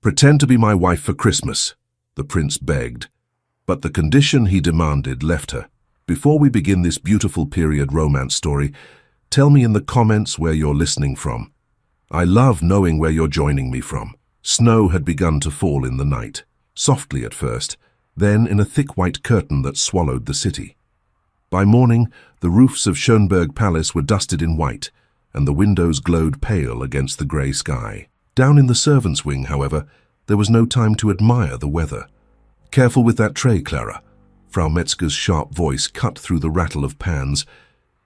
"Pretend to be my wife for Christmas," the prince begged. But the condition he demanded left her. "Before we begin this beautiful period romance story, tell me in the comments where you're listening from. I love knowing where you're joining me from." Snow had begun to fall in the night, softly at first, then in a thick white curtain that swallowed the city. By morning, the roofs of Schönberg Palace were dusted in white, and the windows glowed pale against the grey sky. Down in the servants' wing, however, there was no time to admire the weather. "Careful with that tray, Clara." Frau Metzger's sharp voice cut through the rattle of pans.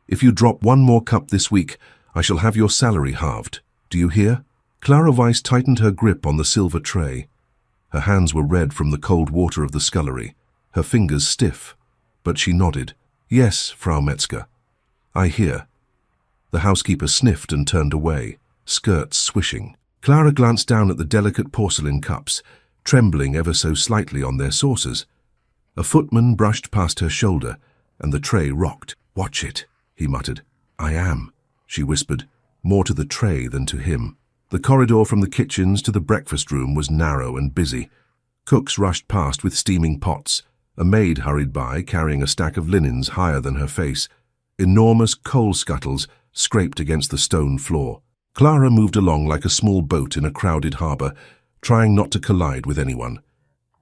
"If you drop one more cup this week, I shall have your salary halved. Do you hear?" Clara Weiss tightened her grip on the silver tray. Her hands were red from the cold water of the scullery, her fingers stiff, but she nodded. "Yes, Frau Metzger. I hear." The housekeeper sniffed and turned away, skirts swishing. Clara glanced down at the delicate porcelain cups, trembling ever so slightly on their saucers. A footman brushed past her shoulder, and the tray rocked. "Watch it," he muttered. "I am," she whispered, more to the tray than to him. The corridor from the kitchens to the breakfast room was narrow and busy. Cooks rushed past with steaming pots. A maid hurried by, carrying a stack of linens higher than her face. Enormous coal scuttles scraped against the stone floor. Clara moved along like a small boat in a crowded harbour, trying not to collide with anyone.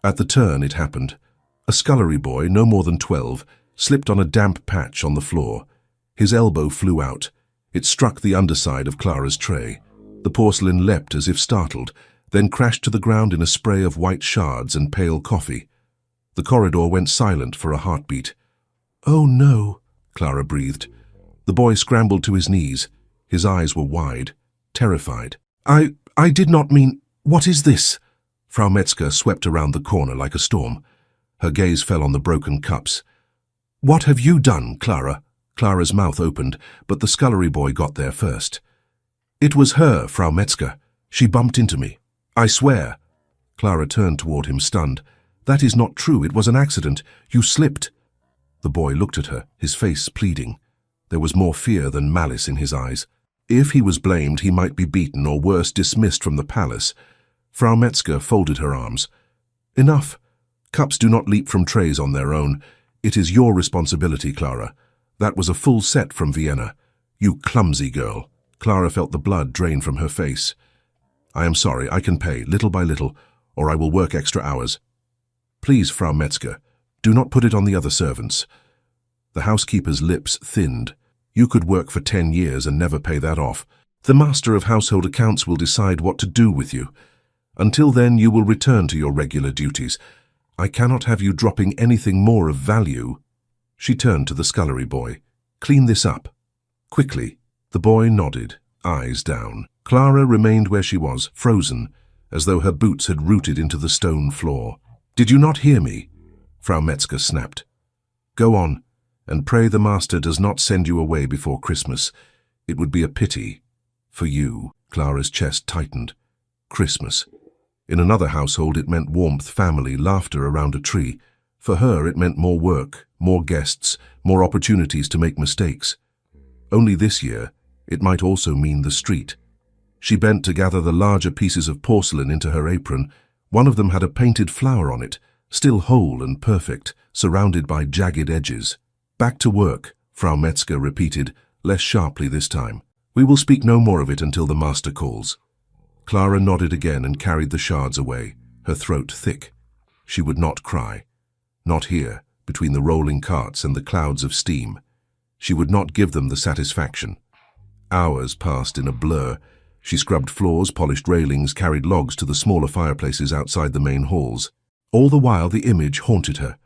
At the turn it happened. A scullery boy, no more than 12, slipped on a damp patch on the floor. His elbow flew out. It struck the underside of Clara's tray. The porcelain leapt as if startled, then crashed to the ground in a spray of white shards and pale coffee. The corridor went silent for a heartbeat. "Oh no," Clara breathed. The boy scrambled to his knees. His eyes were wide, terrified. I did not mean... What is this?" Frau Metzger swept around the corner like a storm. Her gaze fell on the broken cups. "What have you done, Clara?" Clara's mouth opened, but the scullery boy got there first. "It was her, Frau Metzger. She bumped into me. I swear." Clara turned toward him, stunned. "That is not true. It was an accident. You slipped." The boy looked at her, his face pleading. There was more fear than malice in his eyes. If he was blamed, he might be beaten or worse, dismissed from the palace. Frau Metzger folded her arms. "Enough. Cups do not leap from trays on their own. It is your responsibility, Clara. That was a full set from Vienna. You clumsy girl." Clara felt the blood drain from her face. "I am sorry. I can pay, little by little, or I will work extra hours." "Please, Frau Metzger, do not put it on the other servants." The housekeeper's lips thinned. "You could work for 10 years and never pay that off. The master of household accounts will decide what to do with you. Until then, you will return to your regular duties. I cannot have you dropping anything more of value." She turned to the scullery boy. "Clean this up." Quickly. The boy nodded, eyes down. Clara remained where she was, frozen, as though her boots had rooted into the stone floor. "Did you not hear me?" Frau Metzger snapped. "Go on, and pray the master does not send you away before Christmas. It would be a pity. For you." Clara's chest tightened. Christmas. In another household it meant warmth, family, laughter around a tree. For her it meant more work, more guests, more opportunities to make mistakes. Only this year, it might also mean the street. She bent to gather the larger pieces of porcelain into her apron. One of them had a painted flower on it, still whole and perfect, surrounded by jagged edges. "Back to work," Frau Metzger repeated, less sharply this time. "We will speak no more of it until the master calls." Clara nodded again and carried the shards away, her throat thick. She would not cry. Not here, between the rolling carts and the clouds of steam. She would not give them the satisfaction. Hours passed in a blur. She scrubbed floors, polished railings, carried logs to the smaller fireplaces outside the main halls. All the while the image haunted her.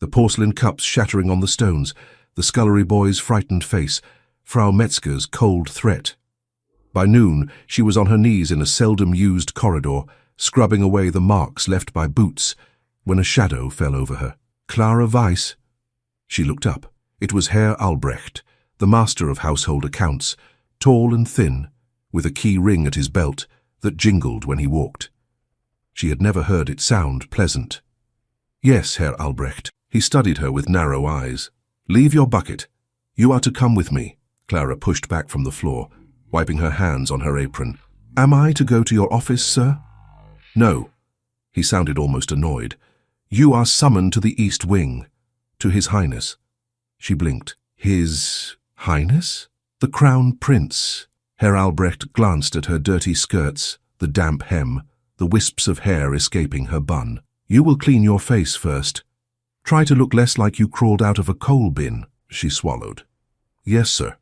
The porcelain cups shattering on the stones, the scullery boy's frightened face, Frau Metzger's cold threat. By noon, she was on her knees in a seldom-used corridor, scrubbing away the marks left by boots, when a shadow fell over her. "Clara Weiss?" She looked up. It was Herr Albrecht, the master of household accounts, tall and thin, with a key ring at his belt that jingled when he walked. She had never heard it sound pleasant. "Yes, Herr Albrecht." He studied her with narrow eyes. "Leave your bucket. You are to come with me." Clara pushed back from the floor, wiping her hands on her apron. "Am I to go to your office, sir?" No. He sounded almost annoyed. You are summoned to the East Wing. To His Highness. She blinked. His Highness? The Crown Prince. Herr Albrecht glanced at her dirty skirts, the damp hem, the wisps of hair escaping her bun. You will clean your face first. Try to look less like you crawled out of a coal bin. She swallowed. Yes, sir.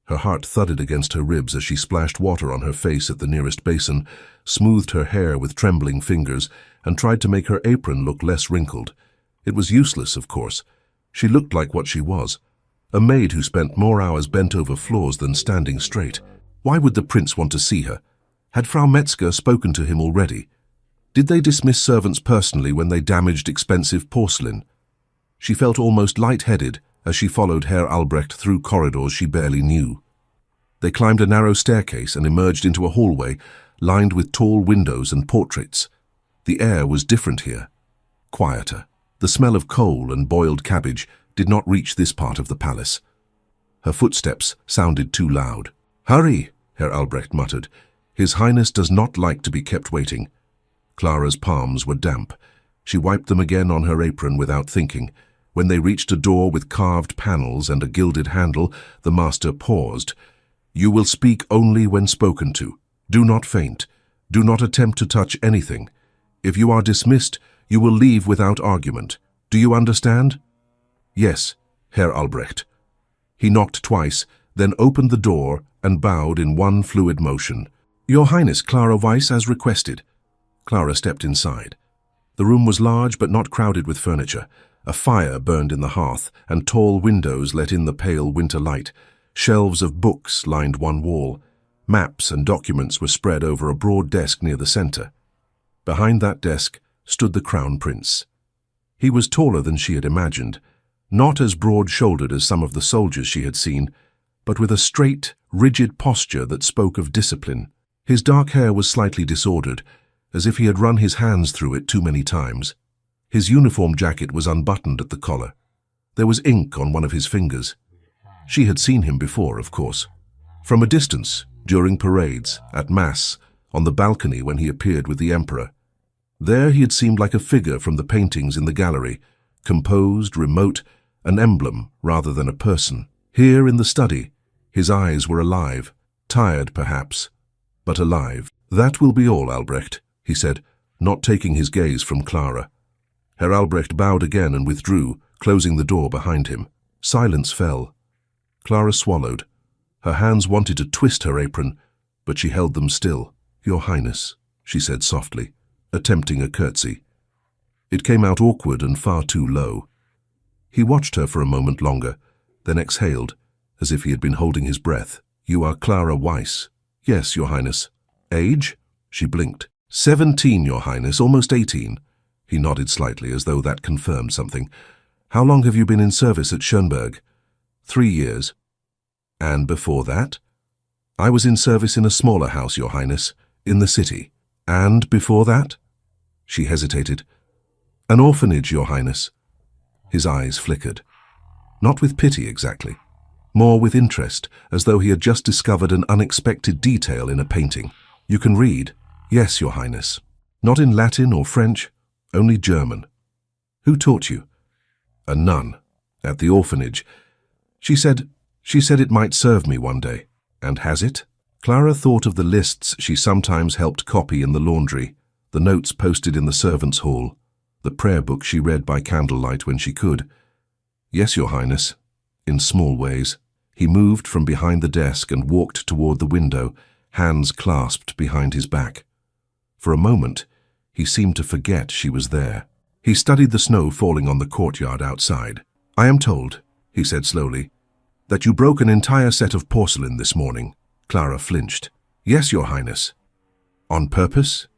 Her heart thudded against her ribs as she splashed water on her face at the nearest basin, smoothed her hair with trembling fingers, and tried to make her apron look less wrinkled. It was useless, of course. She looked like what she was, a maid who spent more hours bent over floors than standing straight. Why would the prince want to see her? Had Frau Metzger spoken to him already? Did they dismiss servants personally when they damaged expensive porcelain? She felt almost light-headed as she followed Herr Albrecht through corridors she barely knew. They climbed a narrow staircase and emerged into a hallway lined with tall windows and portraits. The air was different here, quieter. The smell of coal and boiled cabbage did not reach this part of the palace. Her footsteps sounded too loud. Hurry, Herr Albrecht muttered. His Highness does not like to be kept waiting. Clara's palms were damp. She wiped them again on her apron without thinking. When they reached a door with carved panels and a gilded handle, the master paused. You will speak only when spoken to. Do not faint. Do not attempt to touch anything. If you are dismissed, you will leave without argument. Do you understand? Yes, Herr Albrecht. He knocked twice, then opened the door and bowed in one fluid motion. Your Highness, Clara Weiss, as requested. Clara stepped inside. The room was large but not crowded with furniture. A fire burned in the hearth, and tall windows let in the pale winter light. Shelves of books lined one wall. Maps and documents were spread over a broad desk near the center. Behind that desk stood the Crown Prince. He was taller than she had imagined, not as broad-shouldered as some of the soldiers she had seen, but with a straight, rigid posture that spoke of discipline. His dark hair was slightly disordered, as if he had run his hands through it too many times. His uniform jacket was unbuttoned at the collar. There was ink on one of his fingers. She had seen him before, of course. From a distance, during parades, at Mass, on the balcony when he appeared with the Emperor. There he had seemed like a figure from the paintings in the gallery, composed, remote, an emblem rather than a person. Here in the study, his eyes were alive, tired perhaps, but alive. That will be all, Albrecht, he said, not taking his gaze from Clara. Herr Albrecht bowed again and withdrew, closing the door behind him. Silence fell. Clara swallowed. Her hands wanted to twist her apron, but she held them still. Your Highness, she said softly, attempting a curtsy. It came out awkward and far too low. He watched her for a moment longer, then exhaled, as if he had been holding his breath. You are Clara Weiss. Yes, Your Highness. Age? She blinked. 17, Your Highness, almost 18. He nodded slightly, as though that confirmed something. How long have you been in service at Schönberg? 3 years. And before that? I was in service in a smaller house, Your Highness, in the city. And before that? She hesitated. An orphanage, Your Highness. His eyes flickered. Not with pity exactly, more with interest, as though he had just discovered an unexpected detail in a painting. You can read? Yes, Your Highness. Not in Latin or French, only German. Who taught you? A nun, at the orphanage. She said it might serve me one day. And has it? Clara thought of the lists she sometimes helped copy in the laundry, the notes posted in the servants' hall, the prayer book she read by candlelight when she could. Yes, Your Highness, in small ways. He moved from behind the desk and walked toward the window, hands clasped behind his back. For a moment, he seemed to forget she was there. He studied the snow falling on the courtyard outside. I am told, he said slowly, that you broke an entire set of porcelain this morning. Clara flinched. Yes, Your Highness. On purpose?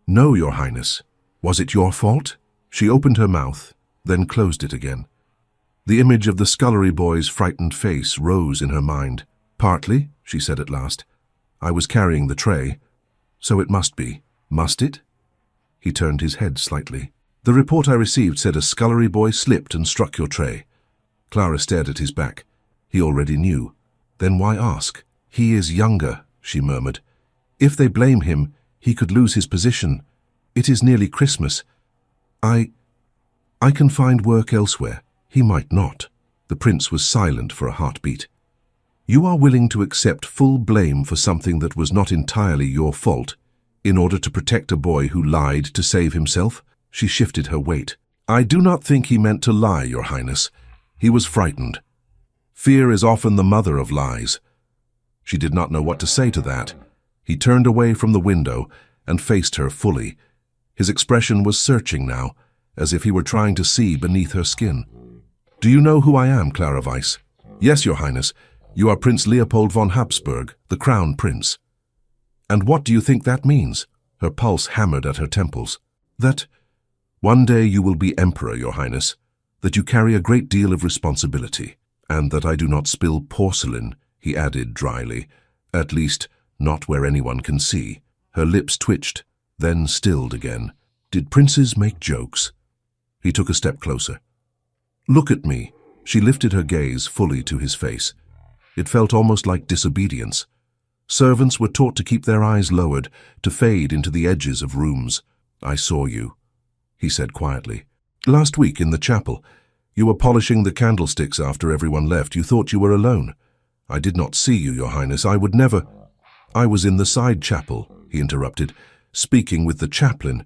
No, Your Highness. Was it your fault? She opened her mouth, then closed it again. The image of the scullery boy's frightened face rose in her mind. Partly, she said at last. I was carrying the tray. So it must be. Must it? He turned his head slightly. The report I received said a scullery boy slipped and struck your tray. Clara stared at his back. He already knew. Then why ask? He is younger, she murmured. If they blame him, he could lose his position. It is nearly Christmas. I can find work elsewhere. He might not. The prince was silent for a heartbeat. You are willing to accept full blame for something that was not entirely your fault in order to protect a boy who lied to save himself? She shifted her weight. I do not think he meant to lie, Your Highness. He was frightened. Fear is often the mother of lies. She did not know what to say to that. He turned away from the window and faced her fully. His expression was searching now, as if he were trying to see beneath her skin. Do you know who I am, Clara Weiss? Yes, Your Highness. You are Prince Leopold von Habsburg, the Crown Prince. And what do you think that means? Her pulse hammered at her temples. That one day you will be Emperor, Your Highness, that you carry a great deal of responsibility, and that I do not spill porcelain, he added dryly, at least not where anyone can see. Her lips twitched, then stilled again. Did princes make jokes? He took a step closer. Look at me. She lifted her gaze fully to his face. It felt almost like disobedience. Servants were taught to keep their eyes lowered, to fade into the edges of rooms. I saw you, he said quietly. Last week in the chapel, you were polishing the candlesticks after everyone left. You thought you were alone. I did not see you, Your Highness. I would never... I was in the side chapel, he interrupted, speaking with the chaplain.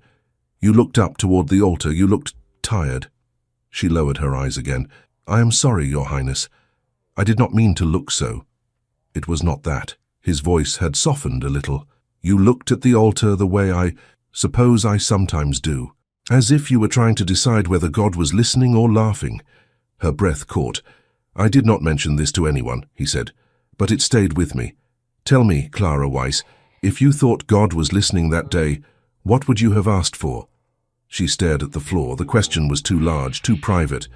You looked up toward the altar. You looked tired. She lowered her eyes again. I am sorry, Your Highness. I did not mean to look so. It was not that. His voice had softened a little. You looked at the altar the way I suppose I sometimes do, as if you were trying to decide whether God was listening or laughing. Her breath caught. I did not mention this to anyone, he said, but it stayed with me. Tell me, Clara Weiss, if you thought God was listening that day, what would you have asked for? She stared at the floor. The question was too large, too private.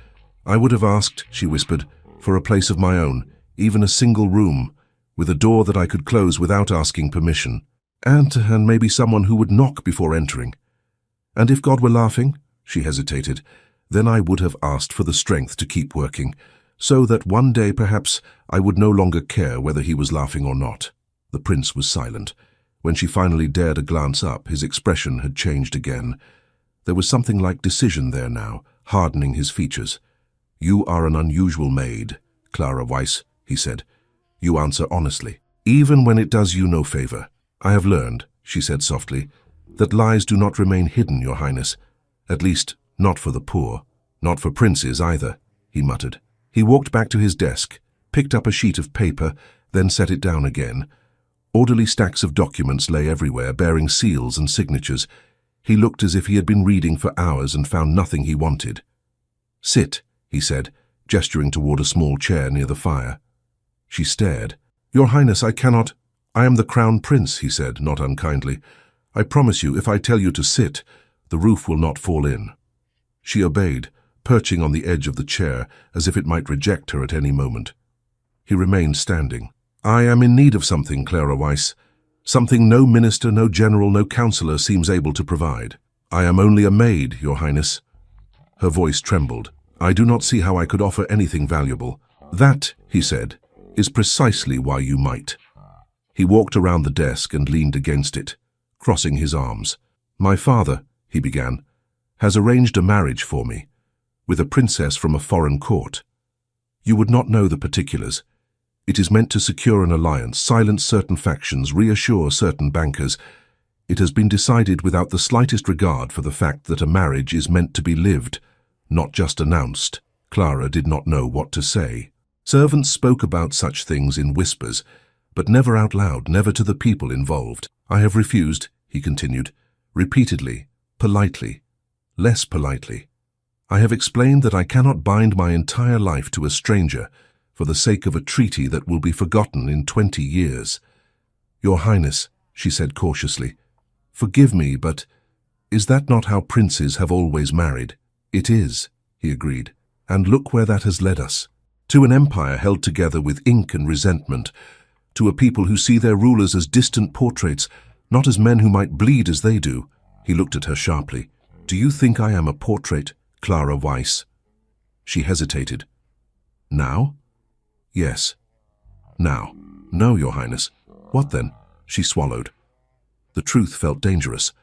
I would have asked, she whispered, for a place of my own, even a single room, with a door that I could close without asking permission, and maybe someone who would knock before entering. And if God were laughing, she hesitated, then I would have asked for the strength to keep working, so that one day perhaps I would no longer care whether he was laughing or not. The prince was silent. When she finally dared a glance up, his expression had changed again. There was something like decision there now, hardening his features. You are an unusual maid, Clara Weiss, he said. You answer honestly, even when it does you no favor. I have learned, she said softly, that lies do not remain hidden, Your Highness. At least, not for the poor. Not for princes either, he muttered. He walked back to his desk, picked up a sheet of paper, then set it down again. Orderly stacks of documents lay everywhere, bearing seals and signatures. He looked as if he had been reading for hours and found nothing he wanted. Sit, he said, gesturing toward a small chair near the fire. She stared. Your Highness, I cannot... I am the Crown Prince, he said, not unkindly. I promise you, if I tell you to sit, the roof will not fall in. She obeyed, perching on the edge of the chair, as if it might reject her at any moment. He remained standing. I am in need of something, Clara Weiss. Something no minister, no general, no councillor seems able to provide. I am only a maid, Your Highness. Her voice trembled. I do not see how I could offer anything valuable. That, he said, is precisely why you might. He walked around the desk and leaned against it, crossing his arms. My father, he began, has arranged a marriage for me, with a princess from a foreign court. You would not know the particulars. It is meant to secure an alliance, silence certain factions, reassure certain bankers. It has been decided without the slightest regard for the fact that a marriage is meant to be lived, not just announced. Clara did not know what to say. Servants spoke about such things in whispers, but never out loud, never to the people involved. I have refused, he continued, repeatedly, politely, less politely. I have explained that I cannot bind my entire life to a stranger for the sake of a treaty that will be forgotten in 20 years. Your Highness, she said cautiously, forgive me, but is that not how princes have always married? It is, he agreed, and look where that has led us. To an empire held together with ink and resentment, to a people who see their rulers as distant portraits, not as men who might bleed as they do. He looked at her sharply. Do you think I am a portrait, Clara Weiss? She hesitated. Now? Yes. Now. No, Your Highness. What then? She swallowed. The truth felt dangerous.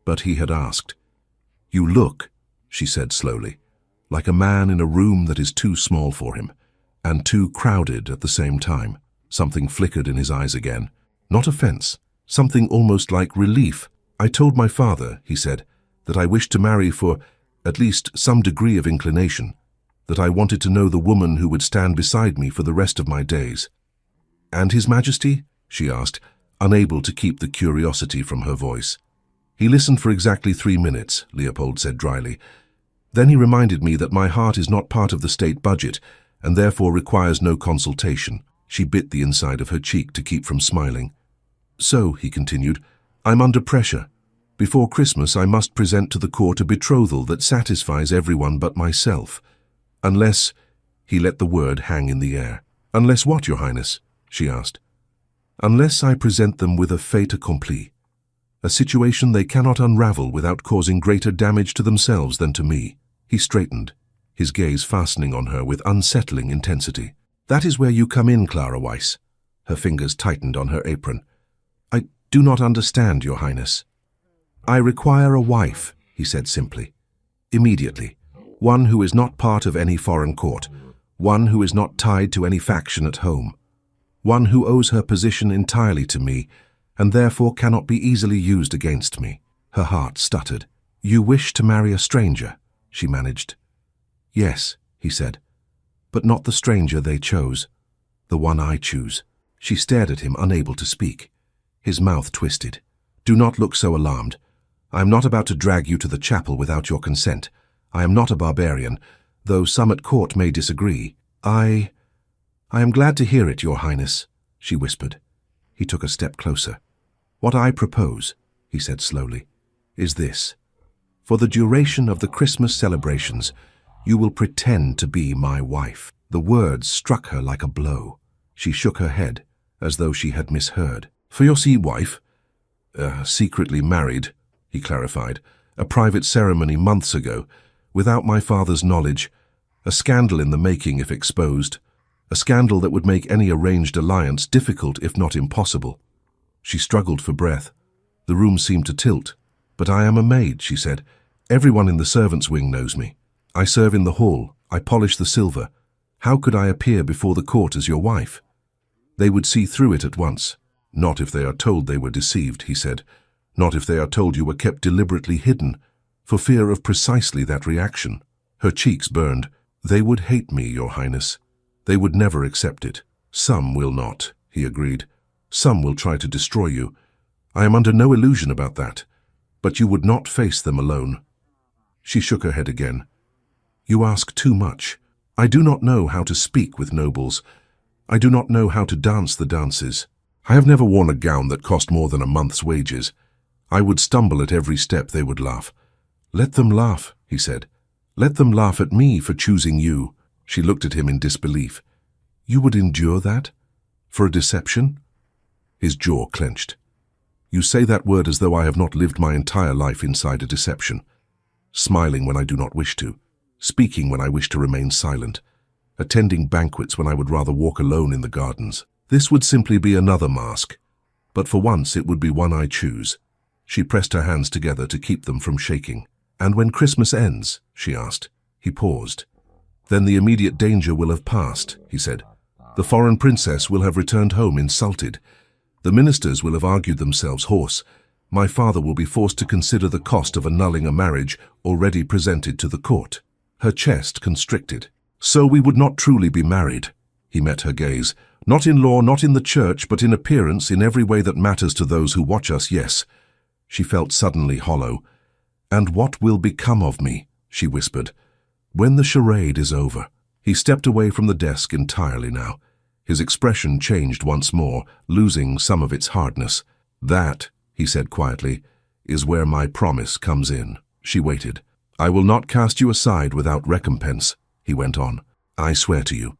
But he had asked. "You look," she said slowly, "like a man in a room that is too small for him, and too crowded at the same time." Something flickered in his eyes again. Not offense, something almost like relief. "I told my father," he said, "that I wished to marry for at least some degree of inclination, that I wanted to know the woman who would stand beside me for the rest of my days." "And His Majesty?" she asked, unable to keep the curiosity from her voice. "He listened for exactly 3 minutes," Leopold said dryly. "Then he reminded me that my heart is not part of the state budget and therefore requires no consultation." She bit the inside of her cheek to keep from smiling. "So," he continued, "I'm under pressure. Before Christmas I must present to the court a betrothal that satisfies everyone but myself. Unless—" he let the word hang in the air. "Unless what, Your Highness?" she asked. "Unless I present them with a fait accompli, a situation they cannot unravel without causing greater damage to themselves than to me." He straightened, his gaze fastening on her with unsettling intensity. "That is where you come in, Clara Weiss." Her fingers tightened on her apron. "I do not understand, Your Highness." "I require a wife," he said simply. "Immediately. One who is not part of any foreign court. One who is not tied to any faction at home. One who owes her position entirely to me, and therefore cannot be easily used against me." Her heart stuttered. "You wish to marry a stranger?" she managed. "Yes," he said, "but not the stranger they chose. The one I choose." She stared at him, unable to speak. His mouth twisted. "Do not look so alarmed. I am not about to drag you to the chapel without your consent. I am not a barbarian, though some at court may disagree. I am glad to hear it, Your Highness," she whispered. He took a step closer. "What I propose," he said slowly, "is this. For the duration of the Christmas celebrations, you will pretend to be my wife." The words struck her like a blow. She shook her head, as though she had misheard. "For your wife? Secretly married," he clarified. "A private ceremony months ago, without my father's knowledge. A scandal in the making if exposed. A scandal that would make any arranged alliance difficult if not impossible." She struggled for breath. The room seemed to tilt. "But I am a maid," she said. "Everyone in the servants' wing knows me. I serve in the hall. I polish the silver. How could I appear before the court as your wife? They would see through it at once." "Not if they are told they were deceived," he said. "Not if they are told you were kept deliberately hidden, for fear of precisely that reaction." Her cheeks burned. "They would hate me, Your Highness. They would never accept it." "Some will not," he agreed. "Some will try to destroy you. I am under no illusion about that. But you would not face them alone." She shook her head again. "You ask too much. I do not know how to speak with nobles. I do not know how to dance the dances. I have never worn a gown that cost more than a month's wages. I would stumble at every step. They would laugh." "Let them laugh," he said. "Let them laugh at me for choosing you." She looked at him in disbelief. "You would endure that? For a deception?" His jaw clenched. "You say that word as though I have not lived my entire life inside a deception. Smiling when I do not wish to. Speaking when I wish to remain silent. Attending banquets when I would rather walk alone in the gardens. This would simply be another mask. But for once it would be one I choose." She pressed her hands together to keep them from shaking. "And when Christmas ends?" she asked. He paused. "Then the immediate danger will have passed," he said. "The foreign princess will have returned home insulted. The ministers will have argued themselves hoarse. My father will be forced to consider the cost of annulling a marriage already presented to the court." Her chest constricted. "So we would not truly be married." He met her gaze. "Not in law, not in the church, but in appearance, in every way that matters to those who watch us, yes." She felt suddenly hollow. "And what will become of me?" she whispered. "When the charade is over." He stepped away from the desk entirely now. His expression changed once more, losing some of its hardness. "That," he said quietly, "is where my promise comes in." She waited. "I will not cast you aside without recompense," he went on. "I swear to you.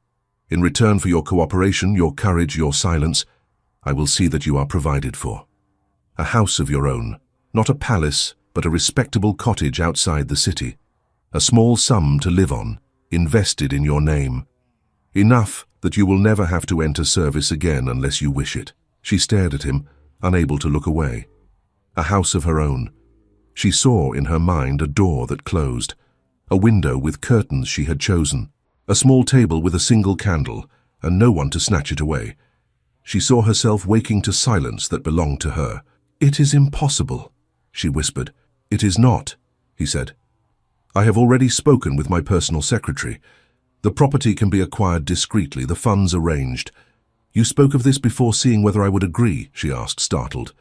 In return for your cooperation, your courage, your silence, I will see that you are provided for. A house of your own, not a palace, but a respectable cottage outside the city. A small sum to live on, invested in your name. Enough that you will never have to enter service again unless you wish it." She stared at him, unable to look away. A house of her own. She saw in her mind a door that closed, a window with curtains she had chosen, a small table with a single candle, and no one to snatch it away. She saw herself waking to silence that belonged to her. "It is impossible," she whispered. "It is not," he said. "I have already spoken with my personal secretary. The property can be acquired discreetly, the funds arranged." "You spoke of this before seeing whether I would agree?" she asked, startled.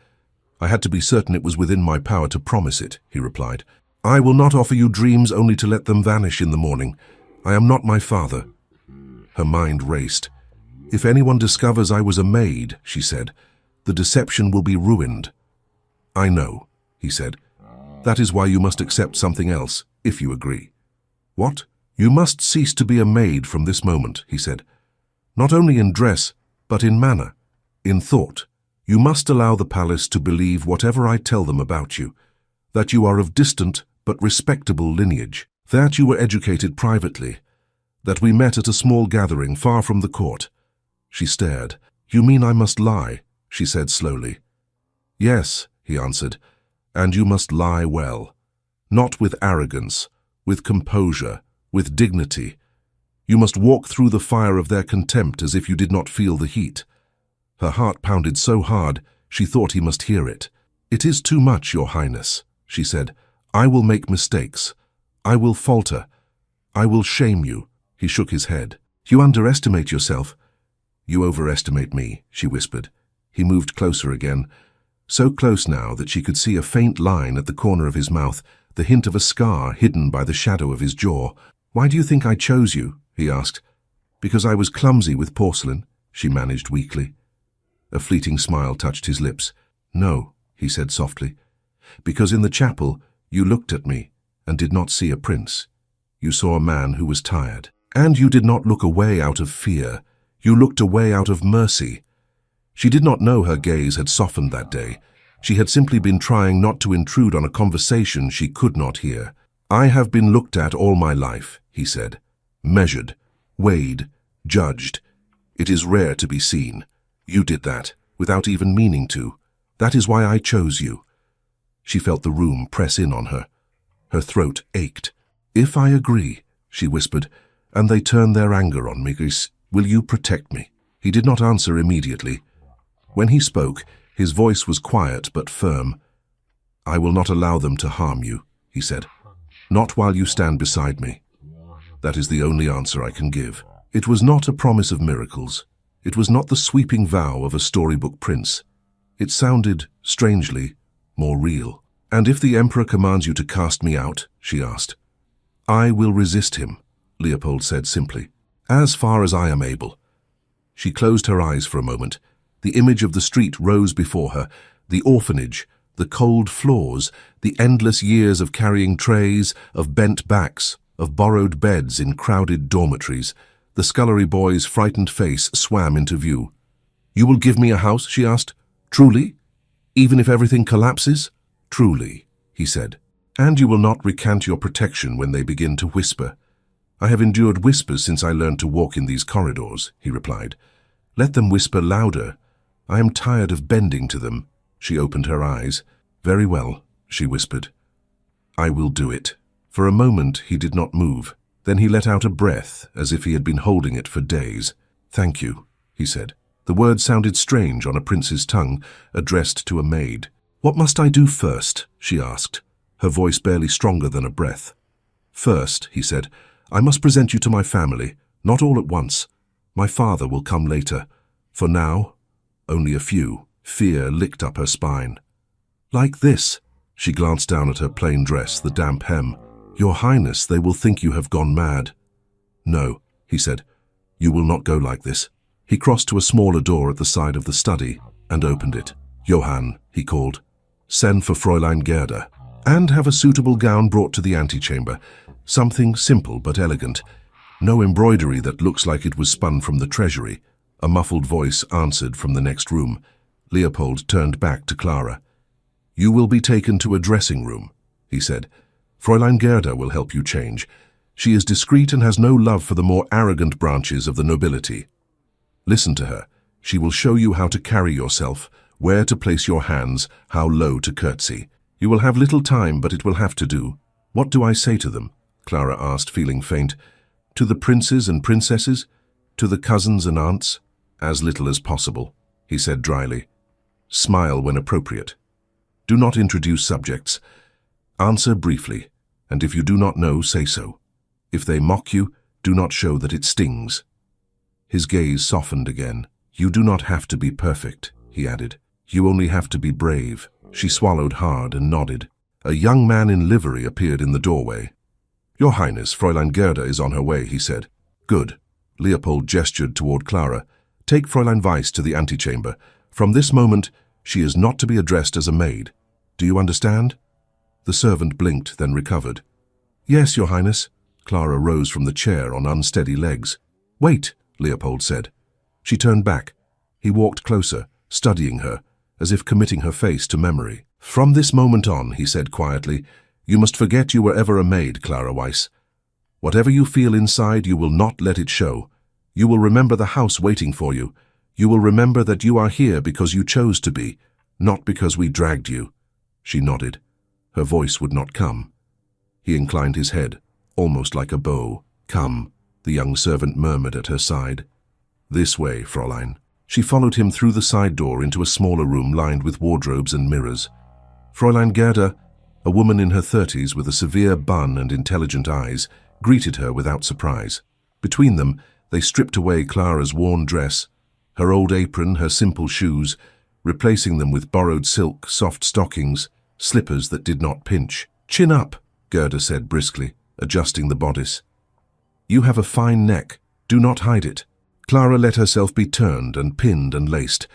"I had to be certain it was within my power to promise it," he replied. "I will not offer you dreams only to let them vanish in the morning. I am not my father." Her mind raced. "If anyone discovers I was a maid," she said, "the deception will be ruined." "I know," he said. "That is why you must accept something else, if you agree." "What?" "You must cease to be a maid from this moment," he said. "Not only in dress, but in manner, in thought. You must allow the palace to believe whatever I tell them about you, that you are of distant but respectable lineage, that you were educated privately, that we met at a small gathering far from the court." She stared. "You mean I must lie?" she said slowly. "Yes," he answered, "and you must lie well. Not with arrogance, with composure, with dignity. You must walk through the fire of their contempt as if you did not feel the heat." Her heart pounded so hard she thought he must hear it. "It is too much, Your Highness," she said. "I will make mistakes. I will falter. I will shame you." He shook his head. "You underestimate yourself." "You overestimate me," she whispered. He moved closer again, so close now that she could see a faint line at the corner of his mouth, the hint of a scar hidden by the shadow of his jaw. "Why do you think I chose you?" he asked. "Because I was clumsy with porcelain," she managed weakly. A fleeting smile touched his lips. "No," he said softly, "because in the chapel you looked at me and did not see a prince. You saw a man who was tired. And you did not look away out of fear. You looked away out of mercy." She did not know her gaze had softened that day. She had simply been trying not to intrude on a conversation she could not hear. "I have been looked at all my life," he said. "Measured, weighed, judged. It is rare to be seen. You did that, without even meaning to. That is why I chose you." She felt the room press in on her. Her throat ached. "If I agree," she whispered, "and they turn their anger on me, will you protect me?" He did not answer immediately. When he spoke, his voice was quiet but firm. "I will not allow them to harm you," he said. "Not while you stand beside me. That is the only answer I can give." It was not a promise of miracles. It was not the sweeping vow of a storybook prince. It sounded, strangely, more real. "And if the emperor commands you to cast me out?" she asked. "I will resist him," Leopold said simply, "as far as I am able." She closed her eyes for a moment. The image of the street rose before her, the orphanage, the cold floors, the endless years of carrying trays, of bent backs, of borrowed beds in crowded dormitories. The scullery boy's frightened face swam into view. "You will give me a house?" she asked. "Truly? Even if everything collapses?" "Truly," he said. "And you will not recant your protection when they begin to whisper?" "I have endured whispers since I learned to walk in these corridors," he replied. "Let them whisper louder. I am tired of bending to them." She opened her eyes. "Very well," she whispered. "I will do it." For a moment he did not move. Then he let out a breath, as if he had been holding it for days. "Thank you," he said. The word sounded strange on a prince's tongue, addressed to a maid. "What must I do first?" she asked, her voice barely stronger than a breath. "First," he said, "I must present you to my family, not all at once. My father will come later. For now, only a few." Fear licked up her spine. "Like this?" She glanced down at her plain dress, the damp hem. "Your Highness, they will think you have gone mad." "No," he said, "you will not go like this." He crossed to a smaller door at the side of the study and opened it. "Johann," he called, "send for Fräulein Gerda, and have a suitable gown brought to the antechamber. Something simple but elegant. No embroidery that looks like it was spun from the treasury." A muffled voice answered from the next room. Leopold turned back to Clara. "You will be taken to a dressing room," he said. "Fräulein Gerda will help you change. She is discreet and has no love for the more arrogant branches of the nobility. Listen to her. She will show you how to carry yourself, where to place your hands, how low to curtsy." You will have little time, but it will have to do. What do I say to them? Clara asked, feeling faint. To the princes and princesses? To the cousins and aunts? As little as possible, he said dryly. Smile when appropriate. Do not introduce subjects. Answer briefly, and if you do not know, say so. If they mock you, do not show that it stings. His gaze softened again. You do not have to be perfect, he added. You only have to be brave. She swallowed hard and nodded. A young man in livery appeared in the doorway. Your Highness, Fräulein Gerda is on her way, he said. Good. Leopold gestured toward Clara. Take Fräulein Weiss to the antechamber. From this moment, she is not to be addressed as a maid. Do you understand? The servant blinked, then recovered. Yes, Your Highness. Clara rose from the chair on unsteady legs. Wait, Leopold said. She turned back. He walked closer, studying her, as if committing her face to memory. From this moment on, he said quietly, you must forget you were ever a maid, Clara Weiss. Whatever you feel inside, you will not let it show. You will remember the house waiting for you. You will remember that you are here because you chose to be, not because we dragged you. She nodded. Her voice would not come. He inclined his head, almost like a bow. Come, the young servant murmured at her side. This way, Fräulein. She followed him through the side door into a smaller room lined with wardrobes and mirrors. Fräulein Gerda, a woman in her 30s with a severe bun and intelligent eyes, greeted her without surprise. Between them, they stripped away Clara's worn dress, her old apron, her simple shoes, replacing them with borrowed silk, soft stockings, slippers that did not pinch. Chin up, Gerda said briskly, adjusting the bodice. You have a fine neck. Do not hide it. Clara let herself be turned and pinned and laced.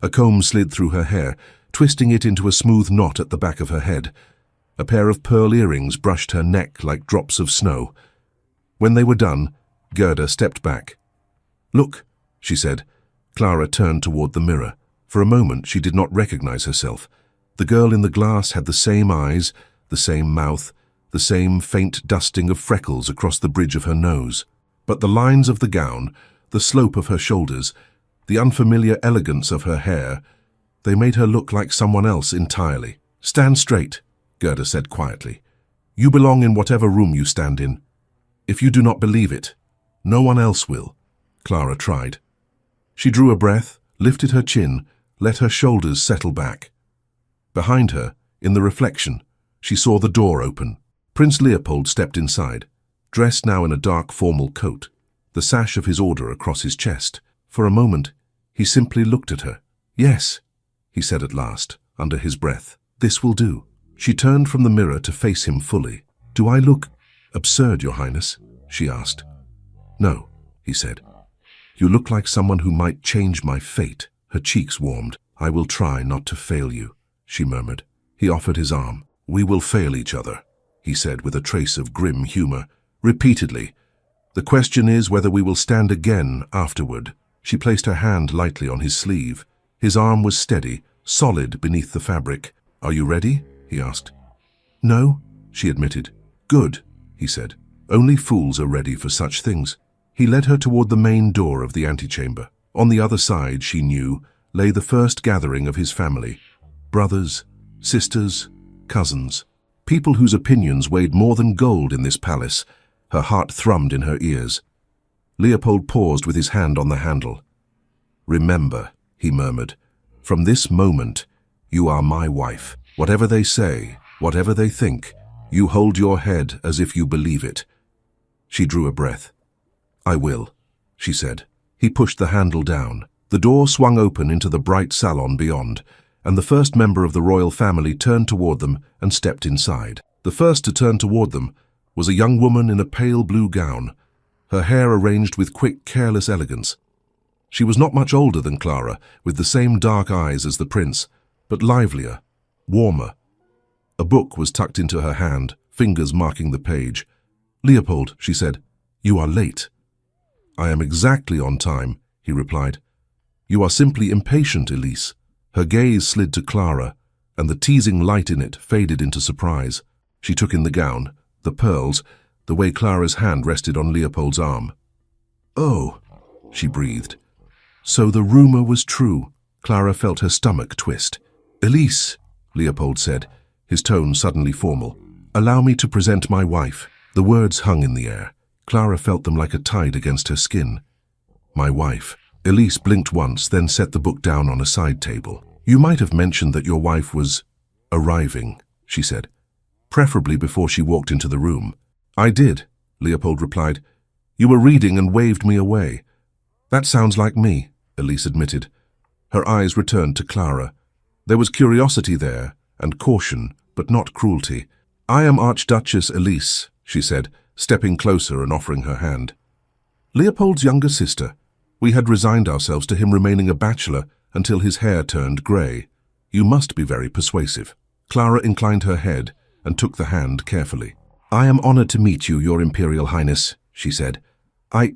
A comb slid through her hair, twisting it into a smooth knot at the back of her head. A pair of pearl earrings brushed her neck like drops of snow. When they were done, Gerda stepped back. Look, she said. Clara turned toward the mirror. For a moment she did not recognize herself. The girl in the glass had the same eyes, the same mouth, the same faint dusting of freckles across the bridge of her nose. But the lines of the gown, the slope of her shoulders, the unfamiliar elegance of her hair, they made her look like someone else entirely. Stand straight, Gerda said quietly. You belong in whatever room you stand in. If you do not believe it, no one else will. Clara tried. She drew a breath, lifted her chin, let her shoulders settle back. Behind her, in the reflection, she saw the door open. Prince Leopold stepped inside, dressed now in a dark formal coat, the sash of his order across his chest. For a moment, he simply looked at her. Yes, he said at last, under his breath. This will do. She turned from the mirror to face him fully. Do I look absurd, Your Highness? She asked. No, he said. You look like someone who might change my fate. Her cheeks warmed. I will try not to fail you, she murmured. He offered his arm. We will fail each other, he said with a trace of grim humor. Repeatedly. The question is whether we will stand again afterward. She placed her hand lightly on his sleeve. His arm was steady, solid beneath the fabric. Are you ready? He asked. No, she admitted. Good, he said. Only fools are ready for such things. He led her toward the main door of the antechamber. On the other side, she knew, lay the first gathering of his family. Brothers, sisters, cousins. People whose opinions weighed more than gold in this palace. Her heart thrummed in her ears. Leopold paused with his hand on the handle. Remember, he murmured, from this moment, you are my wife. Whatever they say, whatever they think, you hold your head as if you believe it. She drew a breath. I will, she said. He pushed the handle down. The door swung open into the bright salon beyond, and the first member of the royal family turned toward them and stepped inside. The first to turn toward them was a young woman in a pale blue gown, her hair arranged with quick, careless elegance. She was not much older than Clara, with the same dark eyes as the prince, but livelier, warmer. A book was tucked into her hand, fingers marking the page. Leopold, she said, you are late. I am exactly on time, he replied. You are simply impatient, Elise. Her gaze slid to Clara, and the teasing light in it faded into surprise. She took in the gown, the pearls, the way Clara's hand rested on Leopold's arm. Oh, she breathed. So the rumor was true. Clara felt her stomach twist. Elise, Leopold said, his tone suddenly formal. "Allow me to present my wife." The words hung in the air. Clara felt them like a tide against her skin. "My wife." Elise blinked once, then set the book down on a side table. "You might have mentioned that your wife was arriving," she said, "preferably before she walked into the room." "I did," Leopold replied. "You were reading and waved me away." "That sounds like me," Elise admitted. Her eyes returned to Clara. There was curiosity there, and caution, but not cruelty. "I am Archduchess Elise," she said, stepping closer and offering her hand. "Leopold's younger sister. We had resigned ourselves to him remaining a bachelor until his hair turned grey. You must be very persuasive." Clara inclined her head and took the hand carefully. "I am honored to meet you, Your Imperial Highness," she said. I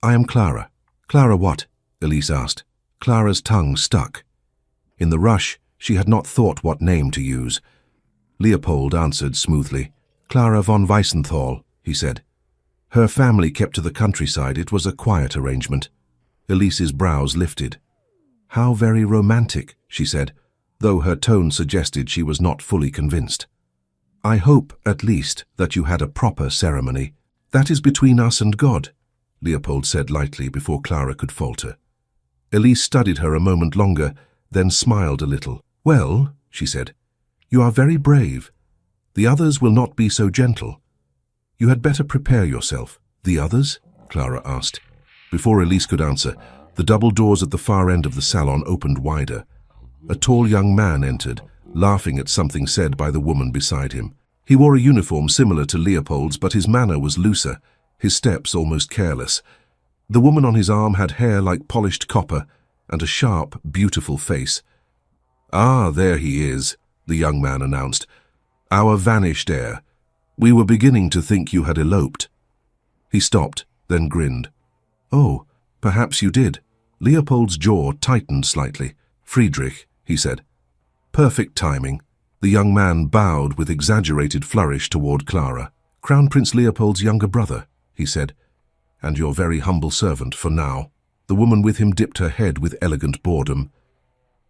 am Clara." "Clara what?" Elise asked. Clara's tongue stuck. In the rush, she had not thought what name to use. Leopold answered smoothly. "Clara von Weissenthal," he said. "Her family kept to the countryside. It was a quiet arrangement." Elise's brows lifted. "How very romantic," she said, though her tone suggested she was not fully convinced. "I hope, at least, that you had a proper ceremony." "That is between us and God," Leopold said lightly before Clara could falter. Elise studied her a moment longer, then smiled a little. "Well," she said, "you are very brave. The others will not be so gentle. You had better prepare yourself." "The others?" Clara asked. Before Elise could answer, the double doors at the far end of the salon opened wider. A tall young man entered, laughing at something said by the woman beside him. He wore a uniform similar to Leopold's, but his manner was looser, his steps almost careless. The woman on his arm had hair like polished copper and a sharp, beautiful face. "Ah, there he is," the young man announced. "Our vanished heir. We were beginning to think you had eloped." He stopped, then grinned. "Oh, perhaps you did." Leopold's jaw tightened slightly. "Friedrich," he said. "Perfect timing." The young man bowed with exaggerated flourish toward Clara. "Crown Prince Leopold's younger brother," he said, "and your very humble servant for now." The woman with him dipped her head with elegant boredom.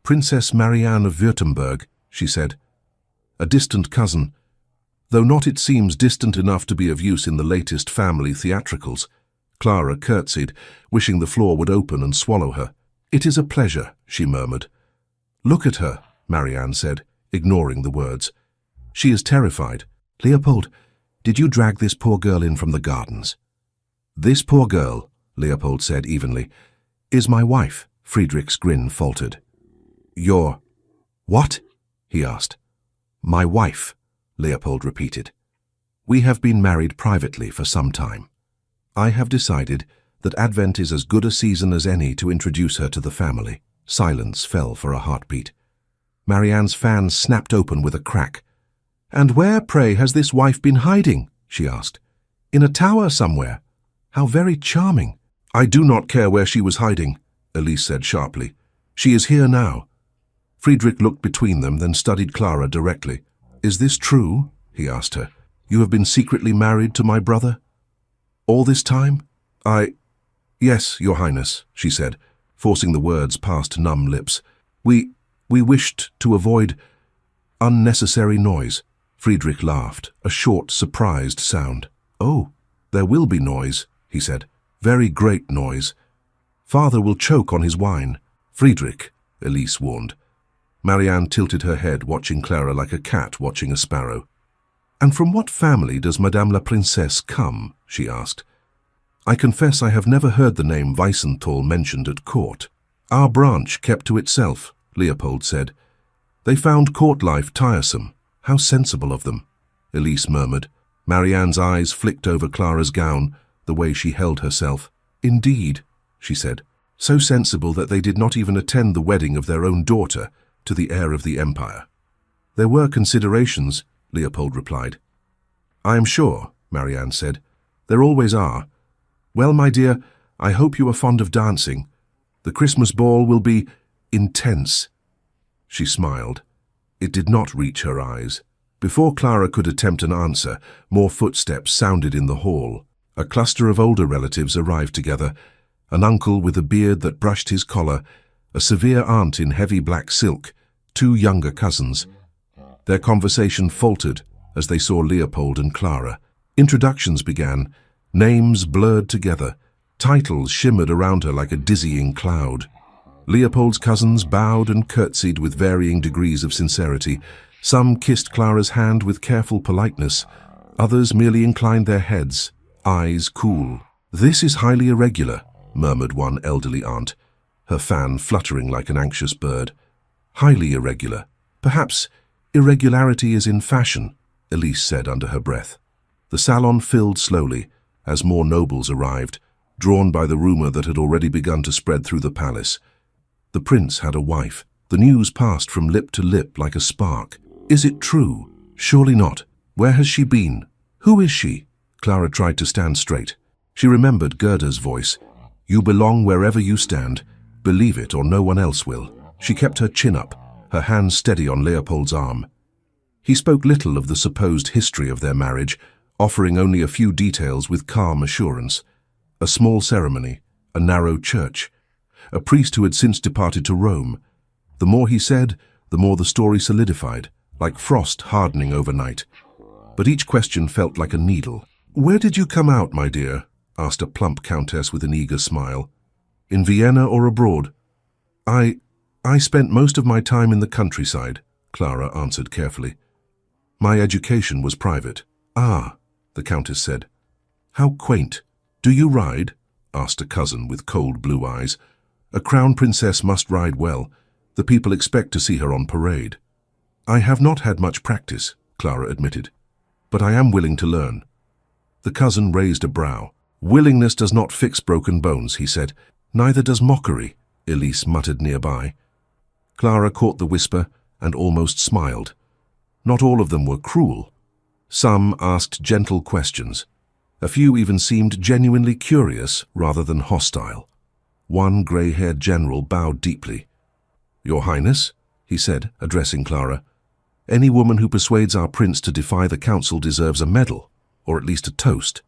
"Princess Marianne of Württemberg," she said. "A distant cousin, though not, it seems, distant enough to be of use in the latest family theatricals." Clara curtsied, wishing the floor would open and swallow her. "It is a pleasure," she murmured. "Look at her," Marianne said, ignoring the words. "She is terrified." "Leopold, did you drag this poor girl in from the gardens?" "This poor girl," Leopold said evenly, "is my wife." Friedrich's grin faltered. "Your what?" he asked. "My wife," Leopold repeated. "We have been married privately for some time. I have decided that Advent is as good a season as any to introduce her to the family." Silence fell for a heartbeat. Marianne's fan snapped open with a crack. "And where, pray, has this wife been hiding?" she asked. "In a tower somewhere? How very charming." "I do not care where she was hiding," Elise said sharply. "She is here now." Friedrich looked between them, then studied Clara directly. "Is this true?" he asked her. "You have been secretly married to my brother? All this time?" Yes, Your Highness," she said, forcing the words past numb lips. We wished to avoid unnecessary noise." Friedrich laughed, a short, surprised sound. "Oh, there will be noise," he said. "Very great noise. Father will choke on his wine." "Friedrich," Elise warned. Marianne tilted her head, watching Clara like a cat watching a sparrow. "And from what family does Madame la Princesse come?" she asked. "I confess I have never heard the name Weissenthal mentioned at court." "Our branch kept to itself," Leopold said. "They found court life tiresome." "How sensible of them," Elise murmured. Marianne's eyes flicked over Clara's gown, the way she held herself. "Indeed," she said. "So sensible that they did not even attend the wedding of their own daughter to the heir of the empire." "There were considerations," Leopold replied. "I am sure," Marianne said. "There always are. Well, my dear, I hope you are fond of dancing. The Christmas ball will be intense." She smiled. It did not reach her eyes. Before Clara could attempt an answer, more footsteps sounded in the hall. A cluster of older relatives arrived together, an uncle with a beard that brushed his collar, a severe aunt in heavy black silk, two younger cousins. Their conversation faltered as they saw Leopold and Clara. Introductions began, names blurred together, titles shimmered around her like a dizzying cloud. Leopold's cousins bowed and curtsied with varying degrees of sincerity. Some kissed Clara's hand with careful politeness, others merely inclined their heads, eyes cool. "This is highly irregular," murmured one elderly aunt, her fan fluttering like an anxious bird. "Highly irregular. Perhaps irregularity is in fashion," Elise said under her breath. The salon filled slowly as more nobles arrived, drawn by the rumor that had already begun to spread through the palace. The prince had a wife. The news passed from lip to lip like a spark. "Is it true? Surely not. Where has she been? Who is she?" Clara tried to stand straight. She remembered Gerda's voice. "You belong wherever you stand. Believe it or no one else will." She kept her chin up, her hand steady on Leopold's arm. He spoke little of the supposed history of their marriage, offering only a few details with calm assurance. A small ceremony, a narrow church, a priest who had since departed to Rome. The more he said, the more the story solidified, like frost hardening overnight. But each question felt like a needle. "Where did you come out, my dear?" asked a plump countess with an eager smile. "In Vienna or abroad?" I spent most of my time in the countryside," Clara answered carefully. "My education was private." "Ah," the countess said. "How quaint. Do you ride?" asked a cousin with cold blue eyes. "A crown princess must ride well. The people expect to see her on parade." "I have not had much practice," Clara admitted, "but I am willing to learn." The cousin raised a brow. "Willingness does not fix broken bones," he said. "Neither does mockery," Elise muttered nearby. Clara caught the whisper and almost smiled. Not all of them were cruel. Some asked gentle questions. A few even seemed genuinely curious rather than hostile. One grey-haired general bowed deeply. "Your Highness," he said, addressing Clara, "any woman who persuades our prince to defy the council deserves a medal, or at least a toast."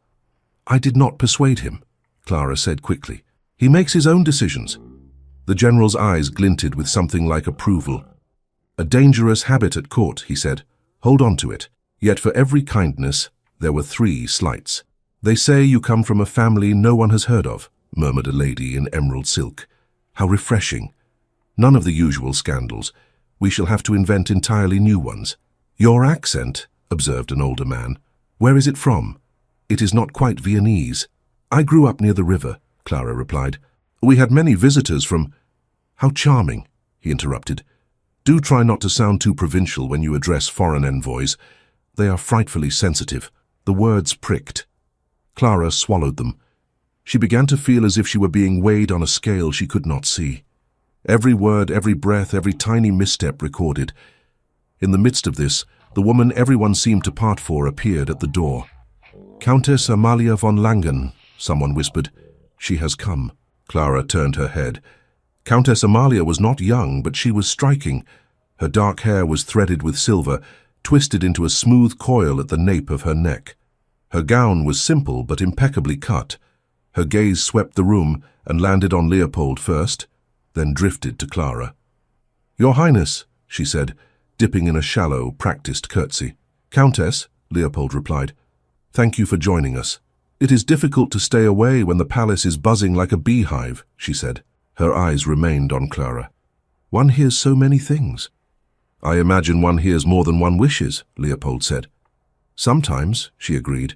"I did not persuade him," Clara said quickly. "He makes his own decisions." The general's eyes glinted with something like approval. "A dangerous habit at court," he said. "Hold on to it. Yet for every kindness, there were 3 slights." "They say you come from a family no one has heard of," murmured a lady in emerald silk. "How refreshing. None of the usual scandals. We shall have to invent entirely new ones." "Your accent," observed an older man. "Where is it from?" "It is not quite Viennese." "I grew up near the river," Clara replied. "We had many visitors from—" "How charming," he interrupted. "Do try not to sound too provincial when you address foreign envoys. They are frightfully sensitive." The words pricked. Clara swallowed them. She began to feel as if she were being weighed on a scale she could not see. Every word, every breath, every tiny misstep recorded. In the midst of this, the woman everyone seemed to part for appeared at the door. "Countess Amalia von Langen," someone whispered. "She has come." Clara turned her head. Countess Amalia was not young, but she was striking. Her dark hair was threaded with silver, twisted into a smooth coil at the nape of her neck. Her gown was simple but impeccably cut. Her gaze swept the room and landed on Leopold first, then drifted to Clara. "Your Highness," she said, dipping in a shallow, practiced curtsy. "Countess," Leopold replied, "thank you for joining us." "It is difficult to stay away when the palace is buzzing like a beehive," she said. Her eyes remained on Clara. "One hears so many things." "I imagine one hears more than one wishes," Leopold said. "Sometimes," she agreed.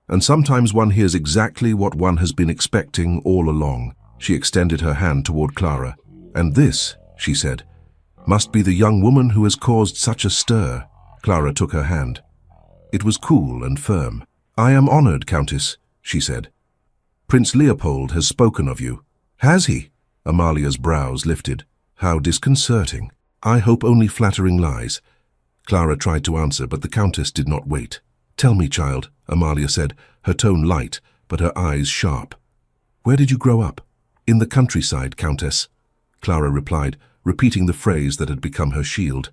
"And sometimes one hears exactly what one has been expecting all along." She extended her hand toward Clara. "And this," she said, "must be the young woman who has caused such a stir." Clara took her hand. It was cool and firm. "I am honored, Countess," she said. "Prince Leopold has spoken of you." "Has he?" Amalia's brows lifted. "How disconcerting. I hope only flattering lies." Clara tried to answer, but the Countess did not wait. "Tell me, child," Amalia said, her tone light, but her eyes sharp. "Where did you grow up?" "In the countryside, Countess," Clara replied, repeating the phrase that had become her shield.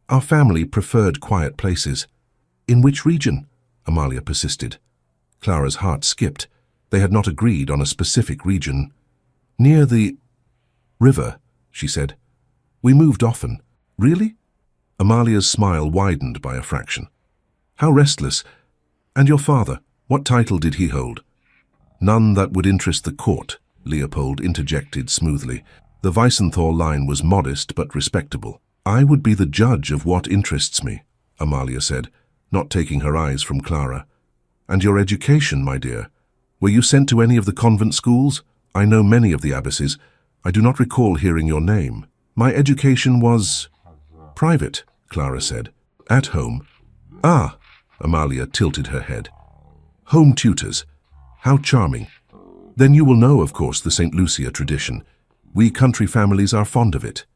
"Our family preferred quiet places." "In which region?" Amalia persisted. Clara's heart skipped. They had not agreed on a specific region. "Near the river," she said. "We moved often." "Really?" Amalia's smile widened by a fraction. How restless. And your father, what title did he hold? None that would interest the court, Leopold interjected smoothly. The Weissenthal line was modest but respectable. I would be the judge of what interests me, Amalia said, not taking her eyes from Clara. And your education, my dear? Were you sent to any of the convent schools? I know many of the abbesses. I do not recall hearing your name. My education was private, Clara said. At home. Ah, Amalia tilted her head. Home tutors. How charming. Then you will know, of course, the St. Lucia tradition. We country families are fond of it.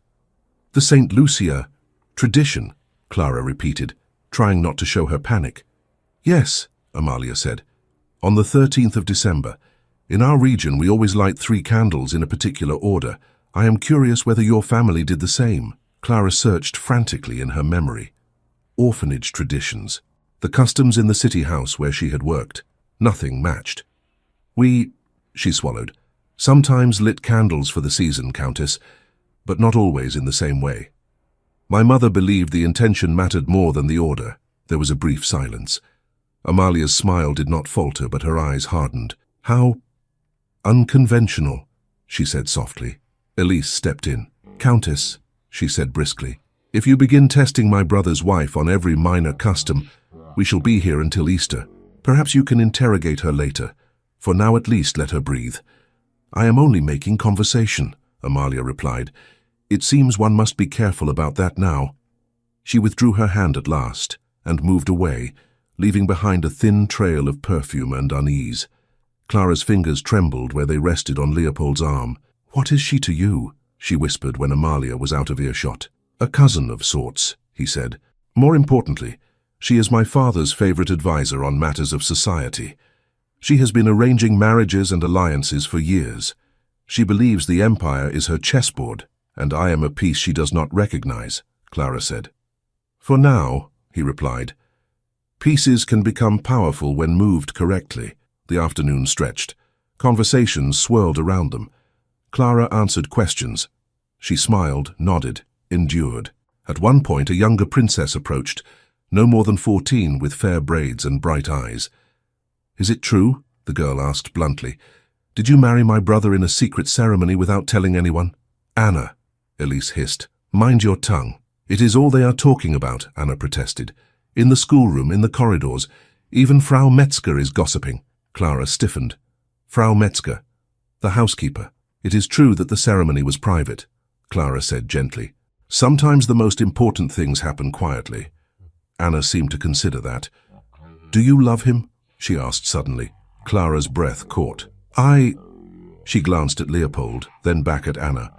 The St. Lucia tradition, Clara repeated, trying not to show her panic. Yes, Amalia said. On the 13th of December. In our region, we always light 3 candles in a particular order. I am curious whether your family did the same. Clara searched frantically in her memory. Orphanage traditions. The customs in the city house where she had worked. Nothing matched. She swallowed, sometimes lit candles for the season, Countess, but not always in the same way. My mother believed the intention mattered more than the order. There was a brief silence. Amalia's smile did not falter, but her eyes hardened. How unconventional, she said softly. Elise stepped in. Countess, she said briskly, if you begin testing my brother's wife on every minor custom, we shall be here until Easter. Perhaps you can interrogate her later. For now at least let her breathe. I am only making conversation, Amalia replied. It seems one must be careful about that now. She withdrew her hand at last and moved away, leaving behind a thin trail of perfume and unease. Clara's fingers trembled where they rested on Leopold's arm. What is she to you? She whispered when Amalia was out of earshot. A cousin of sorts, he said. More importantly, she is my father's favorite advisor on matters of society. She has been arranging marriages and alliances for years. She believes the empire is her chessboard, and I am a piece she does not recognize, Clara said. For now, he replied. Pieces can become powerful when moved correctly. The afternoon stretched. Conversations swirled around them. Clara answered questions. She smiled, nodded, endured. At one point, a younger princess approached, no more than 14, with fair braids and bright eyes. Is it true? The girl asked bluntly. Did you marry my brother in a secret ceremony without telling anyone? Anna, Elise hissed. Mind your tongue. It is all they are talking about, Anna protested. In the schoolroom, in the corridors. Even Frau Metzger is gossiping. Clara stiffened. Frau Metzger, the housekeeper. It is true that the ceremony was private, Clara said gently. Sometimes the most important things happen quietly. Anna seemed to consider that. Do you love him? She asked suddenly. Clara's breath caught. She glanced at Leopold, then back at Anna.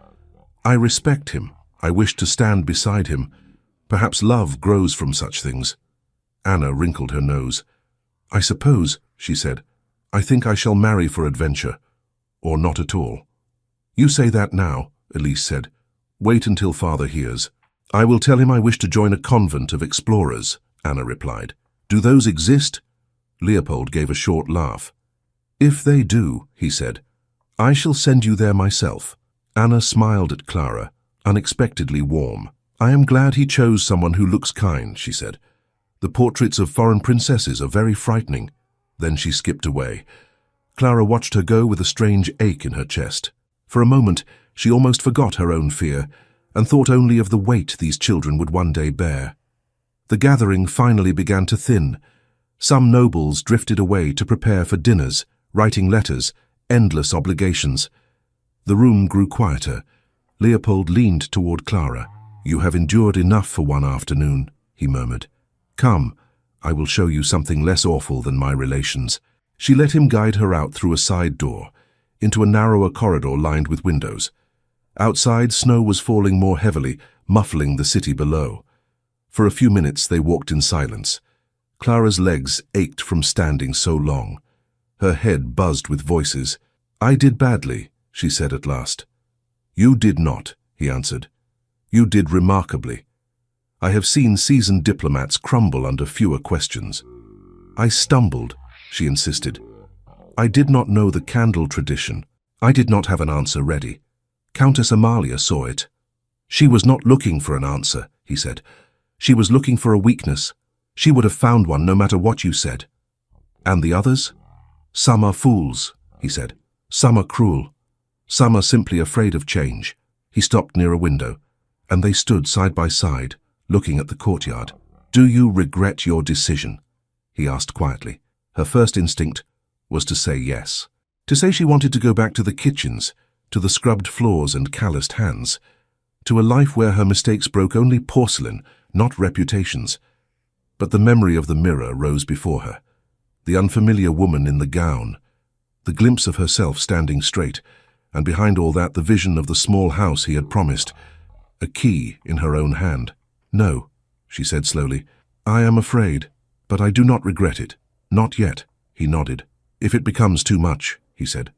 I respect him. I wish to stand beside him. Perhaps love grows from such things. Anna wrinkled her nose. I suppose, she said, I think I shall marry for adventure. Or not at all. You say that now, Elise said. Wait until father hears. I will tell him I wish to join a convent of explorers, Anna replied. Do those exist? Leopold gave a short laugh. If they do, he said, I shall send you there myself. Anna smiled at Clara, unexpectedly warm. I am glad he chose someone who looks kind, she said. The portraits of foreign princesses are very frightening. Then she skipped away. Clara watched her go with a strange ache in her chest. For a moment, she almost forgot her own fear and thought only of the weight these children would one day bear. The gathering finally began to thin. Some nobles drifted away to prepare for dinners, writing letters, endless obligations. The room grew quieter. Leopold leaned toward Clara. You have endured enough for one afternoon, he murmured. Come, I will show you something less awful than my relations. She let him guide her out through a side door, into a narrower corridor lined with windows. Outside, snow was falling more heavily, muffling the city below. For a few minutes they walked in silence. Clara's legs ached from standing so long. Her head buzzed with voices. I did badly, she said at last. You did not, he answered. You did remarkably. I have seen seasoned diplomats crumble under fewer questions. I stumbled, she insisted. I did not know the candle tradition. I did not have an answer ready. Countess Amalia saw it. She was not looking for an answer, he said. She was looking for a weakness. She would have found one no matter what you said. And the others? Some are fools, he said. Some are cruel. Some are simply afraid of change. He stopped near a window, and they stood side by side, looking at the courtyard. Do you regret your decision? He asked quietly. Her first instinct was to say yes. To say she wanted to go back to the kitchens, to the scrubbed floors and calloused hands, to a life where her mistakes broke only porcelain, not reputations. But the memory of the mirror rose before her. The unfamiliar woman in the gown, the glimpse of herself standing straight, and behind all that the vision of the small house he had promised, a key in her own hand. No, she said slowly, I am afraid, but I do not regret it. Not yet, he nodded. If it becomes too much, he said,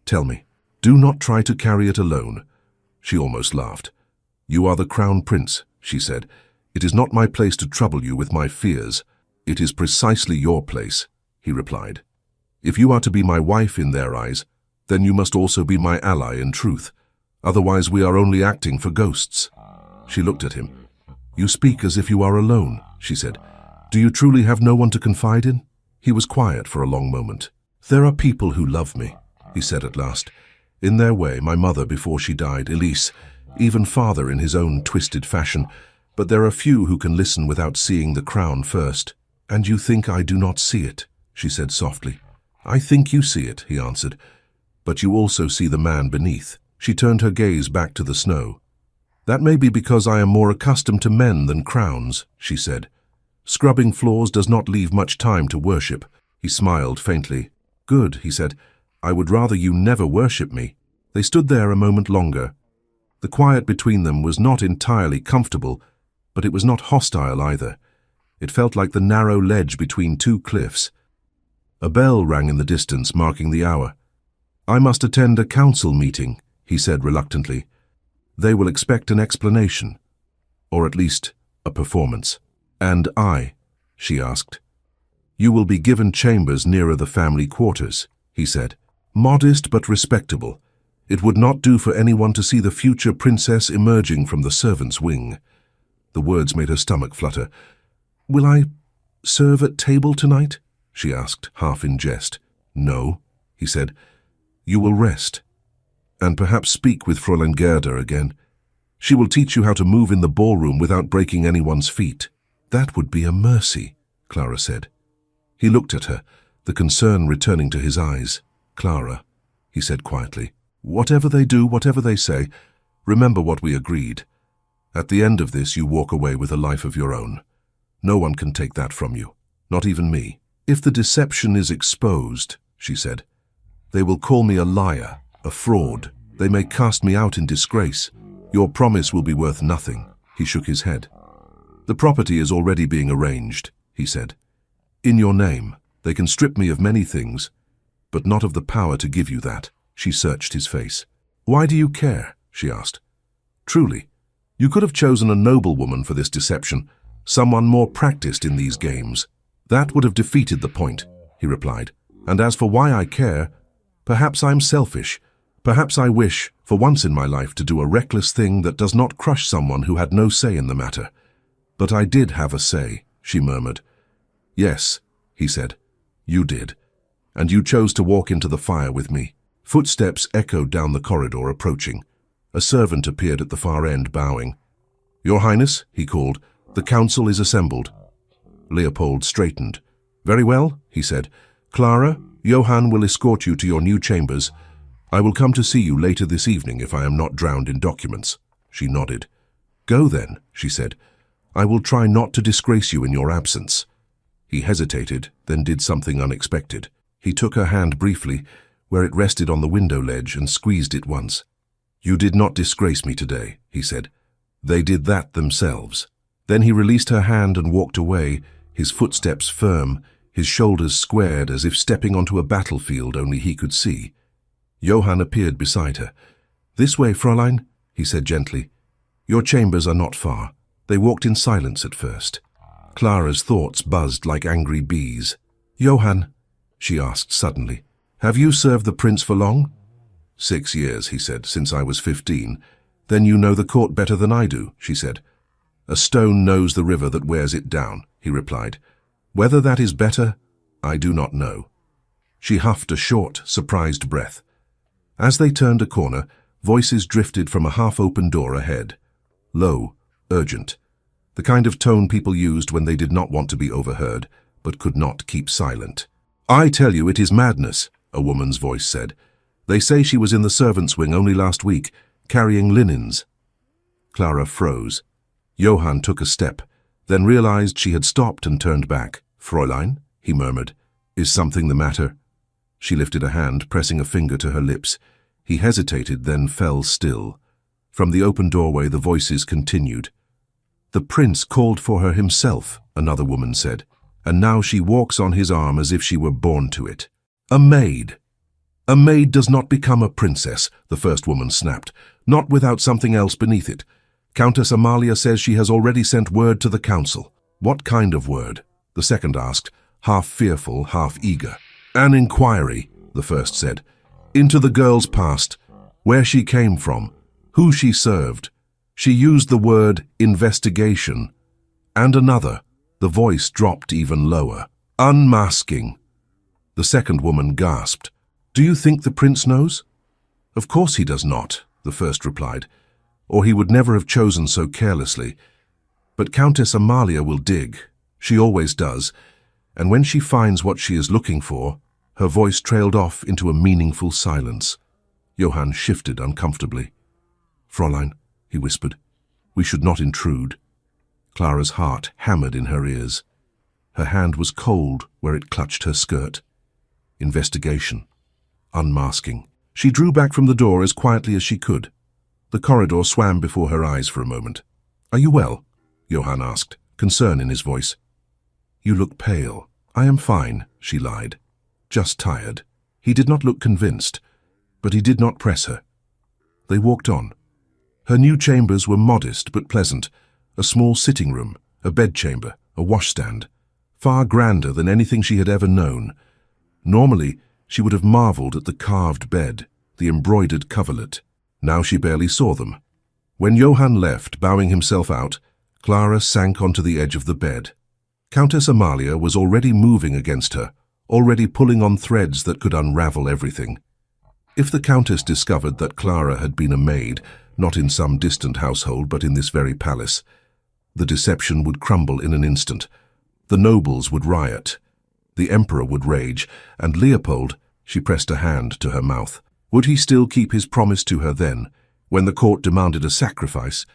tell me. Do not try to carry it alone. She almost laughed. You are the crown prince, she said. It is not my place to trouble you with my fears. It is precisely your place, he replied. If you are to be my wife in their eyes, then you must also be my ally in truth. Otherwise we are only acting for ghosts. She looked at him. You speak as if you are alone, she said. Do you truly have no one to confide in? He was quiet for a long moment. There are people who love me, he said at last. In their way, my mother before she died, Elise, even father in his own twisted fashion. But there are few who can listen without seeing the crown first. And you think I do not see it, she said softly. I think you see it, he answered. But you also see the man beneath. She turned her gaze back to the snow. That may be because I am more accustomed to men than crowns, she said. Scrubbing floors does not leave much time to worship. He smiled faintly. Good, he said. I would rather you never worship me. They stood there a moment longer. The quiet between them was not entirely comfortable, but it was not hostile either. It felt like the narrow ledge between two cliffs. A bell rang in the distance, marking the hour. I must attend a council meeting, he said reluctantly. They will expect an explanation, or at least a performance. And I, she asked. You will be given chambers nearer the family quarters, he said. Modest but respectable. It would not do for anyone to see the future princess emerging from the servants' wing. The words made her stomach flutter. Will I serve at table tonight? She asked, half in jest. No, he said. You will rest, and perhaps speak with Fräulein Gerda again. She will teach you how to move in the ballroom without breaking anyone's feet. That would be a mercy, Clara said. He looked at her, the concern returning to his eyes. Clara, he said quietly, whatever they do, whatever they say, remember what we agreed. At the end of this, you walk away with a life of your own. No one can take that from you, not even me. If the deception is exposed, she said, they will call me a liar, a fraud. They may cast me out in disgrace. Your promise will be worth nothing. He shook his head. The property is already being arranged, he said. In your name, they can strip me of many things, but not of the power to give you that. She searched his face. Why do you care? She asked. Truly, you could have chosen a noblewoman for this deception, someone more practiced in these games. That would have defeated the point, he replied. And as for why I care, perhaps I'm selfish. Perhaps I wish, for once in my life, to do a reckless thing that does not crush someone who had no say in the matter. But I did have a say, she murmured. Yes, he said, you did. And you chose to walk into the fire with me. Footsteps echoed down the corridor, approaching. A servant appeared at the far end, bowing. Your Highness, he called, the council is assembled. Leopold straightened. Very well, he said. Clara, Johann will escort you to your new chambers. I will come to see you later this evening if I am not drowned in documents. She nodded. Go then, she said. I will try not to disgrace you in your absence. He hesitated, then did something unexpected. He took her hand briefly, where it rested on the window ledge, and squeezed it once. You did not disgrace me today, he said. They did that themselves. Then he released her hand and walked away, his footsteps firm, his shoulders squared as if stepping onto a battlefield only he could see. Johann appeared beside her. This way, Fräulein, he said gently. Your chambers are not far. They walked in silence at first. Clara's thoughts buzzed like angry bees. Johann, she asked suddenly, have you served the prince for long? 6 years, he said, since I was 15. Then you know the court better than I do, she said. "A stone knows the river that wears it down," he replied. "Whether that is better, I do not know." She huffed a short, surprised breath. As they turned a corner, voices drifted from a half-open door ahead. Low, urgent. The kind of tone people used when they did not want to be overheard, but could not keep silent. "I tell you, it is madness," a woman's voice said. "They say she was in the servants' wing only last week, carrying linens." Clara froze. Johann took a step, then realized she had stopped and turned back. "Fräulein," he murmured, "is something the matter?" She lifted a hand, pressing a finger to her lips. He hesitated, then fell still. From the open doorway the voices continued. "The prince called for her himself," another woman said, "and now she walks on his arm as if she were born to it." "A maid." "A maid does not become a princess," the first woman snapped, "not without something else beneath it. Countess Amalia says she has already sent word to the council." "What kind of word?" the second asked, half fearful, half eager. "An inquiry," the first said, "into the girl's past, where she came from, who she served." She used the word investigation. And another, the voice dropped even lower. "Unmasking." The second woman gasped. "Do you think the prince knows?" "Of course he does not," the first replied, "or he would never have chosen so carelessly. But Countess Amalia will dig. She always does. And when she finds what she is looking for—" Her voice trailed off into a meaningful silence. Johann shifted uncomfortably. "Fräulein," he whispered, "we should not intrude." Clara's heart hammered in her ears. Her hand was cold where it clutched her skirt. Investigation. Unmasking. She drew back from the door as quietly as she could. The corridor swam before her eyes for a moment. "Are you well?" Johann asked, concern in his voice. "You look pale." "I am fine," she lied. "Just tired." He did not look convinced, but he did not press her. They walked on. Her new chambers were modest but pleasant. A small sitting room, a bedchamber, a washstand. Far grander than anything she had ever known. Normally, she would have marveled at the carved bed, the embroidered coverlet. Now she barely saw them. When Johann left, bowing himself out, Clara sank onto the edge of the bed. Countess Amalia was already moving against her, already pulling on threads that could unravel everything. If the Countess discovered that Clara had been a maid, not in some distant household but in this very palace, the deception would crumble in an instant. The nobles would riot. The Emperor would rage, and Leopold— She pressed a hand to her mouth. Would he still keep his promise to her then, when the court demanded a sacrifice,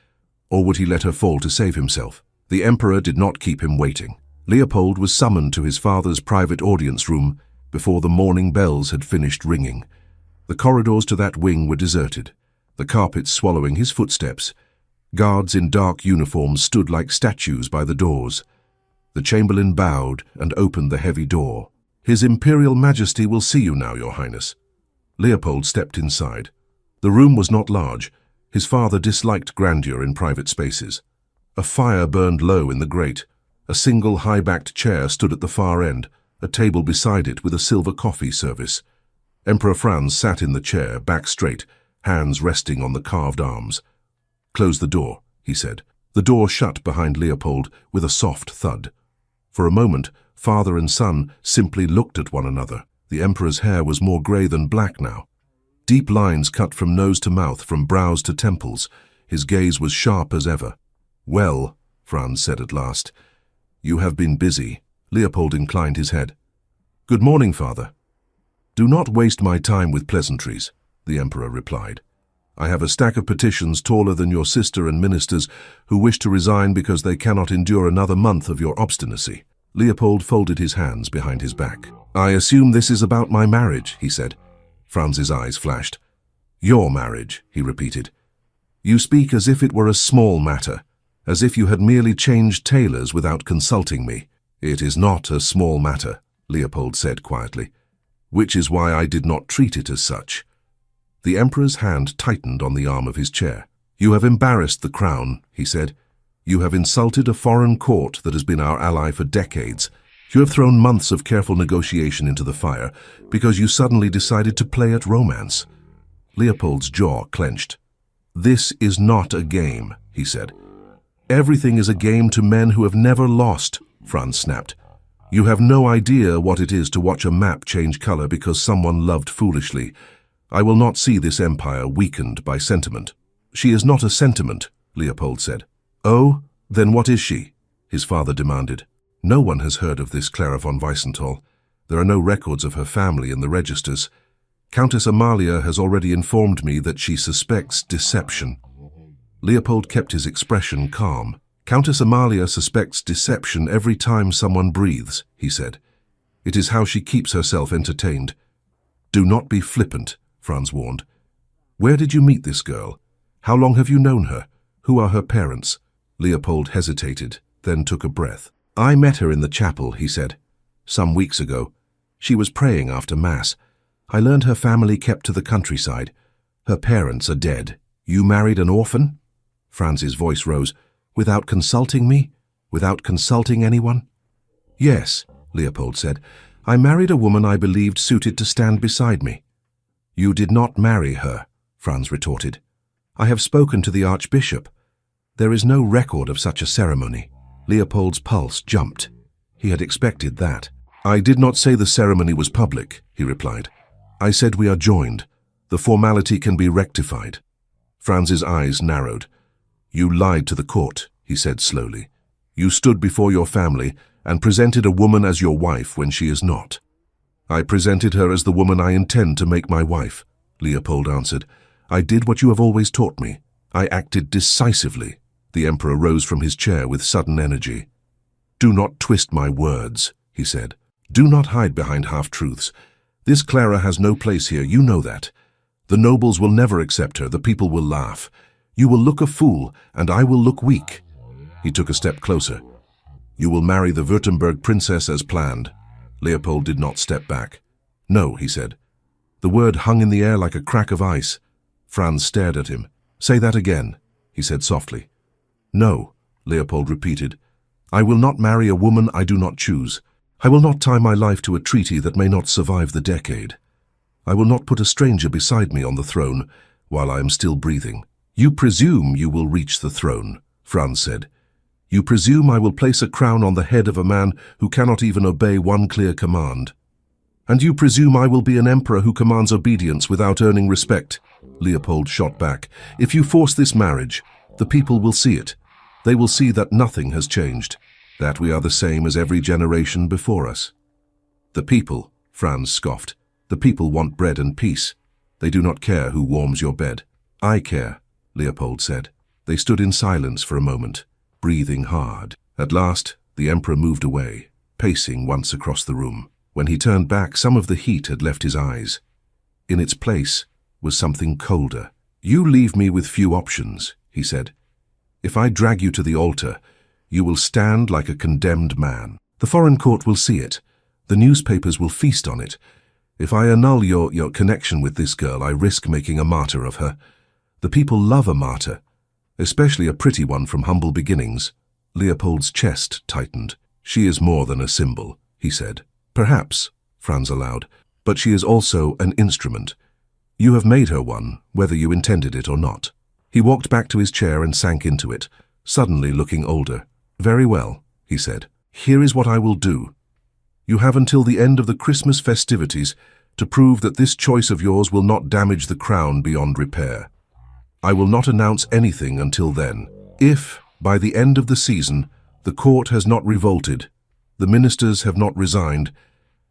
or would he let her fall to save himself? The Emperor did not keep him waiting. Leopold was summoned to his father's private audience room before the morning bells had finished ringing. The corridors to that wing were deserted, the carpet swallowing his footsteps. Guards in dark uniforms stood like statues by the doors. The Chamberlain bowed and opened the heavy door. "His Imperial Majesty will see you now, Your Highness." Leopold stepped inside. The room was not large. His father disliked grandeur in private spaces. A fire burned low in the grate. A single high-backed chair stood at the far end, a table beside it with a silver coffee service. Emperor Franz sat in the chair, back straight, hands resting on the carved arms. "Close the door," he said. The door shut behind Leopold with a soft thud. For a moment, father and son simply looked at one another. The Emperor's hair was more grey than black now. Deep lines cut from nose to mouth, from brows to temples. His gaze was sharp as ever. "Well," Franz said at last, "you have been busy." Leopold inclined his head. "Good morning, father." "Do not waste my time with pleasantries," the Emperor replied. "I have a stack of petitions taller than your sister and ministers who wish to resign because they cannot endure another month of your obstinacy." Leopold folded his hands behind his back. "I assume this is about my marriage," he said. Franz's eyes flashed. "Your marriage," he repeated. "You speak as if it were a small matter, as if you had merely changed tailors without consulting me." "It is not a small matter," Leopold said quietly, "which is why I did not treat it as such." The Emperor's hand tightened on the arm of his chair. "You have embarrassed the crown," he said. "You have insulted a foreign court that has been our ally for decades. You have thrown months of careful negotiation into the fire because you suddenly decided to play at romance." Leopold's jaw clenched. "This is not a game," he said. Everything is a game to men who have never lost, Franz snapped. You have no idea what it is to watch a map change color because someone loved foolishly. I will not see this empire weakened by sentiment. She is not a sentiment, Leopold said. Oh, then what is she? His father demanded. No one has heard of this Clara von Weissenthal. There are no records of her family in the registers. Countess Amalia has already informed me that she suspects deception. Leopold kept his expression calm. Countess Amalia suspects deception every time someone breathes, he said. It is how she keeps herself entertained. Do not be flippant, Franz warned. Where did you meet this girl? How long have you known her? Who are her parents? Leopold hesitated, then took a breath. I met her in the chapel, he said. Some weeks ago. She was praying after Mass. I learned her family kept to the countryside. Her parents are dead. You married an orphan? Franz's voice rose. Without consulting me? Without consulting anyone? Yes, Leopold said. I married a woman I believed suited to stand beside me. You did not marry her, Franz retorted. I have spoken to the Archbishop. There is no record of such a ceremony. Leopold's pulse jumped. He had expected that. I did not say the ceremony was public, he replied. I said we are joined. The formality can be rectified. Franz's eyes narrowed. You lied to the court, he said slowly. You stood before your family and presented a woman as your wife when she is not. I presented her as the woman I intend to make my wife, Leopold answered. I did what you have always taught me. I acted decisively. The Emperor rose from his chair with sudden energy. Do not twist my words, he said. Do not hide behind half-truths. This Clara has no place here, you know that. The nobles will never accept her, the people will laugh. You will look a fool, and I will look weak. He took a step closer. You will marry the Württemberg princess as planned. Leopold did not step back. No, he said. The word hung in the air like a crack of ice. Franz stared at him. Say that again, he said softly. No, Leopold repeated. I will not marry a woman I do not choose. I will not tie my life to a treaty that may not survive the decade. I will not put a stranger beside me on the throne while I am still breathing. You presume you will reach the throne, Franz said. You presume I will place a crown on the head of a man who cannot even obey one clear command. And you presume I will be an emperor who commands obedience without earning respect, Leopold shot back. If you force this marriage, the people will see it. They will see that nothing has changed, that we are the same as every generation before us. The people, Franz scoffed. The people want bread and peace. They do not care who warms your bed. I care, Leopold said. They stood in silence for a moment, breathing hard. At last, the Emperor moved away, pacing once across the room. When he turned back, some of the heat had left his eyes. In its place was something colder. You leave me with few options, he said. If I drag you to the altar, you will stand like a condemned man. The foreign court will see it. The newspapers will feast on it. If I annul your connection with this girl, I risk making a martyr of her. The people love a martyr, especially a pretty one from humble beginnings. Leopold's chest tightened. She is more than a symbol, he said. Perhaps, Franz allowed, but she is also an instrument. You have made her one, whether you intended it or not. He walked back to his chair and sank into it, suddenly looking older. Very well, he said. Here is what I will do. You have until the end of the Christmas festivities to prove that this choice of yours will not damage the crown beyond repair. I will not announce anything until then. If, by the end of the season, the court has not revolted, the ministers have not resigned,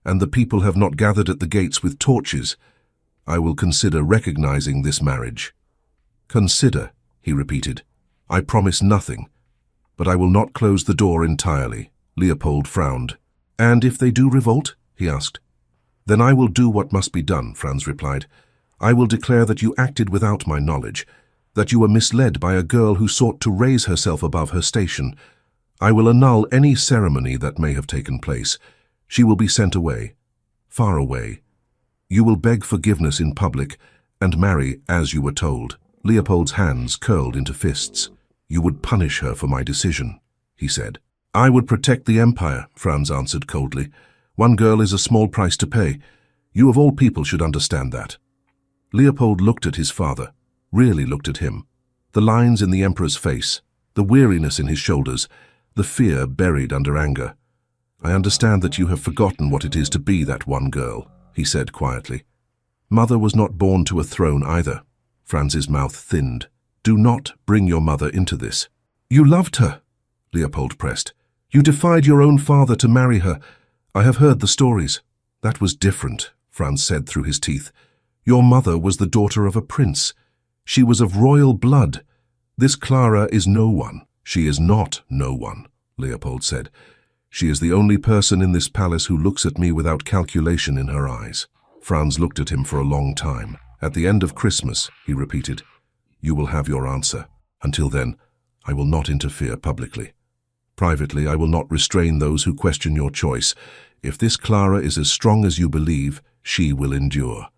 and the people have not gathered at the gates with torches, I will consider recognizing this marriage. Consider, he repeated. I promise nothing, but I will not close the door entirely. Leopold frowned. And if they do revolt? He asked. Then I will do what must be done, Franz replied. I will declare that you acted without my knowledge, that you were misled by a girl who sought to raise herself above her station. I will annul any ceremony that may have taken place. She will be sent away, far away. You will beg forgiveness in public and marry as you were told. Leopold's hands curled into fists. You would punish her for my decision, he said. I would protect the empire, Franz answered coldly. One girl is a small price to pay. You of all people should understand that. Leopold looked at his father, really looked at him. The lines in the emperor's face, the weariness in his shoulders, the fear buried under anger. "I understand that you have forgotten what it is to be that one girl," he said quietly. "Mother was not born to a throne either." Franz's mouth thinned. "Do not bring your mother into this." "You loved her," Leopold pressed. "You defied your own father to marry her. I have heard the stories." "That was different," Franz said through his teeth. "Your mother was the daughter of a prince. She was of royal blood. This Clara is no one." "She is not no one," Leopold said. "She is the only person in this palace who looks at me without calculation in her eyes." Franz looked at him for a long time. "At the end of Christmas," he repeated, "you will have your answer. Until then, I will not interfere publicly. Privately, I will not restrain those who question your choice. If this Clara is as strong as you believe, she will endure.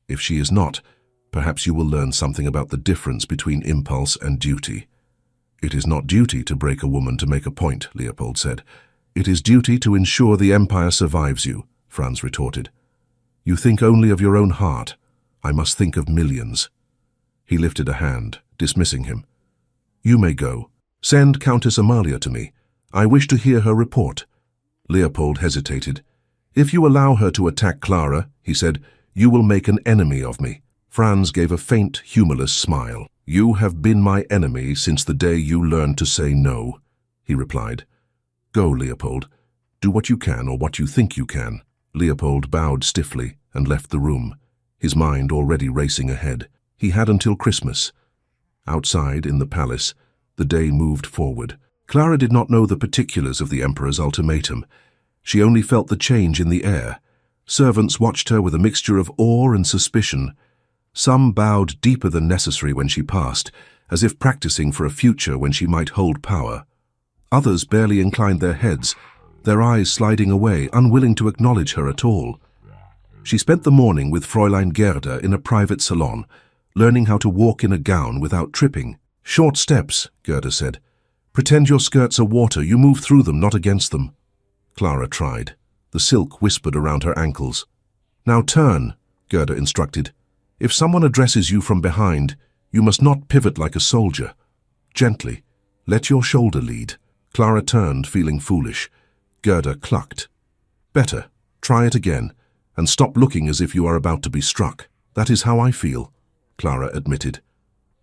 If she is not, perhaps you will learn something about the difference between impulse and duty." "It is not duty to break a woman to make a point," Leopold said. "It is duty to ensure the empire survives you," Franz retorted. "You think only of your own heart. I must think of millions." He lifted a hand, dismissing him. "You may go. Send Countess Amalia to me. I wish to hear her report." Leopold hesitated. "If you allow her to attack Clara," he said, "you will make an enemy of me." Franz gave a faint, humorless smile. "You have been my enemy since the day you learned to say no," he replied. "Go, Leopold. Do what you can or what you think you can." Leopold bowed stiffly and left the room, his mind already racing ahead. He had until Christmas. Outside, in the palace, the day moved forward. Clara did not know the particulars of the Emperor's ultimatum. She only felt the change in the air. Servants watched her with a mixture of awe and suspicion. Some bowed deeper than necessary when she passed, as if practicing for a future when she might hold power. Others barely inclined their heads, their eyes sliding away, unwilling to acknowledge her at all. She spent the morning with Fräulein Gerda in a private salon, learning how to walk in a gown without tripping. "Short steps," Gerda said. "Pretend your skirts are water. You move through them, not against them." Clara tried. The silk whispered around her ankles. "Now turn," Gerda instructed. "If someone addresses you from behind, you must not pivot like a soldier. Gently. Let your shoulder lead." Clara turned, feeling foolish. Gerda clucked. "Better. Try it again, and stop looking as if you are about to be struck." "That is how I feel," Clara admitted.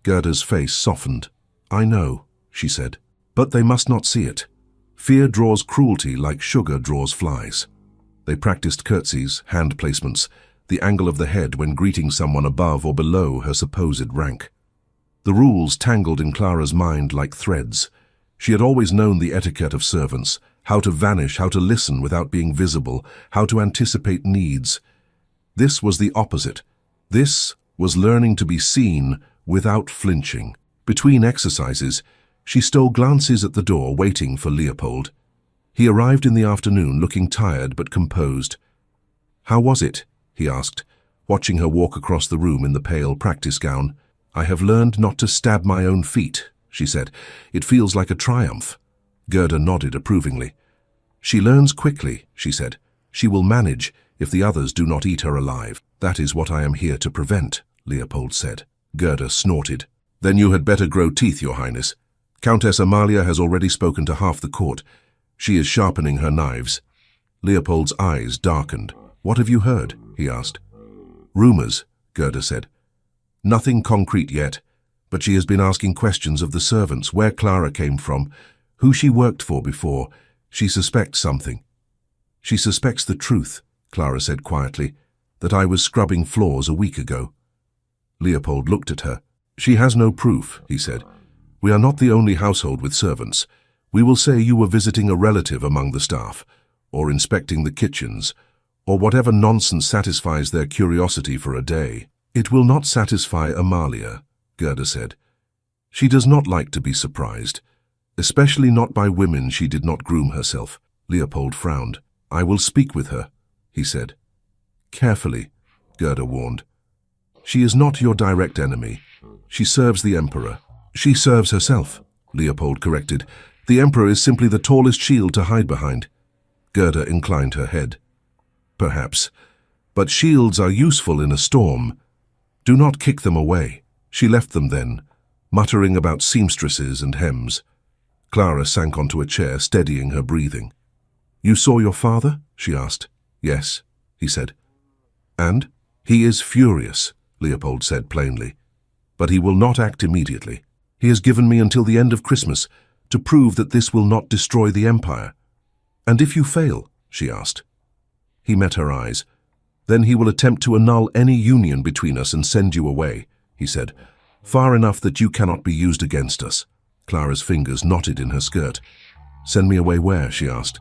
Gerda's face softened. "I know," she said. "But they must not see it. Fear draws cruelty like sugar draws flies." They practiced curtsies, hand placements, the angle of the head when greeting someone above or below her supposed rank. The rules tangled in Clara's mind like threads. She had always known the etiquette of servants, how to vanish, how to listen without being visible, how to anticipate needs. This was the opposite. This was learning to be seen without flinching. Between exercises, she stole glances at the door, waiting for Leopold. He arrived in the afternoon, looking tired but composed. "How was it?" he asked, watching her walk across the room in the pale practice gown. "I have learned not to stab my own feet," she said. "It feels like a triumph." Gerda nodded approvingly. "She learns quickly," she said. "She will manage if the others do not eat her alive." "That is what I am here to prevent," Leopold said. Gerda snorted. "Then you had better grow teeth, Your Highness. Countess Amalia has already spoken to half the court. She is sharpening her knives." Leopold's eyes darkened. "What have you heard?" he asked. "Rumors," Gerda said. "Nothing concrete yet, but she has been asking questions of the servants, where Clara came from, who she worked for before. She suspects something." "She suspects the truth," Clara said quietly, "that I was scrubbing floors a week ago." Leopold looked at her. "She has no proof," he said. "We are not the only household with servants. We will say you were visiting a relative among the staff, or inspecting the kitchens, or whatever nonsense satisfies their curiosity for a day." "It will not satisfy Amalia," Gerda said. "She does not like to be surprised, especially not by women she did not groom herself." Leopold frowned. "I will speak with her," he said. "Carefully," Gerda warned. "She is not your direct enemy. She serves the Emperor." "She serves herself," Leopold corrected. "The Emperor is simply the tallest shield to hide behind." Gerda inclined her head. "Perhaps. But shields are useful in a storm. Do not kick them away." She left them then, muttering about seamstresses and hems. Clara sank onto a chair, steadying her breathing. "You saw your father?" she asked. "Yes," he said. "And?" "He is furious," Leopold said plainly. "But he will not act immediately. He has given me until the end of Christmas to prove that this will not destroy the empire." "And if you fail?" she asked. He met her eyes. "Then he will attempt to annul any union between us and send you away," he said. "Far enough that you cannot be used against us." Clara's fingers knotted in her skirt. "Send me away where?" she asked.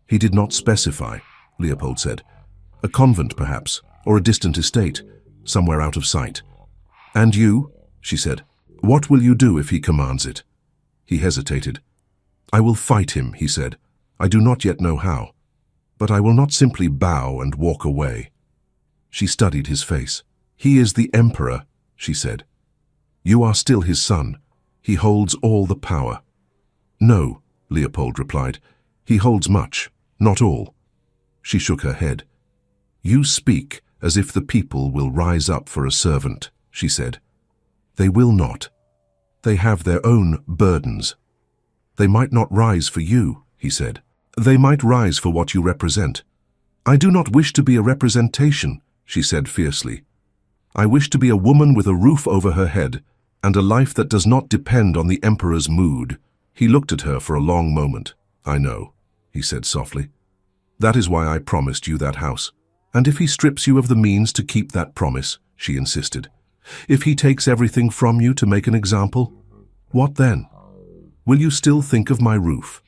"He did not specify," Leopold said. "A convent, perhaps, or a distant estate, somewhere out of sight." "And you?" she said. "What will you do if he commands it?" He hesitated. "I will fight him," he said. "I do not yet know how. But I will not simply bow and walk away." She studied his face. "He is the emperor," she said. "You are still his son. He holds all the power." "No," Leopold replied. "He holds much, not all." She shook her head. "You speak as if the people will rise up for a servant," she said. "They will not. They have their own burdens." "They might not rise for you," he said. "They might rise for what you represent." "I do not wish to be a representation," she said fiercely. "I wish to be a woman with a roof over her head and a life that does not depend on the emperor's mood." He looked at her for a long moment. "I know," he said softly. "That is why I promised you that house." "And if he strips you of the means to keep that promise," she insisted, "if he takes everything from you to make an example, what then? Will you still think of my roof?"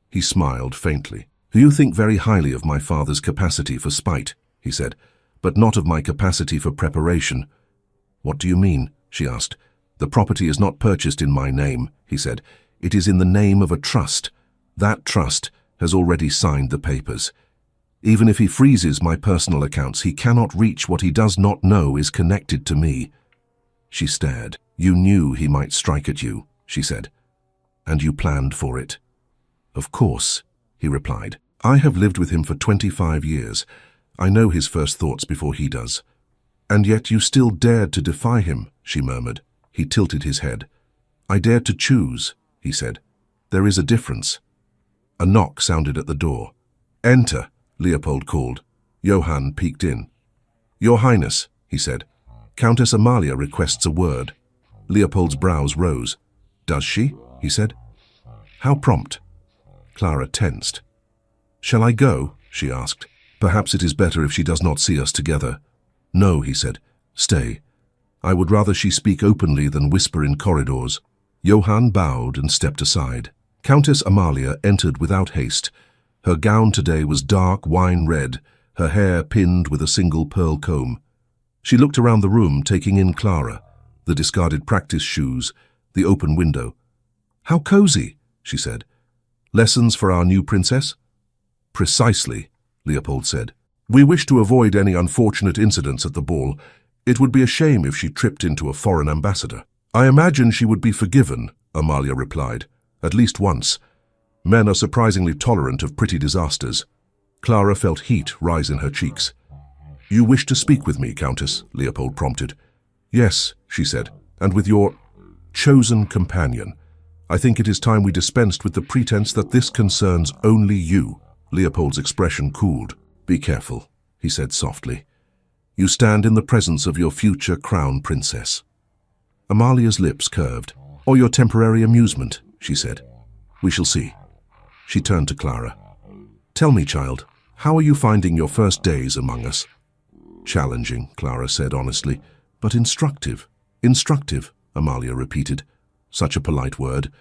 He smiled faintly. "You think very highly of my father's capacity for spite," he said, "but not of my capacity for preparation." "What do you mean?" she asked. "The property is not purchased in my name," he said. "It is in the name of a trust. That trust has already signed the papers. Even if he freezes my personal accounts, he cannot reach what he does not know is connected to me." She stared. "You knew he might strike at you," she said, "and you planned for it." "Of course," he replied. "I have lived with him for 25 years. I know his first thoughts before he does." "And yet you still dared to defy him," she murmured. He tilted his head. "I dared to choose," he said. "There is a difference." A knock sounded at the door. "Enter," Leopold called. Johann peeked in. "Your Highness," he said. "Countess Amalia requests a word." Leopold's brows rose. "Does she?" he said. "How prompt." Clara tensed. "Shall I go?" she asked. "Perhaps it is better if she does not see us together." "No," he said. "Stay. I would rather she speak openly than whisper in corridors." Johann bowed and stepped aside. Countess Amalia entered without haste. Her gown today was dark wine red, her hair pinned with a single pearl comb. She looked around the room, taking in Clara, the discarded practice shoes, the open window. "How cozy," she said. "Lessons for our new princess?" "Precisely," Leopold said. "We wish to avoid any unfortunate incidents at the ball. It would be a shame if she tripped into a foreign ambassador." "I imagine she would be forgiven," Amalia replied. "At least once. Men are surprisingly tolerant of pretty disasters." Clara felt heat rise in her cheeks. "You wish to speak with me, Countess?" Leopold prompted. "Yes," she said, "and with your chosen companion. I think it is time we dispensed with the pretense that this concerns only you." Leopold's expression cooled. "Be careful," he said softly. "You stand in the presence of your future crown princess." Amalia's lips curved. "Or your temporary amusement," she said. "We shall see." She turned to Clara. "Tell me, child, how are you finding your first days among us?" "Challenging," Clara said honestly, "but instructive." "Instructive," Amalia repeated. "Such a polite word.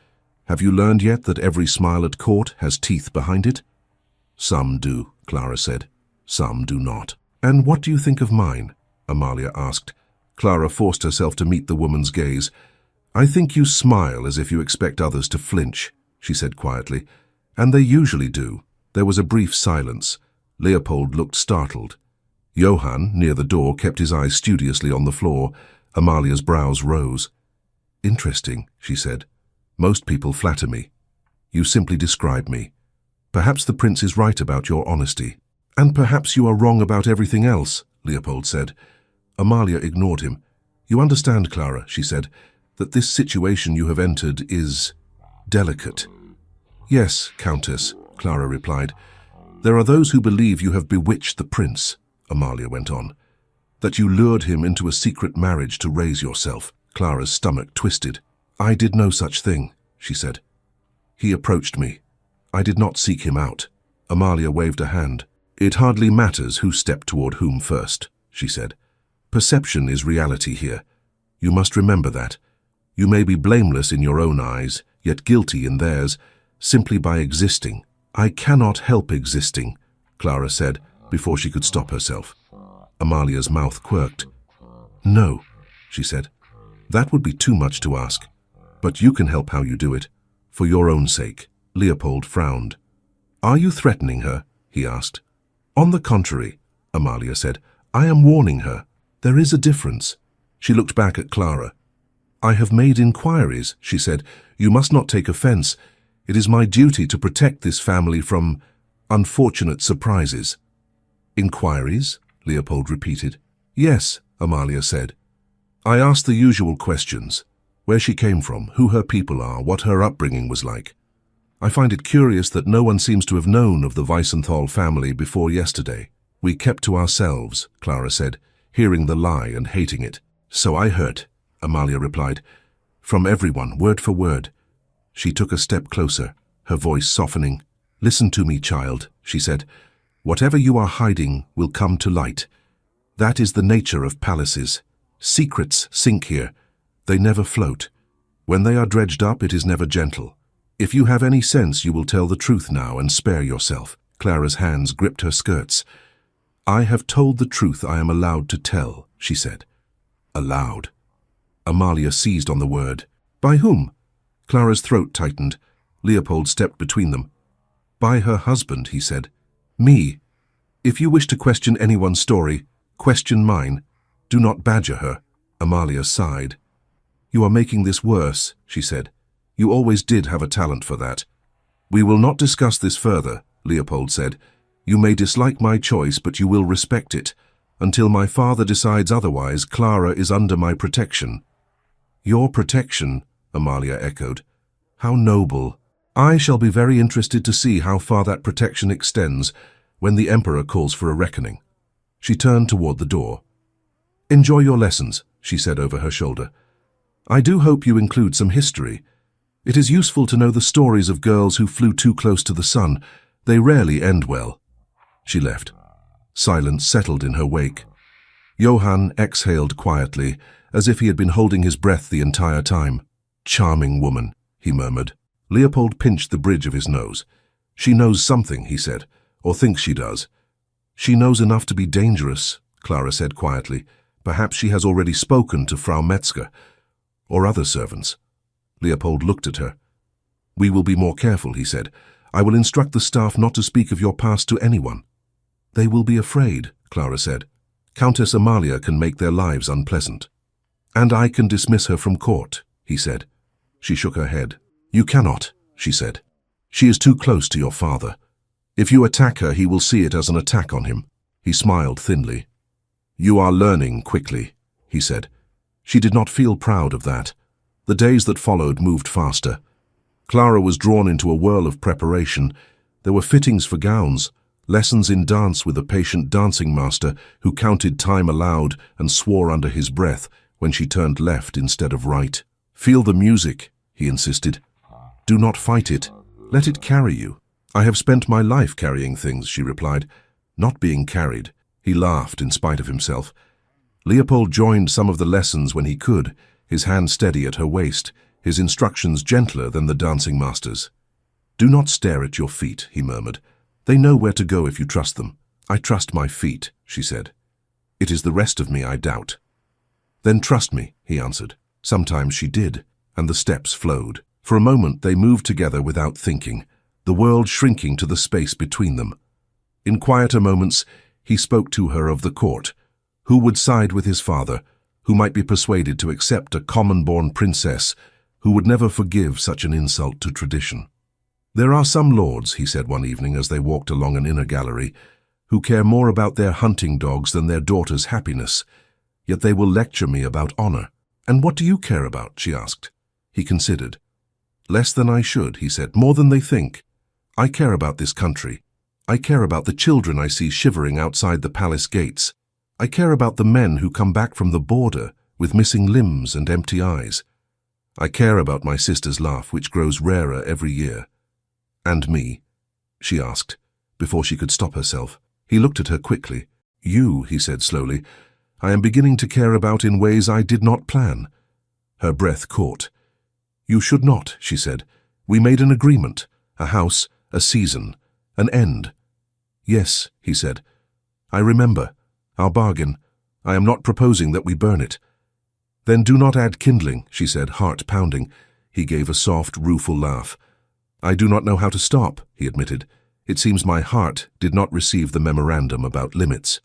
Have you learned yet that every smile at court has teeth behind it?" "Some do," Clara said. "Some do not." "And what do you think of mine?" Amalia asked. Clara forced herself to meet the woman's gaze. "I think you smile as if you expect others to flinch," she said quietly. "And they usually do." There was a brief silence. Leopold looked startled. Johann, near the door, kept his eyes studiously on the floor. Amalia's brows rose. "Interesting," she said. "Most people flatter me. You simply describe me. Perhaps the prince is right about your honesty." "And perhaps you are wrong about everything else," Leopold said. Amalia ignored him. "You understand, Clara," she said, "that this situation you have entered is delicate. Yes, Countess, Clara replied. There are those who believe you have bewitched the prince, Amalia went on. That you lured him into a secret marriage to raise yourself. Clara's stomach twisted. I did no such thing, she said. He approached me. I did not seek him out. Amalia waved a hand. It hardly matters who stepped toward whom first, she said. Perception is reality here. You must remember that. You may be blameless in your own eyes, yet guilty in theirs, simply by existing. I cannot help existing, Clara said, before she could stop herself. Amalia's mouth quirked. No, she said. That would be too much to ask. But you can help how you do it. For your own sake. Leopold frowned. Are you threatening her? He asked. On the contrary, Amalia said. I am warning her. There is a difference. She looked back at Clara. I have made inquiries, she said. You must not take offense. It is my duty to protect this family from unfortunate surprises. Inquiries? Leopold repeated. Yes, Amalia said. I asked the usual questions. Where she came from, who her people are, what her upbringing was like. I find it curious that no one seems to have known of the Weissenthal family before yesterday. We kept to ourselves, Clara said, hearing the lie and hating it. So I heard, Amalia replied. From everyone, word for word. She took a step closer, her voice softening. Listen to me, child, she said. Whatever you are hiding will come to light. That is the nature of palaces. Secrets sink here. They never float. When they are dredged up, it is never gentle. If you have any sense, you will tell the truth now and spare yourself. Clara's hands gripped her skirts. I have told the truth I am allowed to tell, she said. Allowed. Amalia seized on the word. By whom? Clara's throat tightened. Leopold stepped between them. By her husband, he said. Me. If you wish to question anyone's story, question mine. Do not badger her. Amalia sighed. You are making this worse, she said. You always did have a talent for that. We will not discuss this further, Leopold said. You may dislike my choice, but you will respect it. Until my father decides otherwise, Clara is under my protection. Your protection, Amalia echoed. How noble. I shall be very interested to see how far that protection extends when the Emperor calls for a reckoning. She turned toward the door. Enjoy your lessons, she said over her shoulder. I do hope you include some history. It is useful to know the stories of girls who flew too close to the sun. They rarely end well. She left. Silence settled in her wake. Johann exhaled quietly, as if he had been holding his breath the entire time. Charming woman, he murmured. Leopold pinched the bridge of his nose. She knows something, he said, or thinks she does. She knows enough to be dangerous, Clara said quietly. Perhaps she has already spoken to Frau Metzger, or other servants. Leopold looked at her. We will be more careful, he said. I will instruct the staff not to speak of your past to anyone. They will be afraid, Clara said. Countess Amalia can make their lives unpleasant. And I can dismiss her from court, he said. She shook her head. You cannot, she said. She is too close to your father. If you attack her, he will see it as an attack on him. He smiled thinly. You are learning quickly, he said. She did not feel proud of that. The days that followed moved faster. Clara was drawn into a whirl of preparation. There were fittings for gowns, lessons in dance with a patient dancing master who counted time aloud and swore under his breath when she turned left instead of right. Feel the music, he insisted. Do not fight it. Let it carry you. I have spent my life carrying things, she replied. Not being carried. He laughed in spite of himself. Leopold joined some of the lessons when he could, his hand steady at her waist, his instructions gentler than the dancing master's. Do not stare at your feet, he murmured. They know where to go if you trust them. I trust my feet, she said. It is the rest of me I doubt. Then trust me, he answered. Sometimes she did, and the steps flowed. For a moment they moved together without thinking, the world shrinking to the space between them. In quieter moments, he spoke to her of the court, who would side with his father, who might be persuaded to accept a common-born princess, who would never forgive such an insult to tradition. There are some lords, he said one evening as they walked along an inner gallery, who care more about their hunting dogs than their daughter's happiness, yet they will lecture me about honor. And what do you care about? She asked. He considered. Less than I should, he said, more than they think. I care about this country. I care about the children I see shivering outside the palace gates. I care about the men who come back from the border with missing limbs and empty eyes. I care about my sister's laugh, which grows rarer every year. And me? She asked, before she could stop herself. He looked at her quickly. You, he said slowly, I am beginning to care about in ways I did not plan. Her breath caught. You should not, she said. We made an agreement, a house, a season, an end. Yes, he said. I remember. Our bargain. I am not proposing that we burn it. Then do not add kindling, she said, heart pounding. He gave a soft, rueful laugh. I do not know how to stop, he admitted. It seems my heart did not receive the memorandum about limits.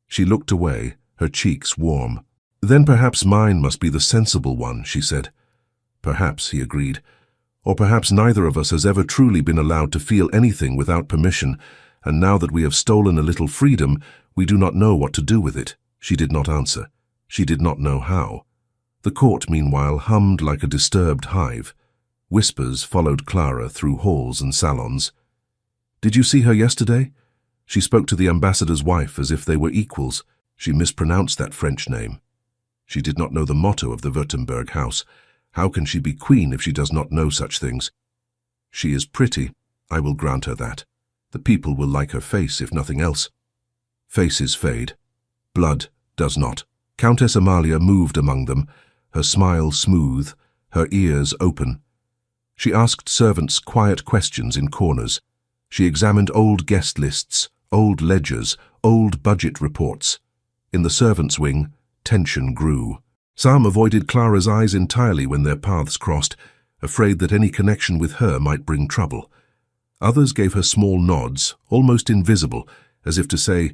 She looked away, her cheeks warm. Then perhaps mine must be the sensible one, she said. Perhaps, he agreed. Or perhaps neither of us has ever truly been allowed to feel anything without permission, and now that we have stolen a little freedom, we do not know what to do with it. She did not answer. She did not know how. The court, meanwhile, hummed like a disturbed hive. Whispers followed Clara through halls and salons. Did you see her yesterday? She spoke to the ambassador's wife as if they were equals. She mispronounced that French name. She did not know the motto of the Württemberg house. How can she be queen if she does not know such things? She is pretty. I will grant her that. The people will like her face, if nothing else. Faces fade. Blood does not. Countess Amalia moved among them, her smile smooth, her ears open. She asked servants quiet questions in corners. She examined old guest lists, old ledgers, old budget reports. In the servants' wing, tension grew. Some avoided Clara's eyes entirely when their paths crossed, afraid that any connection with her might bring trouble. Others gave her small nods, almost invisible, as if to say,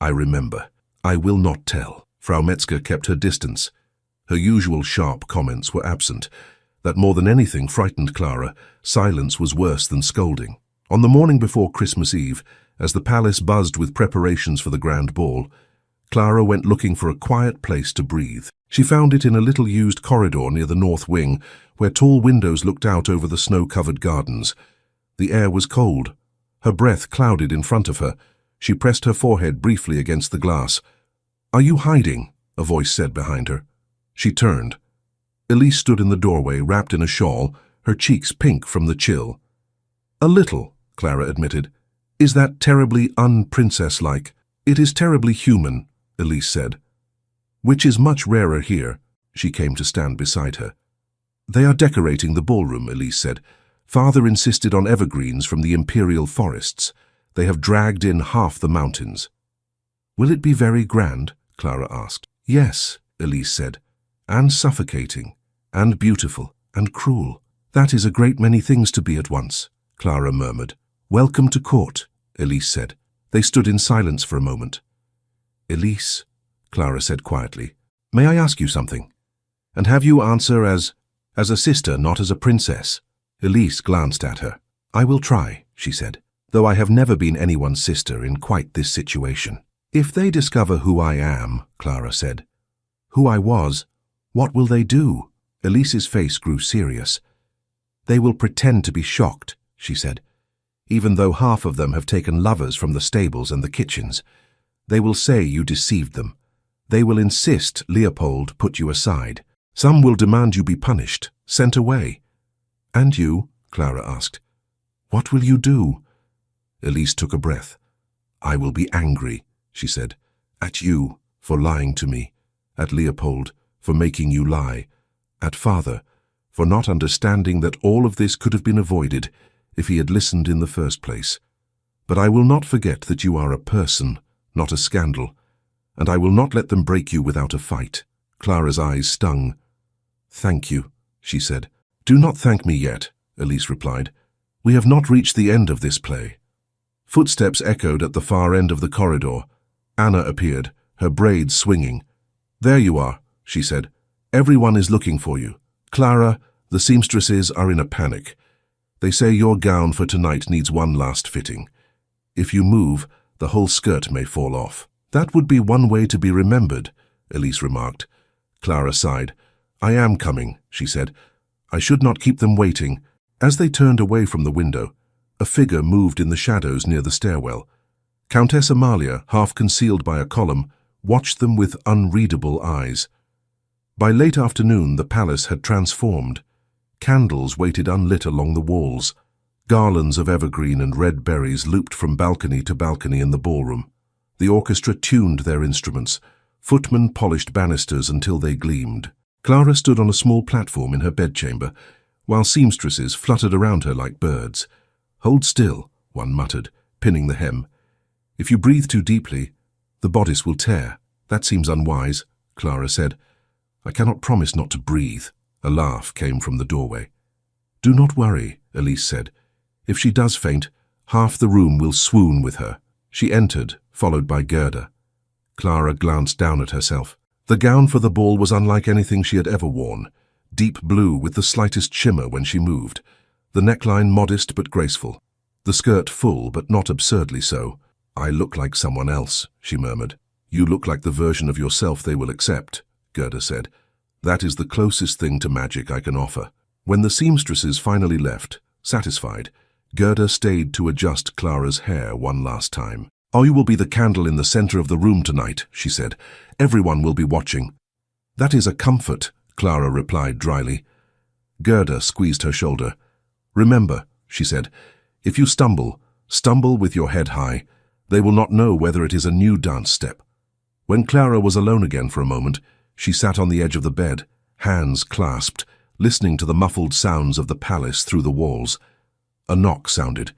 I remember. I will not tell. Frau Metzger kept her distance. Her usual sharp comments were absent. That more than anything frightened Clara. Silence was worse than scolding. On the morning before Christmas Eve, as the palace buzzed with preparations for the grand ball, Clara went looking for a quiet place to breathe. She found it in a little used corridor near the north wing, where tall windows looked out over the snow-covered gardens. The air was cold. Her breath clouded in front of her. She pressed her forehead briefly against the glass. Are you hiding? A voice said behind her. She turned. Elise stood in the doorway, wrapped in a shawl, her cheeks pink from the chill. A little, Clara admitted. Is that terribly un-princess-like? It is terribly human, Elise said. Which is much rarer here. She came to stand beside her. They are decorating the ballroom, Elise said. Father insisted on evergreens from the imperial forests. They have dragged in half the mountains. Will it be very grand? Clara asked. Yes, Elise said. And suffocating, and beautiful, and cruel. That is a great many things to be at once, Clara murmured. Welcome to court, Elise said. They stood in silence for a moment. Elise, Clara said quietly, may I ask you something? And have you answer as a sister, not as a princess. Elise glanced at her. I will try, she said, though I have never been anyone's sister in quite this situation. If they discover who I am, Clara said, who I was, what will they do? Elise's face grew serious. They will pretend to be shocked, she said, even though half of them have taken lovers from the stables and the kitchens. They will say you deceived them. They will insist Leopold put you aside. Some will demand you be punished, sent away. And you? Clara asked. What will you do? Elise took a breath. I will be angry, she said, at you for lying to me, at Leopold for making you lie, at Father for not understanding that all of this could have been avoided if he had listened in the first place. But I will not forget that you are a person, not a scandal, and I will not let them break you without a fight. Clara's eyes stung. Thank you, she said. Do not thank me yet, Elise replied. We have not reached the end of this play. Footsteps echoed at the far end of the corridor. Anna appeared, her braids swinging. There you are, she said. Everyone is looking for you. Clara, the seamstresses are in a panic. They say your gown for tonight needs one last fitting. If you move, the whole skirt may fall off. That would be one way to be remembered, Elise remarked. Clara sighed. I am coming, she said. I should not keep them waiting. As they turned away from the window, a figure moved in the shadows near the stairwell. Countess Amalia, half concealed by a column, watched them with unreadable eyes. By late afternoon, the palace had transformed. Candles waited unlit along the walls. Garlands of evergreen and red berries looped from balcony to balcony in the ballroom. The orchestra tuned their instruments. Footmen polished banisters until they gleamed. Clara stood on a small platform in her bedchamber, while seamstresses fluttered around her like birds. "Hold still," one muttered, pinning the hem. "If you breathe too deeply, the bodice will tear." "That seems unwise," Clara said. "I cannot promise not to breathe." A laugh came from the doorway. "Do not worry," Elise said. "If she does faint, half the room will swoon with her." She entered, followed by Gerda. Clara glanced down at herself. The gown for the ball was unlike anything she had ever worn, deep blue with the slightest shimmer when she moved, the neckline modest but graceful, the skirt full but not absurdly so. "I look like someone else," she murmured. "You look like the version of yourself they will accept," Gerda said. "That is the closest thing to magic I can offer." When the seamstresses finally left, satisfied, Gerda stayed to adjust Clara's hair one last time. "Oh, you will be the candle in the center of the room tonight," she said. "Everyone will be watching." "That is a comfort," Clara replied dryly. Gerda squeezed her shoulder. "Remember," she said, "if you stumble with your head high. They will not know whether it is a new dance step." When Clara was alone again for a moment, she sat on the edge of the bed, hands clasped, listening to the muffled sounds of the palace through the walls. A knock sounded.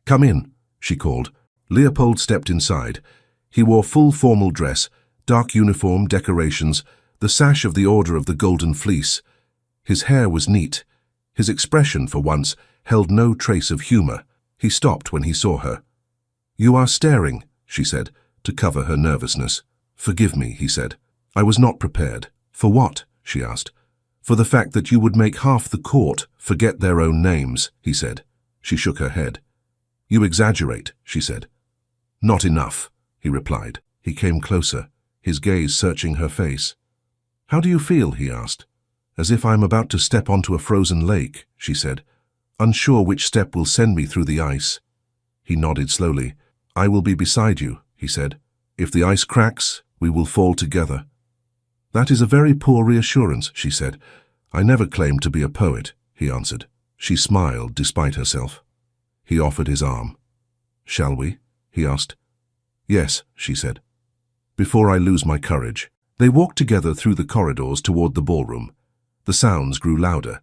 "Come in," she called. Leopold stepped inside. He wore full formal dress, dark uniform, decorations, the sash of the Order of the Golden Fleece. His hair was neat. His expression, for once, held no trace of humor. He stopped when he saw her. "You are staring," she said, to cover her nervousness. "Forgive me," he said. "I was not prepared." "For what?" she asked. "For the fact that you would make half the court forget their own names," he said. She shook her head. "You exaggerate," she said. "Not enough," he replied. He came closer, his gaze searching her face. "How do you feel?" he asked. "As if I am about to step onto a frozen lake," she said, "unsure which step will send me through the ice." He nodded slowly. "I will be beside you," he said. "If the ice cracks, we will fall together." "That is a very poor reassurance," she said. "I never claimed to be a poet," he answered. She smiled despite herself. He offered his arm. "Shall we?" he asked. "Yes," she said. "Before I lose my courage." They walked together through the corridors toward the ballroom. The sounds grew louder.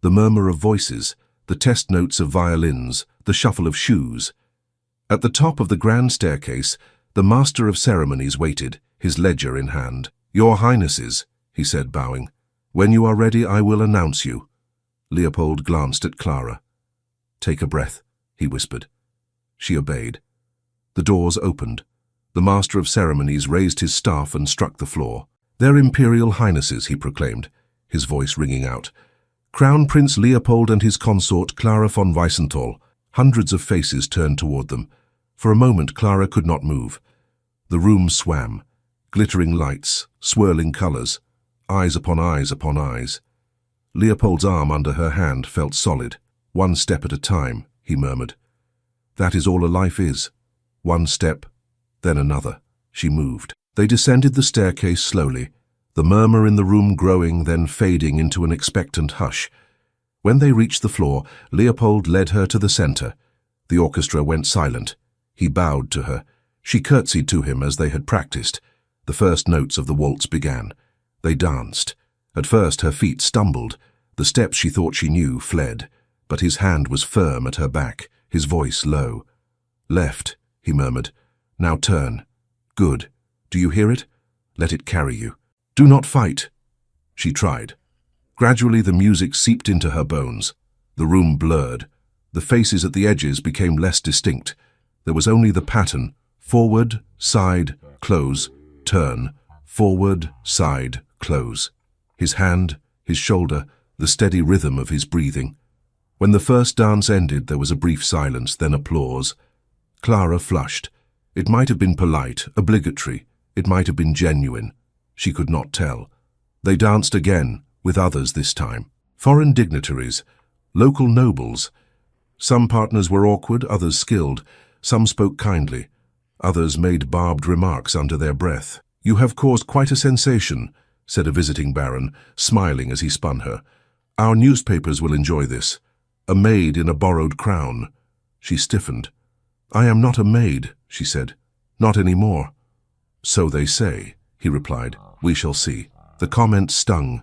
The murmur of voices, the test notes of violins, the shuffle of shoes. At the top of the grand staircase, the master of ceremonies waited, his ledger in hand. "Your Highnesses," he said, bowing. "When you are ready, I will announce you." Leopold glanced at Clara. "Take a breath," he whispered. She obeyed. The doors opened. The master of ceremonies raised his staff and struck the floor. "Their Imperial Highnesses," he proclaimed, his voice ringing out. "Crown Prince Leopold and his consort Clara von Weissenthal." Hundreds of faces turned toward them. For a moment Clara could not move. The room swam. Glittering lights, swirling colors, eyes upon eyes upon eyes. Leopold's arm under her hand felt solid. "One step at a time," he murmured. "That is all a life is. One step, then another." She moved. They descended the staircase slowly, the murmur in the room growing, then fading into an expectant hush. When they reached the floor, Leopold led her to the center. The orchestra went silent. He bowed to her. She curtsied to him as they had practiced. The first notes of the waltz began. They danced. At first her feet stumbled. The steps she thought she knew fled. But his hand was firm at her back, his voice low. "Left," he murmured. "Now turn. Good. Do you hear it? Let it carry you. Do not fight." She tried. Gradually the music seeped into her bones. The room blurred. The faces at the edges became less distinct. There was only the pattern: forward, side, close, turn, forward, side, close. His hand, his shoulder, the steady rhythm of his breathing. When the first dance ended, there was a brief silence, then applause. Clara flushed. It might have been polite, obligatory. It might have been genuine. She could not tell. They danced again, with others this time. Foreign dignitaries, local nobles. Some partners were awkward, others skilled. Some spoke kindly. Others made barbed remarks under their breath. "You have caused quite a sensation," said a visiting baron, smiling as he spun her. "Our newspapers will enjoy this. A maid in a borrowed crown." She stiffened. "I am not a maid," she said. "Not anymore." "So they say," he replied. "We shall see." The comment stung.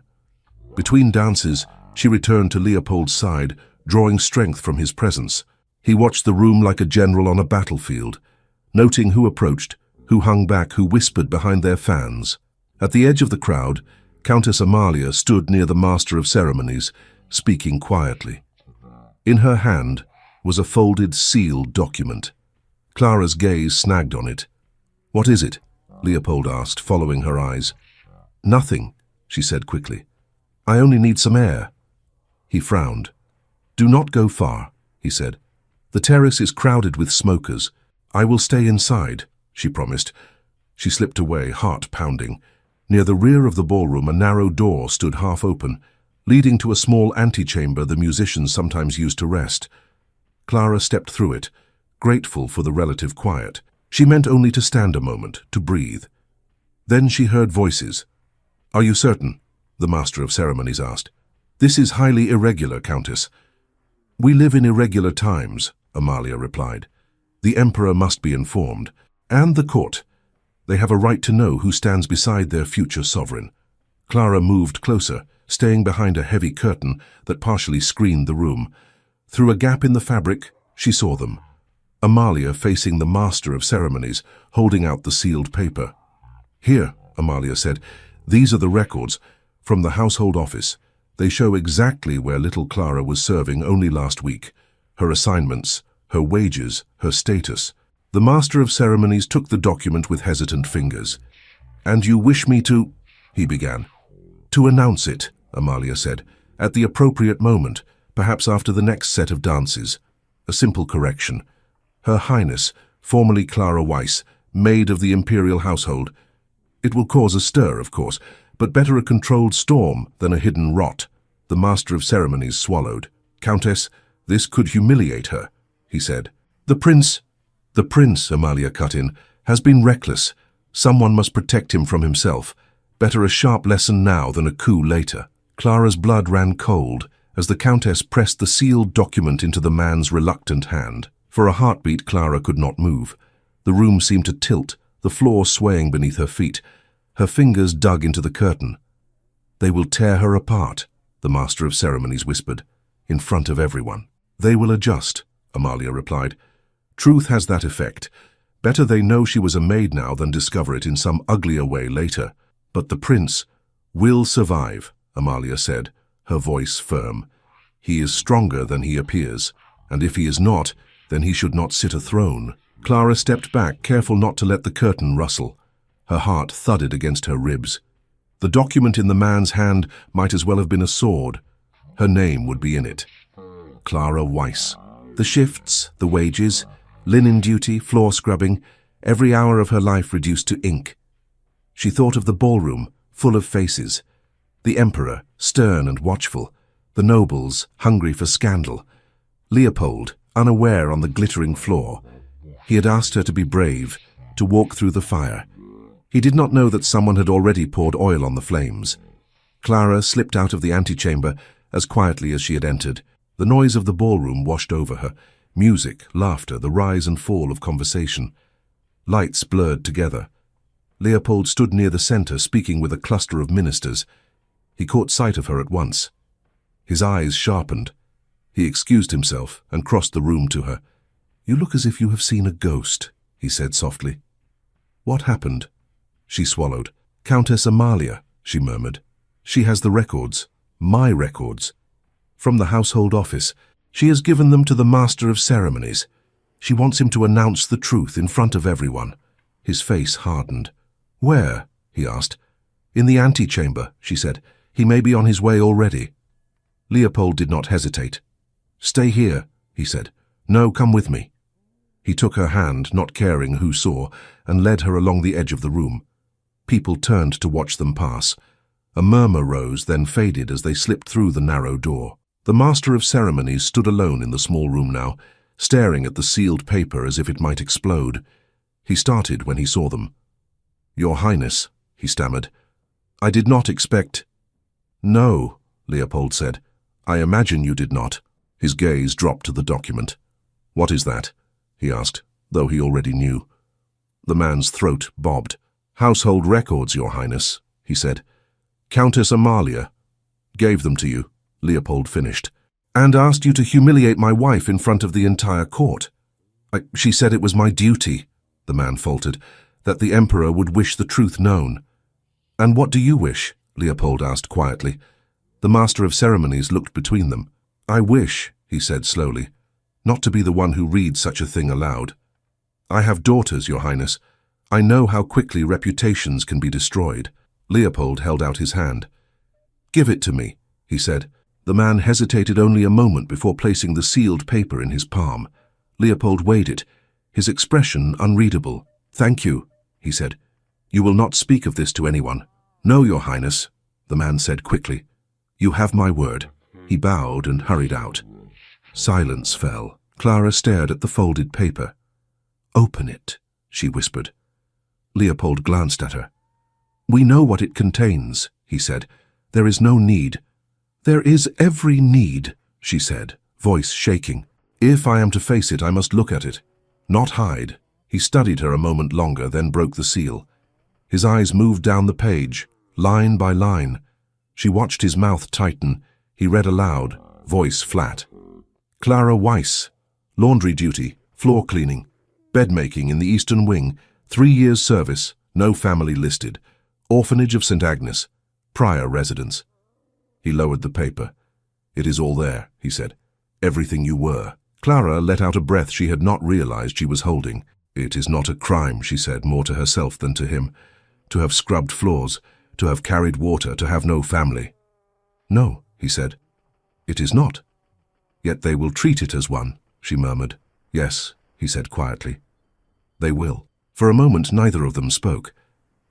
Between dances, she returned to Leopold's side, drawing strength from his presence. He watched the room like a general on a battlefield, noting who approached, who hung back, who whispered behind their fans. At the edge of the crowd, Countess Amalia stood near the master of ceremonies, speaking quietly. In her hand was a folded, sealed document. Clara's gaze snagged on it. "What is it?" Leopold asked, following her eyes. "Nothing," she said quickly. "I only need some air." He frowned. "Do not go far," he said. "The terrace is crowded with smokers. I will stay inside," she promised. She slipped away, heart pounding. Near the rear of the ballroom, a narrow door stood half open, leading to a small antechamber the musicians sometimes used to rest. Clara stepped through it, grateful for the relative quiet. She meant only to stand a moment, to breathe. Then she heard voices. "Are you certain?" the master of ceremonies asked. "This is highly irregular, Countess." "We live in irregular times," Amalia replied. "The emperor must be informed, and the court. They have a right to know who stands beside their future sovereign." Clara moved closer, staying behind a heavy curtain that partially screened the room. Through a gap in the fabric, she saw them. Amalia facing the master of ceremonies, holding out the sealed paper. "Here," Amalia said, "these are the records from the household office. They show exactly where little Clara was serving only last week. Her assignments, her wages, her status." The master of ceremonies took the document with hesitant fingers. "And you wish me to—" he began. "To announce it," Amalia said, "at the appropriate moment, perhaps after the next set of dances. A simple correction. Her Highness, formerly Clara Weiss, maid of the imperial household. It will cause a stir, of course, but better a controlled storm than a hidden rot." The master of ceremonies swallowed. "Countess, this could humiliate her," he said. The prince, Amalia cut in, "has been reckless. Someone must protect him from himself. Better a sharp lesson now than a coup later." Clara's blood ran cold as the countess pressed the sealed document into the man's reluctant hand. For a heartbeat, Clara could not move. The room seemed to tilt, the floor swaying beneath her feet. Her fingers dug into the curtain. "They will tear her apart," the master of ceremonies whispered, "in front of everyone." "They will adjust," Amalia replied. "Truth has that effect. Better they know she was a maid now than discover it in some uglier way later." "But the prince will survive," Amalia said, her voice firm. "He is stronger than he appears, and if he is not, then he should not sit a throne." Clara stepped back, careful not to let the curtain rustle. Her heart thudded against her ribs. The document in the man's hand might as well have been a sword. Her name would be in it. Clara Weiss. The shifts, the wages, linen duty, floor scrubbing, every hour of her life reduced to ink. She thought of the ballroom, full of faces. The emperor, stern and watchful. The nobles, hungry for scandal. Leopold, unaware on the glittering floor. He had asked her to be brave, to walk through the fire. He did not know that someone had already poured oil on the flames. Clara slipped out of the antechamber as quietly as she had entered. The noise of the ballroom washed over her. Music, laughter, the rise and fall of conversation. Lights blurred together. Leopold stood near the center, speaking with a cluster of ministers. He caught sight of her at once. His eyes sharpened. He excused himself and crossed the room to her. "You look as if you have seen a ghost," he said softly. "What happened?" She swallowed. "Countess Amalia," she murmured. "She has the records, my records, from the household office. She has given them to the master of ceremonies. She wants him to announce the truth in front of everyone." His face hardened. "Where?" he asked. "In the antechamber," she said. "He may be on his way already." Leopold did not hesitate. "Stay here," he said. "No, come with me." He took her hand, not caring who saw, and led her along the edge of the room. People turned to watch them pass. A murmur rose, then faded as they slipped through the narrow door. The master of ceremonies stood alone in the small room now, staring at the sealed paper as if it might explode. He started when he saw them. "Your Highness," he stammered. "I did not expect—" "No," Leopold said. "I imagine you did not." His gaze dropped to the document. "What is that?" he asked, though he already knew. The man's throat bobbed. "Household records, Your Highness," he said. "Countess Amalia gave them to you," Leopold finished, "and asked you to humiliate my wife in front of the entire court. She said it was my duty," the man faltered, "that the Emperor would wish the truth known." "And what do you wish?" Leopold asked quietly. The master of ceremonies looked between them. "I wish," he said slowly, "not to be the one who reads such a thing aloud. I have daughters, Your Highness. I know how quickly reputations can be destroyed." Leopold held out his hand. "Give it to me," he said. The man hesitated only a moment before placing the sealed paper in his palm. Leopold weighed it, his expression unreadable. "Thank you," he said. "You will not speak of this to anyone." "No, Your Highness," the man said quickly. "You have my word." He bowed and hurried out. Silence fell. Clara stared at the folded paper. "Open it," she whispered. Leopold glanced at her. "We know what it contains," he said. "There is no need." "There is every need," she said, voice shaking. "If I am to face it, I must look at it, not hide." He studied her a moment longer, then broke the seal. His eyes moved down the page, line by line. She watched his mouth tighten. He read aloud, voice flat. "Clara Weiss, laundry duty, floor cleaning, bed making in the Eastern Wing, 3 years service, no family listed, Orphanage of St. Agnes, prior residence." He lowered the paper. "It is all there," he said. "Everything you were." Clara let out a breath she had not realized she was holding. "It is not a crime," she said, more to herself than to him. "To have scrubbed floors, to have carried water, to have no family." "No," he said. "It is not." "Yet they will treat it as one," she murmured. "Yes," he said quietly. "They will." For a moment neither of them spoke.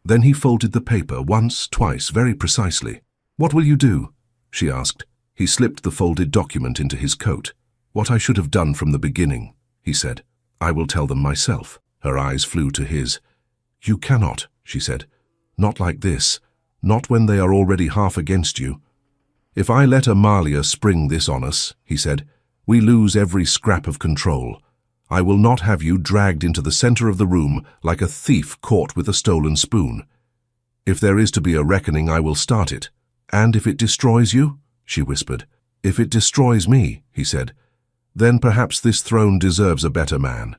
Then he folded the paper once, twice, very precisely. "What will you do?" she asked. He slipped the folded document into his coat. "What I should have done from the beginning," he said. "I will tell them myself." Her eyes flew to his. "You cannot," she said. "Not like this. Not when they are already half against you." "If I let Amalia spring this on us," he said, "we lose every scrap of control. I will not have you dragged into the center of the room like a thief caught with a stolen spoon. If there is to be a reckoning, I will start it." "And if it destroys you?" she whispered. "If it destroys me," he said, "then perhaps this throne deserves a better man.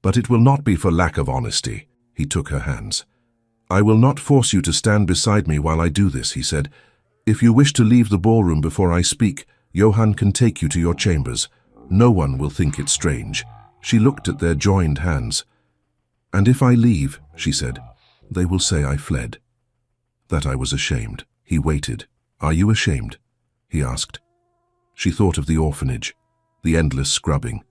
But it will not be for lack of honesty." He took her hands. "I will not force you to stand beside me while I do this," he said. "If you wish to leave the ballroom before I speak, Johann can take you to your chambers. No one will think it strange." She looked at their joined hands. "And if I leave," she said, "they will say I fled, that I was ashamed." He waited. "Are you ashamed?" he asked. She thought of the orphanage, the endless scrubbing,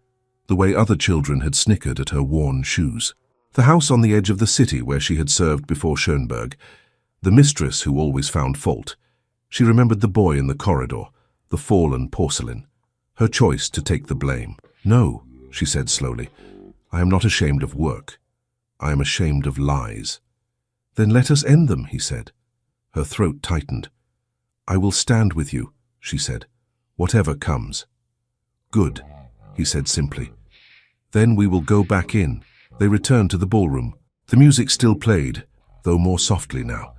the way other children had snickered at her worn shoes. The house on the edge of the city where she had served before Schönberg, the mistress who always found fault. She remembered the boy in the corridor, the fallen porcelain, her choice to take the blame. "No," she said slowly, "I am not ashamed of work. I am ashamed of lies." "Then let us end them," he said. Her throat tightened. "I will stand with you," she said, "whatever comes." "Good," he said simply. "Then we will go back in." They returned to the ballroom. The music still played, though more softly now.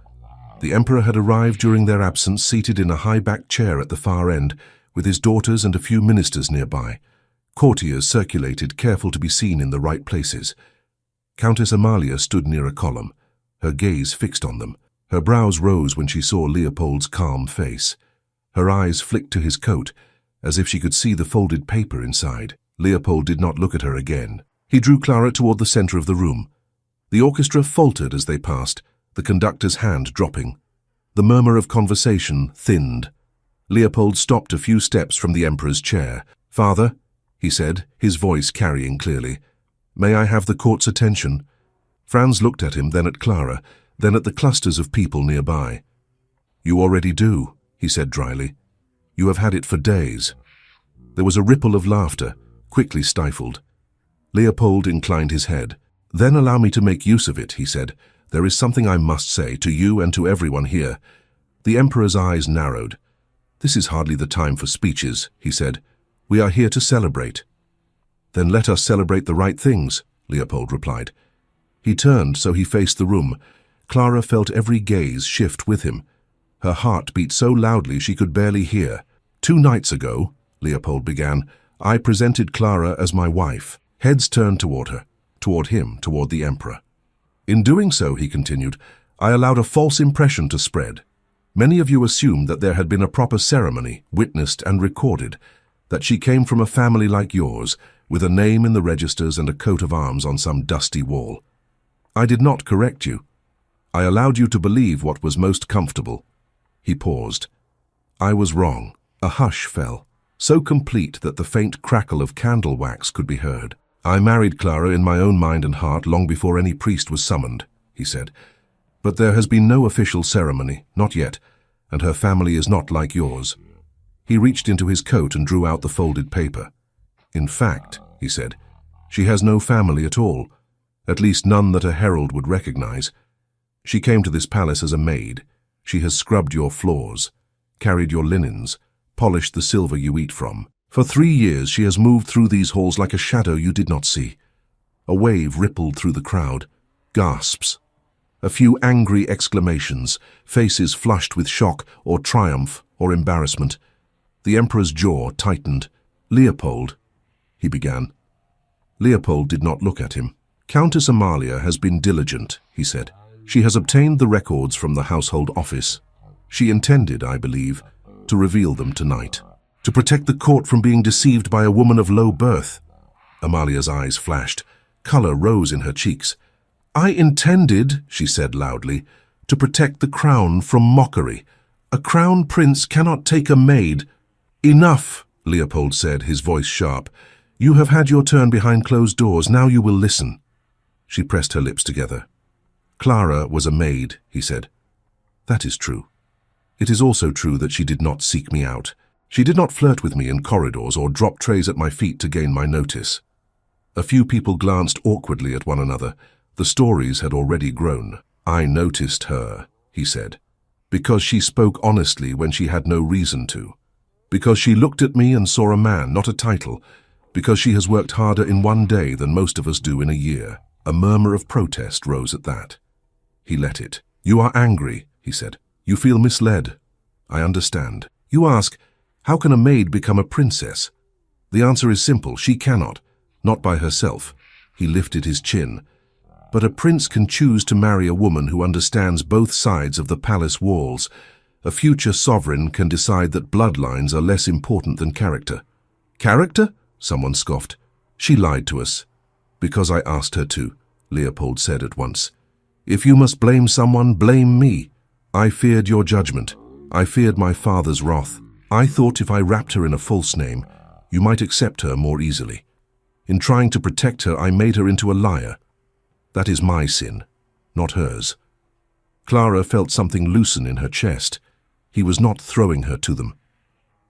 The Emperor had arrived during their absence, seated in a high-backed chair at the far end, with his daughters and a few ministers nearby. Courtiers circulated, careful to be seen in the right places. Countess Amalia stood near a column, her gaze fixed on them. Her brows rose when she saw Leopold's calm face. Her eyes flicked to his coat, as if she could see the folded paper inside. Leopold did not look at her again. He drew Clara toward the center of the room. The orchestra faltered as they passed, the conductor's hand dropping. The murmur of conversation thinned. Leopold stopped a few steps from the Emperor's chair. "Father," he said, his voice carrying clearly, "may I have the court's attention?" Franz looked at him, then at Clara, then at the clusters of people nearby. You already do, he said dryly. You have had it for days. There was a ripple of laughter, quickly stifled. Leopold inclined his head. Then allow me to make use of it, he said. There is something I must say to you and to everyone here. The Emperor's eyes narrowed. This is hardly the time for speeches, he said. We are here to celebrate. Then let us celebrate the right things, Leopold replied. He turned so he faced the room. Clara felt every gaze shift with him. Her heart beat so loudly she could barely hear. 2 nights ago, Leopold began, I presented Clara as my wife. Heads turned toward her, toward him, toward the Emperor. In doing so, he continued, I allowed a false impression to spread. Many of you assumed that there had been a proper ceremony, witnessed and recorded, that she came from a family like yours, with a name in the registers and a coat of arms on some dusty wall. I did not correct you. I allowed you to believe what was most comfortable. He paused. I was wrong. A hush fell, so complete that the faint crackle of candle wax could be heard. I married Clara in my own mind and heart long before any priest was summoned, he said. But there has been no official ceremony, not yet, and her family is not like yours. He reached into his coat and drew out the folded paper. In fact, he said, she has no family at all, at least none that a herald would recognize. She came to this palace as a maid. She has scrubbed your floors, carried your linens, polished the silver you eat from. For 3 years she has moved through these halls like a shadow you did not see. A wave rippled through the crowd, gasps, a few angry exclamations, faces flushed with shock or triumph or embarrassment. The Emperor's jaw tightened. Leopold, he began. Leopold did not look at him. Countess Amalia has been diligent, he said. She has obtained the records from the household office. She intended, I believe, to reveal them tonight. To protect the court from being deceived by a woman of low birth. Amalia's eyes flashed. Color rose in her cheeks. I intended, she said loudly, to protect the crown from mockery. A crown prince cannot take a maid. Enough, Leopold said, his voice sharp. You have had your turn behind closed doors, now you will listen. She pressed her lips together. Clara was a maid, he said. That is true. It is also true that she did not seek me out. She did not flirt with me in corridors or drop trays at my feet to gain my notice. A few people glanced awkwardly at one another. The stories had already grown. I noticed her, he said, because she spoke honestly when she had no reason to. Because she looked at me and saw a man, not a title. Because she has worked harder in 1 day than most of us do in a year. A murmur of protest rose at that. He let it. You are angry, he said. You feel misled. I understand. You ask, how can a maid become a princess? The answer is simple. She cannot. Not by herself. He lifted his chin. But a prince can choose to marry a woman who understands both sides of the palace walls. A future sovereign can decide that bloodlines are less important than character. Character? Someone scoffed. She lied to us. Because I asked her to, Leopold said at once. If you must blame someone, blame me. I feared your judgment. I feared my father's wrath. I thought if I wrapped her in a false name, you might accept her more easily. In trying to protect her, I made her into a liar. That is my sin, not hers. Clara felt something loosen in her chest. He was not throwing her to them.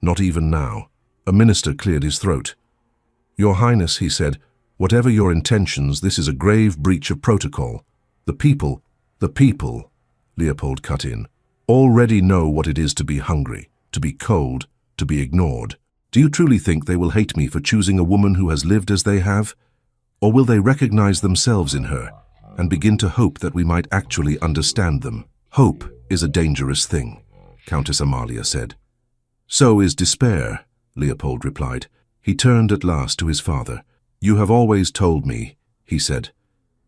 Not even now. A minister cleared his throat. Your Highness, he said, whatever your intentions, this is a grave breach of protocol. The people, Leopold cut in, already know what it is to be hungry, to be cold, to be ignored. Do you truly think they will hate me for choosing a woman who has lived as they have? Or will they recognize themselves in her and begin to hope that we might actually understand them? Hope is a dangerous thing, Countess Amalia said. So is despair, Leopold replied. He turned at last to his father. You have always told me, he said,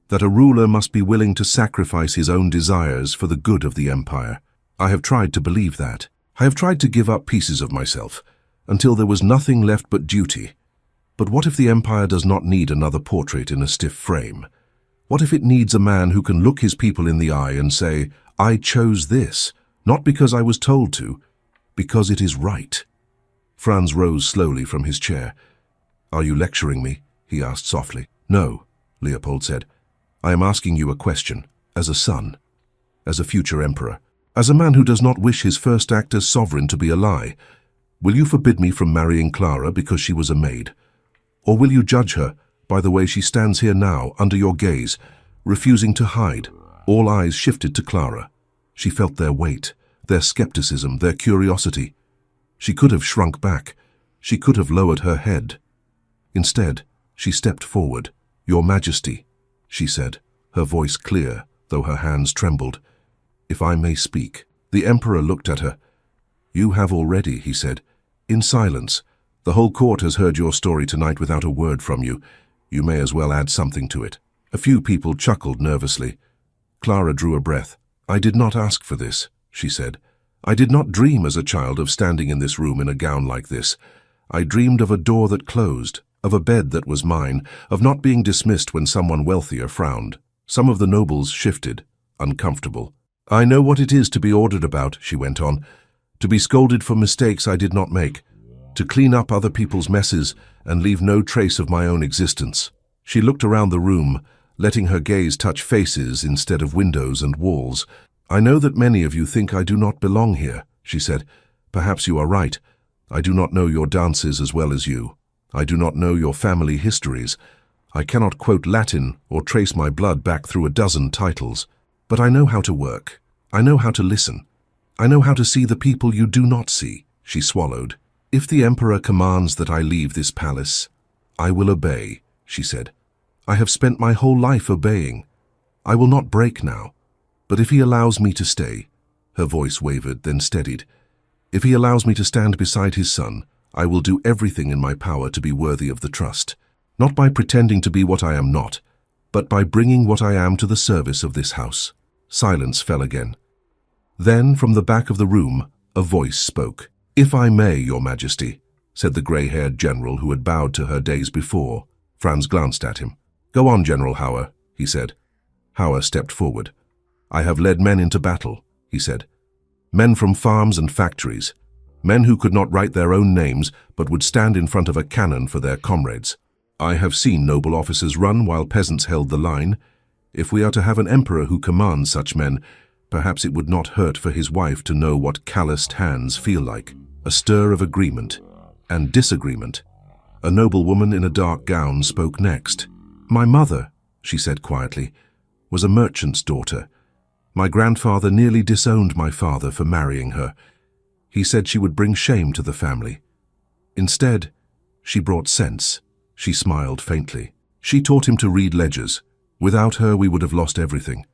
that a ruler must be willing to sacrifice his own desires for the good of the empire. I have tried to believe that. I have tried to give up pieces of myself, until there was nothing left but duty. But what if the empire does not need another portrait in a stiff frame? What if it needs a man who can look his people in the eye and say, I chose this, not because I was told to, because it is right? Franz rose slowly from his chair. Are you lecturing me? He asked softly. No, Leopold said. I am asking you a question, as a son, as a future emperor. As a man who does not wish his first act as sovereign to be a lie, will you forbid me from marrying Clara because she was a maid? Or will you judge her by the way she stands here now under your gaze, refusing to hide? All eyes shifted to Clara. She felt their weight, their skepticism, their curiosity. She could have shrunk back. She could have lowered her head. Instead, she stepped forward. "Your Majesty," she said, her voice clear, though her hands trembled. "If I may speak." The Emperor looked at her. "You have already," he said, in silence. "The whole court has heard your story tonight without a word from you. You may as well add something to it." A few people chuckled nervously. Clara drew a breath. "I did not ask for this," she said. "I did not dream as a child of standing in this room in a gown like this. I dreamed of a door that closed, of a bed that was mine, of not being dismissed when someone wealthier frowned." Some of the nobles shifted, uncomfortable. "I know what it is to be ordered about," she went on, "to be scolded for mistakes I did not make, to clean up other people's messes and leave no trace of my own existence." She looked around the room, letting her gaze touch faces instead of windows and walls. "I know that many of you think I do not belong here," she said. "Perhaps you are right. I do not know your dances as well as you. I do not know your family histories. I cannot quote Latin or trace my blood back through a dozen titles. But I know how to work. I know how to listen. I know how to see the people you do not see." She swallowed. "If the Emperor commands that I leave this palace, I will obey," she said. "I have spent my whole life obeying. I will not break now. But if he allows me to stay," her voice wavered, then steadied, "if he allows me to stand beside his son, I will do everything in my power to be worthy of the trust, not by pretending to be what I am not, but by bringing what I am to the service of this house." Silence fell again. Then, from the back of the room, a voice spoke. "If I may, Your Majesty," said the grey-haired general who had bowed to her days before. Franz glanced at him. "Go on, General Hauer," he said. Hauer stepped forward. "I have led men into battle," he said. "Men from farms and factories. Men who could not write their own names but would stand in front of a cannon for their comrades. I have seen noble officers run while peasants held the line. If we are to have an emperor who commands such men, perhaps it would not hurt for his wife to know what calloused hands feel like." A stir of agreement and disagreement. A noble woman in a dark gown spoke next. "My mother," she said quietly, "was a merchant's daughter. My grandfather nearly disowned my father for marrying her. He said she would bring shame to the family. Instead, she brought sense." She smiled faintly. "She taught him to read ledgers. Without her, we would have lost everything.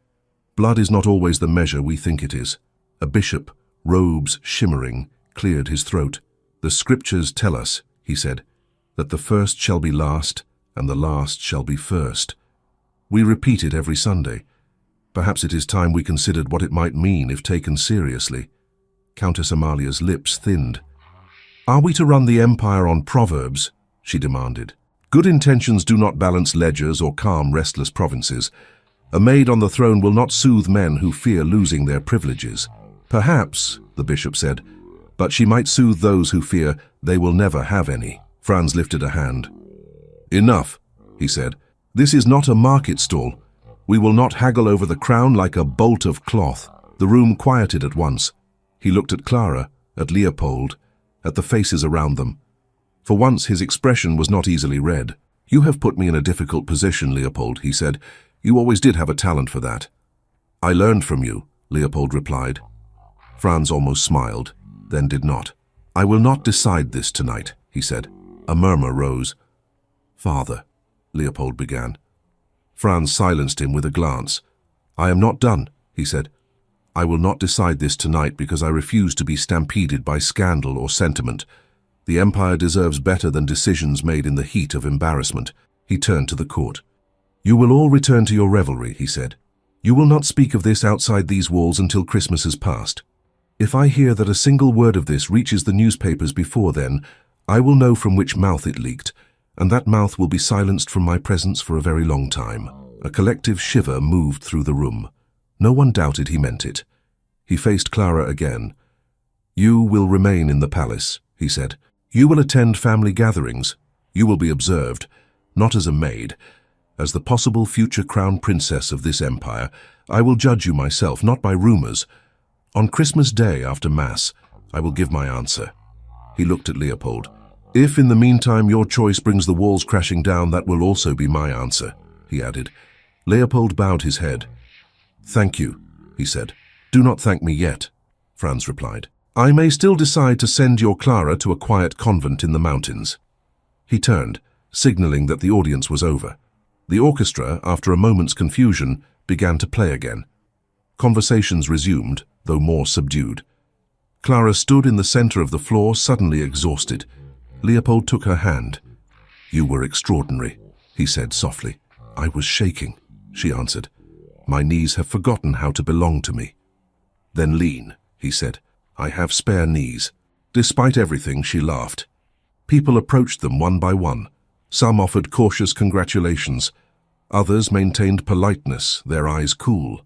Blood is not always the measure we think it is." A bishop, robes shimmering, cleared his throat. "The scriptures tell us," he said, "that the first shall be last and the last shall be first. We repeat it every Sunday. Perhaps it is time we considered what it might mean if taken seriously." Countess Amalia's lips thinned. "Are we to run the empire on proverbs?" she demanded. "Good intentions do not balance ledgers or calm restless provinces. A maid on the throne will not soothe men who fear losing their privileges." "Perhaps," the bishop said, "but she might soothe those who fear they will never have any." Franz lifted a hand. "Enough," he said. "This is not a market stall. We will not haggle over the crown like a bolt of cloth." The room quieted at once. He looked at Clara, at Leopold, at the faces around them. For once his expression was not easily read. "You have put me in a difficult position, Leopold," he said. "You always did have a talent for that." "I learned from you," Leopold replied. Franz almost smiled, then did not. "I will not decide this tonight," he said. A murmur rose. "Father," Leopold began. Franz silenced him with a glance. "I am not done," he said. "I will not decide this tonight because I refuse to be stampeded by scandal or sentiment. The empire deserves better than decisions made in the heat of embarrassment." He turned to the court. "You will all return to your revelry," he said. "You will not speak of this outside these walls until Christmas has passed. If I hear that a single word of this reaches the newspapers before then, I will know from which mouth it leaked, and that mouth will be silenced from my presence for a very long time." A collective shiver moved through the room. No one doubted he meant it. He faced Clara again. "You will remain in the palace," he said. "You will attend family gatherings. You will be observed, not as a maid. As the possible future crown princess of this empire, I will judge you myself, not by rumors. On Christmas Day after Mass, I will give my answer. He looked at Leopold. If in the meantime your choice brings the walls crashing down, that will also be my answer, he added. Leopold bowed his head. Thank you, he said. Do not thank me yet, Franz replied. I may still decide to send your Clara to a quiet convent in the mountains. He turned, signaling that the audience was over. The orchestra, after a moment's confusion, began to play again. Conversations resumed, though more subdued. Clara stood in the center of the floor, suddenly exhausted. Leopold took her hand. You were extraordinary, he said softly. I was shaking, she answered. My knees have forgotten how to belong to me. Then lean, he said. I have spare knees. Despite everything, she laughed. People approached them one by one. Some offered cautious congratulations. Others maintained politeness, their eyes cool.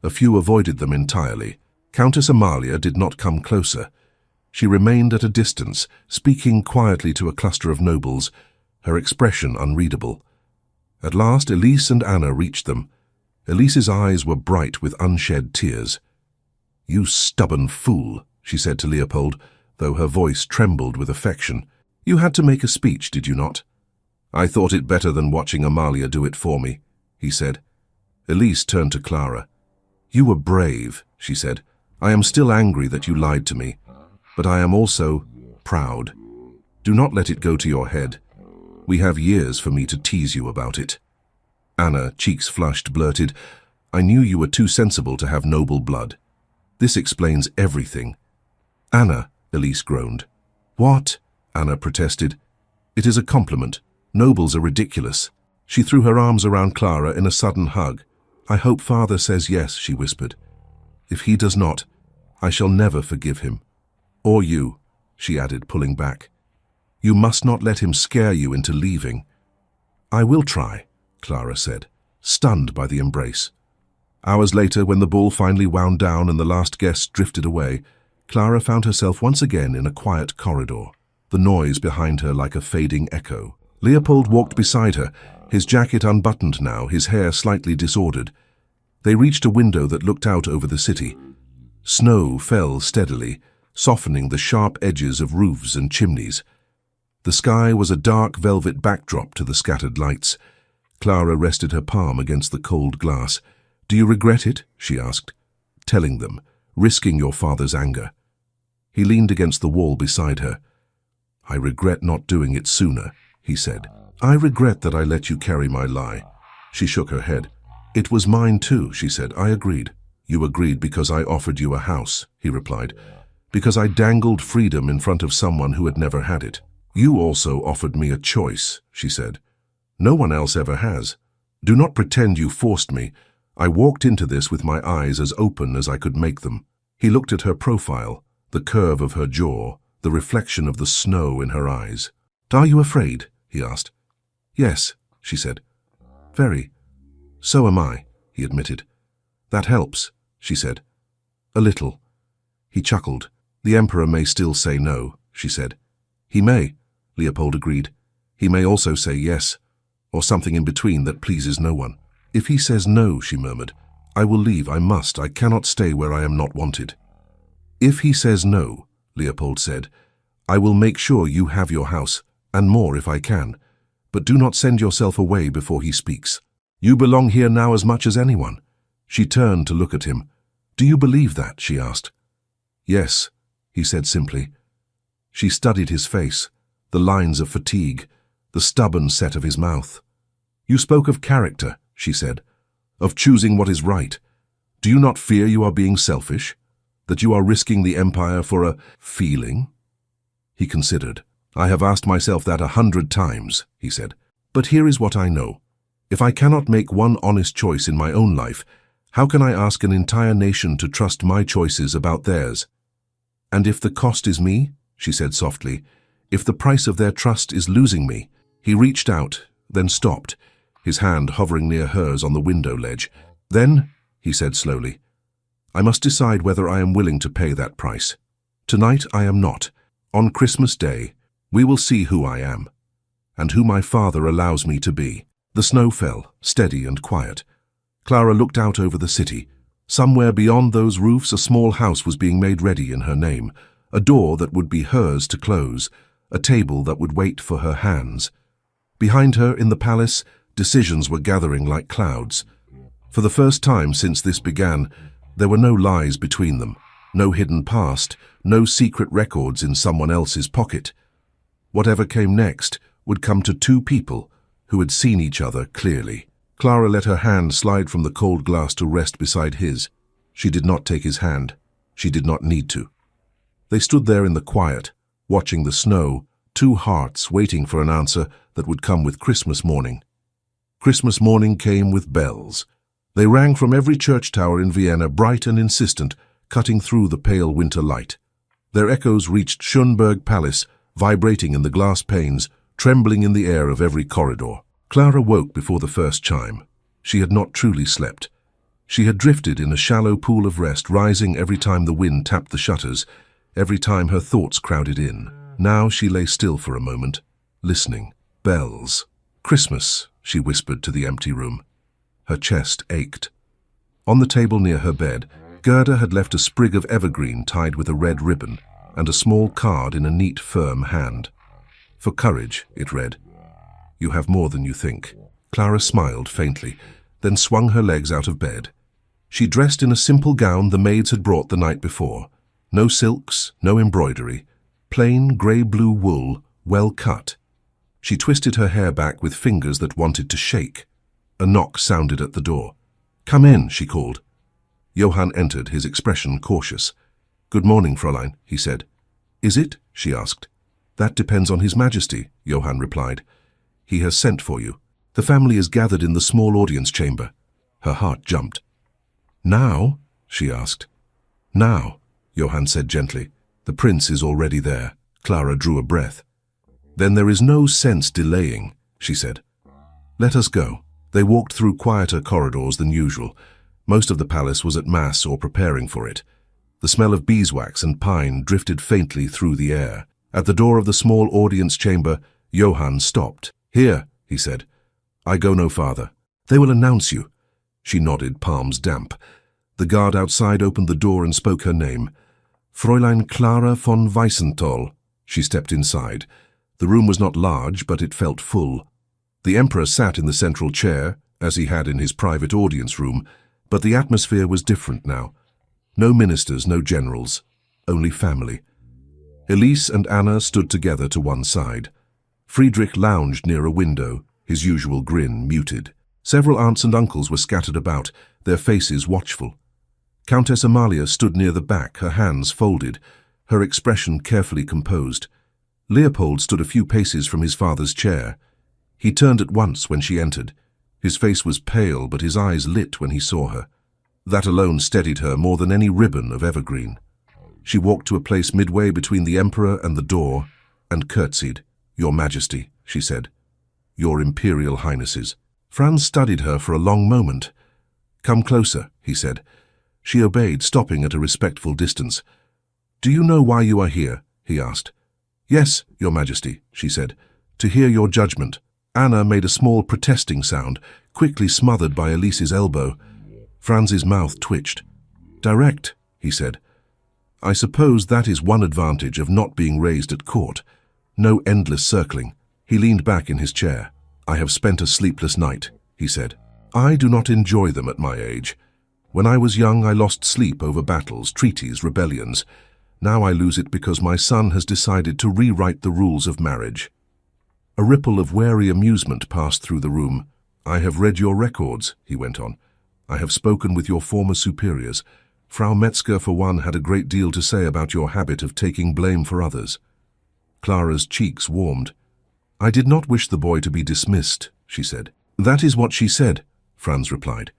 A few avoided them entirely. Countess Amalia did not come closer. She remained at a distance, speaking quietly to a cluster of nobles, her expression unreadable. At last, Elise and Anna reached them. Elise's eyes were bright with unshed tears. You stubborn fool, she said to Leopold, though her voice trembled with affection. You had to make a speech, did you not? I thought it better than watching Amalia do it for me, he said. Elise turned to Clara. You were brave, she said. I am still angry that you lied to me, but I am also proud. Do not let it go to your head. We have years for me to tease you about it. Anna, cheeks flushed, blurted, I knew you were too sensible to have noble blood. This explains everything. Anna, Elise groaned. What? Anna protested. It is a compliment. Nobles are ridiculous. She threw her arms around Clara in a sudden hug. I hope father says yes, she whispered. If he does not, I shall never forgive him. Or you, she added, pulling back. You must not let him scare you into leaving. I will try, Clara said, stunned by the embrace. Hours later, when the ball finally wound down and the last guest drifted away, Clara found herself once again in a quiet corridor, the noise behind her like a fading echo. Leopold walked beside her, his jacket unbuttoned now, his hair slightly disordered. They reached a window that looked out over the city. Snow fell steadily, softening the sharp edges of roofs and chimneys. The sky was a dark velvet backdrop to the scattered lights. Clara rested her palm against the cold glass. Do you regret it? She asked. Telling them, risking your father's anger. He leaned against the wall beside her. I regret not doing it sooner, he said. I regret that I let you carry my lie. She shook her head. It was mine too, she said. I agreed. You agreed because I offered you a house, he replied. Because I dangled freedom in front of someone who had never had it. You also offered me a choice, she said. No one else ever has. Do not pretend you forced me. I walked into this with my eyes as open as I could make them. He looked at her profile, the curve of her jaw, the reflection of the snow in her eyes. Are you afraid? He asked. Yes, she said. Very. So am I, he admitted. That helps, she said. A little. He chuckled. The Emperor may still say no, she said. He may, Leopold agreed. He may also say yes, or something in between that pleases no one. If he says no, she murmured, I will leave, I must, I cannot stay where I am not wanted. If he says no, Leopold said, I will make sure you have your house, and more if I can, but do not send yourself away before he speaks. You belong here now as much as anyone. She turned to look at him. Do you believe that? She asked. Yes, he said simply. She studied his face, the lines of fatigue, the stubborn set of his mouth. You spoke of character, she said, of choosing what is right. Do you not fear you are being selfish? That you are risking the empire for a feeling? He considered. I have asked myself that 100 times, he said. But here is what I know. If I cannot make one honest choice in my own life, how can I ask an entire nation to trust my choices about theirs? And if the cost is me, she said softly, if the price of their trust is losing me. He reached out, then stopped, his hand hovering near hers on the window ledge. Then, he said slowly, I must decide whether I am willing to pay that price. Tonight I am not. On Christmas Day, we will see who I am, and who my father allows me to be. The snow fell, steady and quiet. Clara looked out over the city, Somewhere beyond those roofs, a small house was being made ready in her name, a door that would be hers to close, a table that would wait for her hands. Behind her, in the palace, decisions were gathering like clouds. For the first time since this began, there were no lies between them, no hidden past, no secret records in someone else's pocket. Whatever came next would come to two people who had seen each other clearly. Clara let her hand slide from the cold glass to rest beside his. She did not take his hand. She did not need to. They stood there in the quiet, watching the snow, two hearts waiting for an answer that would come with Christmas morning. Christmas morning came with bells. They rang from every church tower in Vienna, bright and insistent, cutting through the pale winter light. Their echoes reached Schönberg Palace, vibrating in the glass panes, trembling in the air of every corridor. Clara woke before the first chime. She had not truly slept. She had drifted in a shallow pool of rest, rising every time the wind tapped the shutters, every time her thoughts crowded in. Now she lay still for a moment, listening. Bells. Christmas, she whispered to the empty room. Her chest ached. On the table near her bed, Gerda had left a sprig of evergreen tied with a red ribbon and a small card in a neat, firm hand. For courage, it read. You have more than you think. Clara smiled faintly, then swung her legs out of bed. She dressed in a simple gown the maids had brought the night before. No silks, no embroidery. Plain grey-blue wool, well cut. She twisted her hair back with fingers that wanted to shake. A knock sounded at the door. "Come in," she called. Johann entered, his expression cautious. "Good morning, Fräulein," he said. "Is it?" she asked. "That depends on His Majesty," Johann replied. "He has sent for you. The family is gathered in the small audience chamber." Her heart jumped. "Now?" she asked. "Now," Johann said gently. "The prince is already there." Clara drew a breath. "Then there is no sense delaying," she said. "Let us go." They walked through quieter corridors than usual. Most of the palace was at mass or preparing for it. The smell of beeswax and pine drifted faintly through the air. At the door of the small audience chamber, Johann stopped. "Here," he said. "I go no farther. They will announce you." She nodded, palms damp. The guard outside opened the door and spoke her name. "Fräulein Clara von Weissenthal." She stepped inside. The room was not large, but it felt full. The emperor sat in the central chair, as he had in his private audience room, but the atmosphere was different now. No ministers, no generals, only family. Elise and Anna stood together to one side. Friedrich lounged near a window, his usual grin muted. Several aunts and uncles were scattered about, their faces watchful. Countess Amalia stood near the back, her hands folded, her expression carefully composed. Leopold stood a few paces from his father's chair. He turned at once when she entered. His face was pale, but his eyes lit when he saw her. That alone steadied her more than any ribbon of evergreen. She walked to a place midway between the emperor and the door and curtsied. "Your Majesty," she said. "Your Imperial Highnesses." Franz studied her for a long moment. "Come closer," he said. She obeyed, stopping at a respectful distance. "Do you know why you are here?" he asked. "Yes, Your Majesty," she said. "To hear your judgment." Anna made a small protesting sound, quickly smothered by Elise's elbow. Franz's mouth twitched. "Direct," he said. "I suppose that is one advantage of not being raised at court. No endless circling." He leaned back in his chair. "I have spent a sleepless night," he said. "I do not enjoy them at my age. When I was young, I lost sleep over battles, treaties, rebellions. Now I lose it because my son has decided to rewrite the rules of marriage." A ripple of wary amusement passed through the room. "I have read your records," he went on. "I have spoken with your former superiors. Frau Metzger, for one, had a great deal to say about your habit of taking blame for others." Clara's cheeks warmed. "I did not wish the boy to be dismissed," she said. "That is what she said," Franz replied.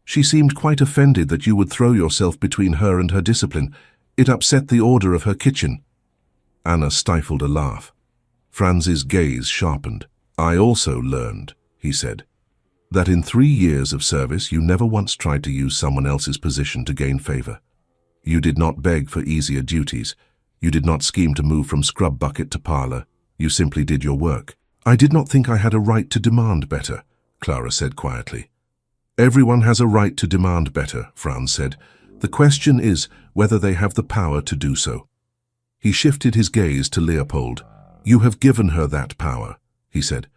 "She seemed quite offended that you would throw yourself between her and her discipline. It upset the order of her kitchen." Anna stifled a laugh. Franz's gaze sharpened. "I also learned," he said, "that in 3 years of service you never once tried to use someone else's position to gain favor. You did not beg for easier duties. You did not scheme to move from scrub bucket to parlor. You simply did your work." "I did not think I had a right to demand better," Clara said quietly. Everyone has a right to demand better, Franz said. The question is whether they have the power to do so. He shifted his gaze to Leopold. You have given her that power, he said.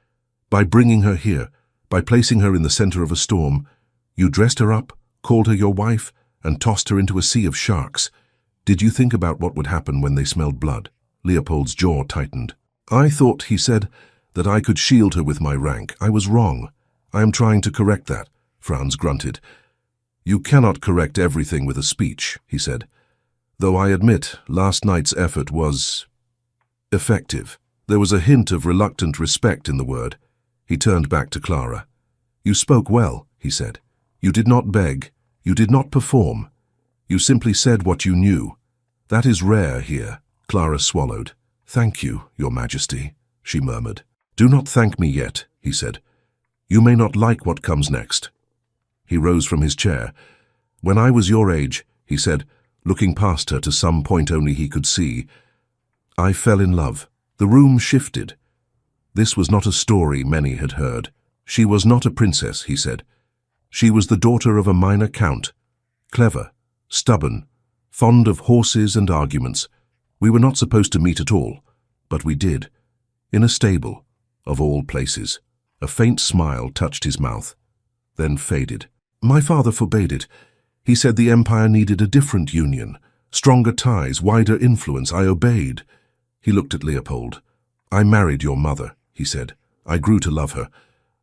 By bringing her here, by placing her in the center of a storm, you dressed her up, called her your wife, and tossed her into a sea of sharks. Did you think about what would happen when they smelled blood? Leopold's jaw tightened. I thought, he said, that I could shield her with my rank. I was wrong. I am trying to correct that, Franz grunted. You cannot correct everything with a speech, he said. Though I admit last night's effort was effective. There was a hint of reluctant respect in the word. He turned back to Clara. You spoke well, he said. You did not beg. You did not perform. You simply said what you knew. That is rare here. Clara swallowed. Thank you, Your Majesty, she murmured. Do not thank me yet, he said. You may not like what comes next. He rose from his chair. When I was your age, he said, looking past her to some point only he could see, I fell in love. The room shifted. This was not a story many had heard. She was not a princess, he said. She was the daughter of a minor count, clever, stubborn, fond of horses and arguments. We were not supposed to meet at all, but we did. In a stable, of all places. A faint smile touched his mouth, then faded. My father forbade it. He said the empire needed a different union, stronger ties, wider influence. I obeyed. He looked at Leopold. I married your mother, he said. I grew to love her.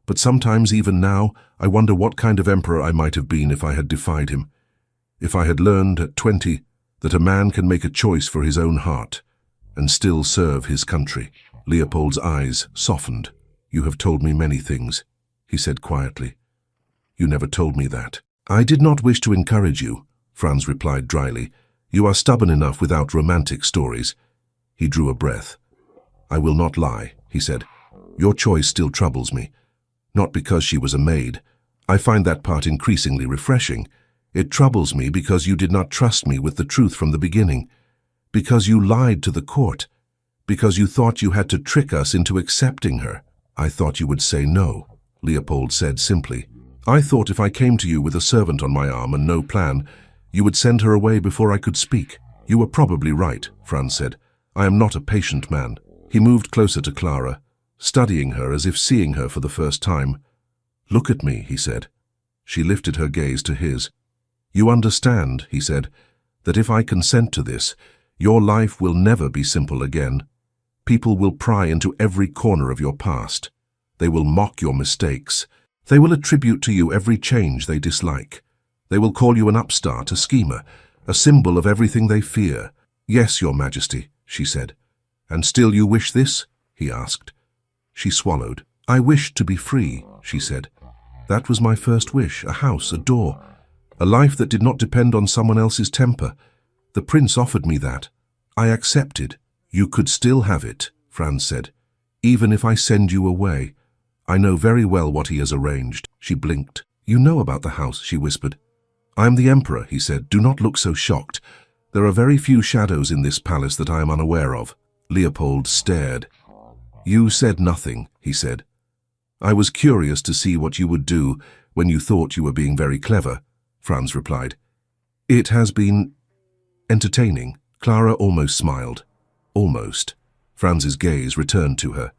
But sometimes, even now, I wonder what kind of emperor I might have been if I had defied him. If I had learned at 20 that a man can make a choice for his own heart and still serve his country. Leopold's eyes softened. You have told me many things, he said quietly. You never told me that. I did not wish to encourage you, Franz replied dryly. You are stubborn enough without romantic stories. He drew a breath. I will not lie, he said. Your choice still troubles me. Not because she was a maid. I find that part increasingly refreshing. It troubles me because you did not trust me with the truth from the beginning. Because you lied to the court. Because you thought you had to trick us into accepting her. I thought you would say no, Leopold said simply. I thought if I came to you with a servant on my arm and no plan, you would send her away before I could speak. You were probably right, Franz said. I am not a patient man. He moved closer to Clara, studying her as if seeing her for the first time. Look at me, he said. She lifted her gaze to his. You understand, he said, that if I consent to this, your life will never be simple again. People will pry into every corner of your past. They will mock your mistakes. They will attribute to you every change they dislike. They will call you an upstart, a schemer, a symbol of everything they fear. Yes, Your Majesty, she said. And still you wish this? He asked. She swallowed. I wish to be free, she said. That was my first wish, a house, a door, a life that did not depend on someone else's temper. The prince offered me that. I accepted. You could still have it, Franz said, even if I send you away. I know very well what he has arranged. She blinked. You know about the house, she whispered. I am the emperor, he said. Do not look so shocked. There are very few shadows in this palace that I am unaware of. Leopold stared. You said nothing, he said. I was curious to see what you would do when you thought you were being very clever, Franz replied. It has been entertaining. Clara almost smiled. Almost. Franz's gaze returned to her.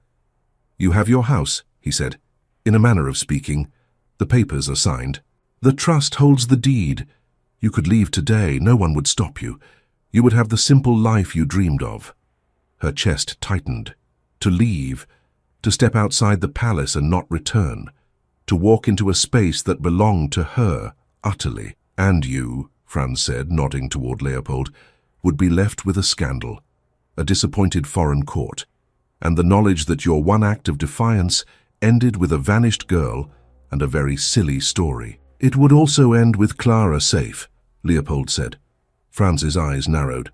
You have your house, he said. In a manner of speaking, the papers are signed. The trust holds the deed. You could leave today, no one would stop you. You would have the simple life you dreamed of. Her chest tightened. To leave, to step outside the palace and not return, to walk into a space that belonged to her utterly. And you, Franz said, nodding toward Leopold, would be left with a scandal, a disappointed foreign court, and the knowledge that your one act of defiance ended with a vanished girl and a very silly story. It would also end with Clara safe, Leopold said. Franz's eyes narrowed.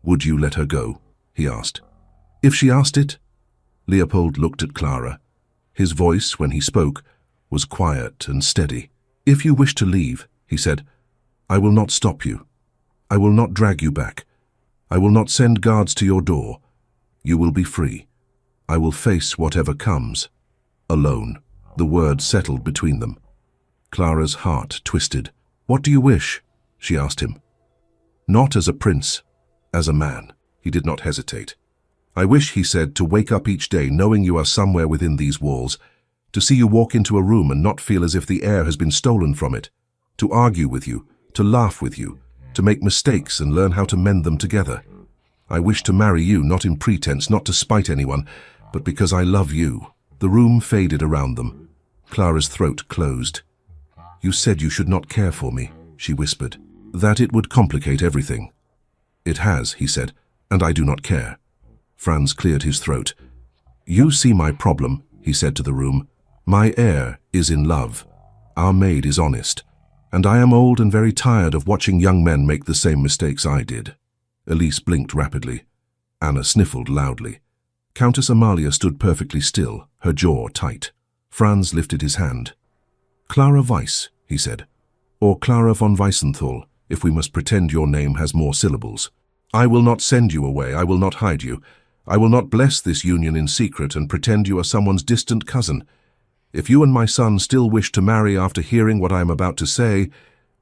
Would you let her go? He asked. If she asked it? Leopold looked at Clara. His voice, when he spoke, was quiet and steady. If you wish to leave, he said, I will not stop you. I will not drag you back. I will not send guards to your door. You will be free. I will face whatever comes. Alone. The word settled between them. Clara's heart twisted. "What do you wish?" she asked him. "Not as a prince, as a man." He did not hesitate. "I wish," he said, "to wake up each day knowing you are somewhere within these walls, to see you walk into a room and not feel as if the air has been stolen from it, to argue with you, to laugh with you, to make mistakes and learn how to mend them together. I wish to marry you, not in pretense, not to spite anyone, but because I love you." The room faded around them. Clara's throat closed. "You said you should not care for me," she whispered. "That it would complicate everything." "It has," he said, "and I do not care." Franz cleared his throat. "You see my problem," he said to the room. "My heir is in love. Our maid is honest. And I am old and very tired of watching young men make the same mistakes I did." Elise blinked rapidly. Anna sniffled loudly. Countess Amalia stood perfectly still, her jaw tight. Franz lifted his hand. "Clara Weiss," he said. "Or Clara von Weissenthal, if we must pretend your name has more syllables. I will not send you away. I will not hide you. I will not bless this union in secret and pretend you are someone's distant cousin. If you and my son still wish to marry after hearing what I am about to say,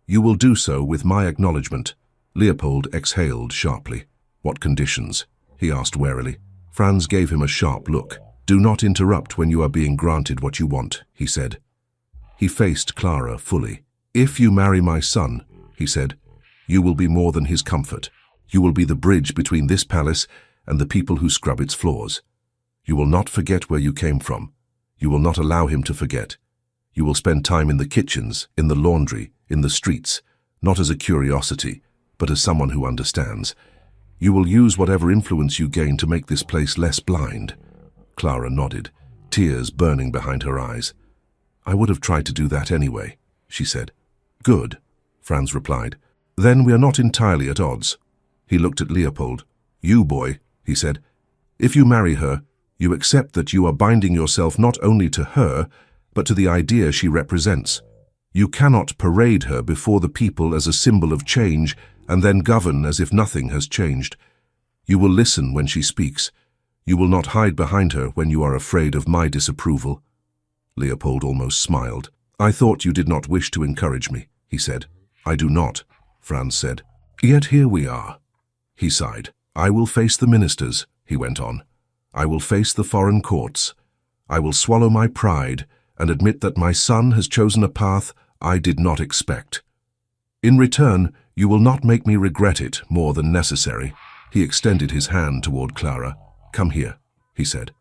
you will do so with my acknowledgement." Leopold exhaled sharply. "What conditions?" he asked warily. Franz gave him a sharp look. "Do not interrupt when you are being granted what you want," he said. He faced Clara fully. "If you marry my son," he said, "you will be more than his comfort. You will be the bridge between this palace and the people who scrub its floors. You will not forget where you came from. You will not allow him to forget. You will spend time in the kitchens, in the laundry, in the streets, not as a curiosity, but as someone who understands. You will use whatever influence you gain to make this place less blind." Clara nodded, tears burning behind her eyes. "I would have tried to do that anyway," she said. "Good," Franz replied. "Then we are not entirely at odds." He looked at Leopold. "You, boy," he said, "if you marry her, you accept that you are binding yourself not only to her, but to the idea she represents. You cannot parade her before the people as a symbol of change and then govern as if nothing has changed. You will listen when she speaks. You will not hide behind her when you are afraid of my disapproval." Leopold almost smiled. "I thought you did not wish to encourage me," he said. "I do not," Franz said. "Yet here we are." He sighed. "I will face the ministers," he went on. "I will face the foreign courts. I will swallow my pride and admit that my son has chosen a path I did not expect. In return, you will not make me regret it more than necessary." He extended his hand toward Clara. "Come here," he said.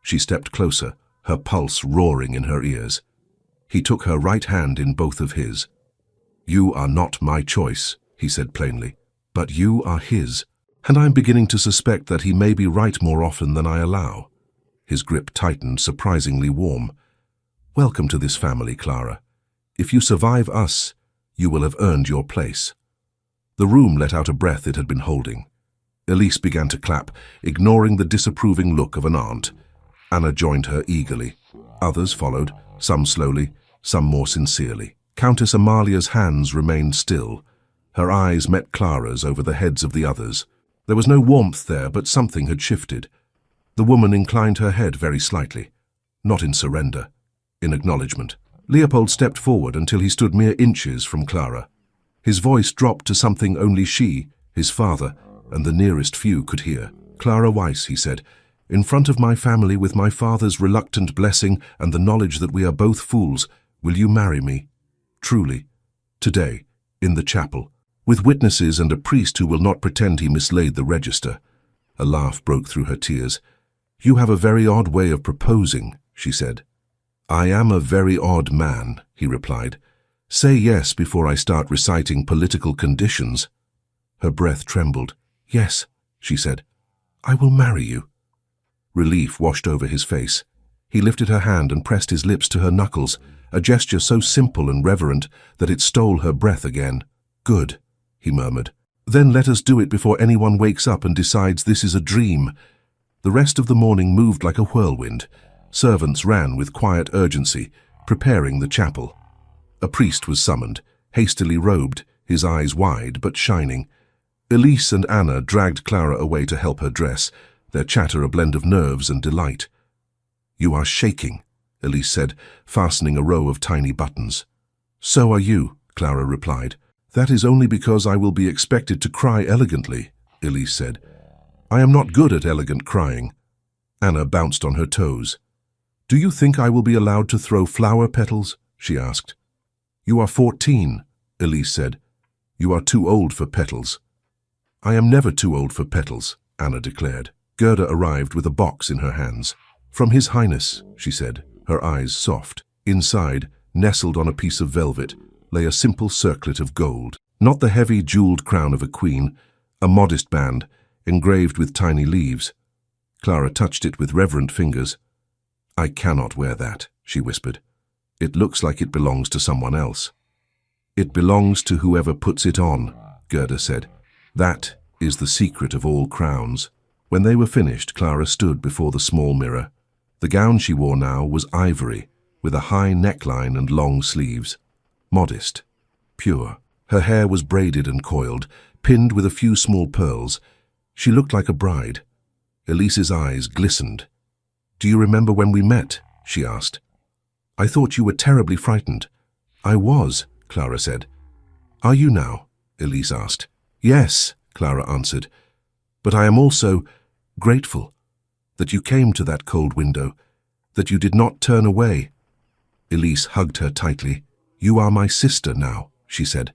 She stepped closer, her pulse roaring in her ears. He took her right hand in both of his. "You are not my choice," he said plainly, "but you are his, and I'm beginning to suspect that he may be right more often than I allow." His grip tightened, surprisingly warm. "Welcome to this family, Clara. If you survive us, you will have earned your place." The room let out a breath it had been holding. Elise began to clap, ignoring the disapproving look of an aunt. Anna joined her eagerly. Others followed, some slowly, some more sincerely. Countess Amalia's hands remained still. Her eyes met Clara's over the heads of the others. There was no warmth there, but something had shifted. The woman inclined her head very slightly, not in surrender, in acknowledgement. Leopold stepped forward until he stood mere inches from Clara. His voice dropped to something only she, his father, and the nearest few could hear. "Clara Weiss," he said, "in front of my family, with my father's reluctant blessing and the knowledge that we are both fools, will you marry me? Truly. Today, in the chapel, with witnesses and a priest who will not pretend he mislaid the register." A laugh broke through her tears. "You have a very odd way of proposing," she said. "I am a very odd man," he replied. "Say yes before I start reciting political conditions." Her breath trembled. "Yes," she said. "I will marry you." Relief washed over his face. He lifted her hand and pressed his lips to her knuckles, a gesture so simple and reverent that it stole her breath again. "Good," he murmured. "Then let us do it before anyone wakes up and decides this is a dream." The rest of the morning moved like a whirlwind. Servants ran with quiet urgency, preparing the chapel. A priest was summoned, hastily robed, his eyes wide but shining. Elise and Anna dragged Clara away to help her dress, their chatter a blend of nerves and delight. "You are shaking," Elise said, fastening a row of tiny buttons. So are you, Clara replied. That is only because I will be expected to cry elegantly, Elise said. I am not good at elegant crying. Anna bounced on her toes. Do you think I will be allowed to throw flower petals? She asked. You are 14, Elise said. You are too old for petals. I am never too old for petals, Anna declared. Gerda arrived with a box in her hands. From His Highness, she said, her eyes soft. Inside, nestled on a piece of velvet, lay a simple circlet of gold. Not the heavy jeweled crown of a queen, a modest band, engraved with tiny leaves. Clara touched it with reverent fingers. I cannot wear that, she whispered. It looks like it belongs to someone else. It belongs to whoever puts it on, Gerda said. That is the secret of all crowns. When they were finished, Clara stood before the small mirror. The gown she wore now was ivory, with a high neckline and long sleeves. Modest, pure. Her hair was braided and coiled, pinned with a few small pearls. She looked like a bride. Elise's eyes glistened. Do you remember when we met? She asked. I thought you were terribly frightened. I was, Clara said. Are you now? Elise asked. Yes, Clara answered. But I am also grateful that you came to that cold window, that you did not turn away. Elise hugged her tightly. You are my sister now, she said.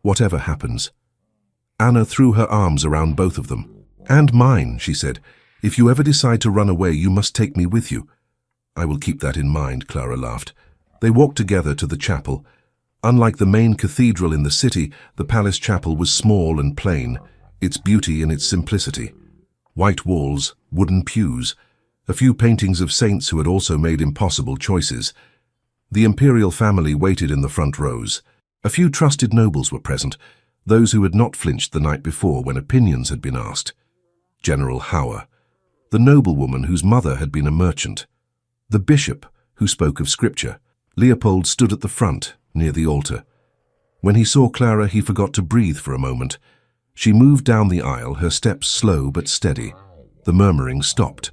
Whatever happens. Anna threw her arms around both of them. And mine, she said. If you ever decide to run away, you must take me with you. I will keep that in mind, Clara laughed. They walked together to the chapel. Unlike the main cathedral in the city, the palace chapel was small and plain, its beauty in its simplicity. White walls, wooden pews, a few paintings of saints who had also made impossible choices. The imperial family waited in the front rows. A few trusted nobles were present, those who had not flinched the night before when opinions had been asked. General Hauer, the noblewoman whose mother had been a merchant, the bishop who spoke of scripture. Leopold stood at the front, near the altar. When he saw Clara, he forgot to breathe for a moment. She moved down the aisle, her steps slow but steady. The murmuring stopped.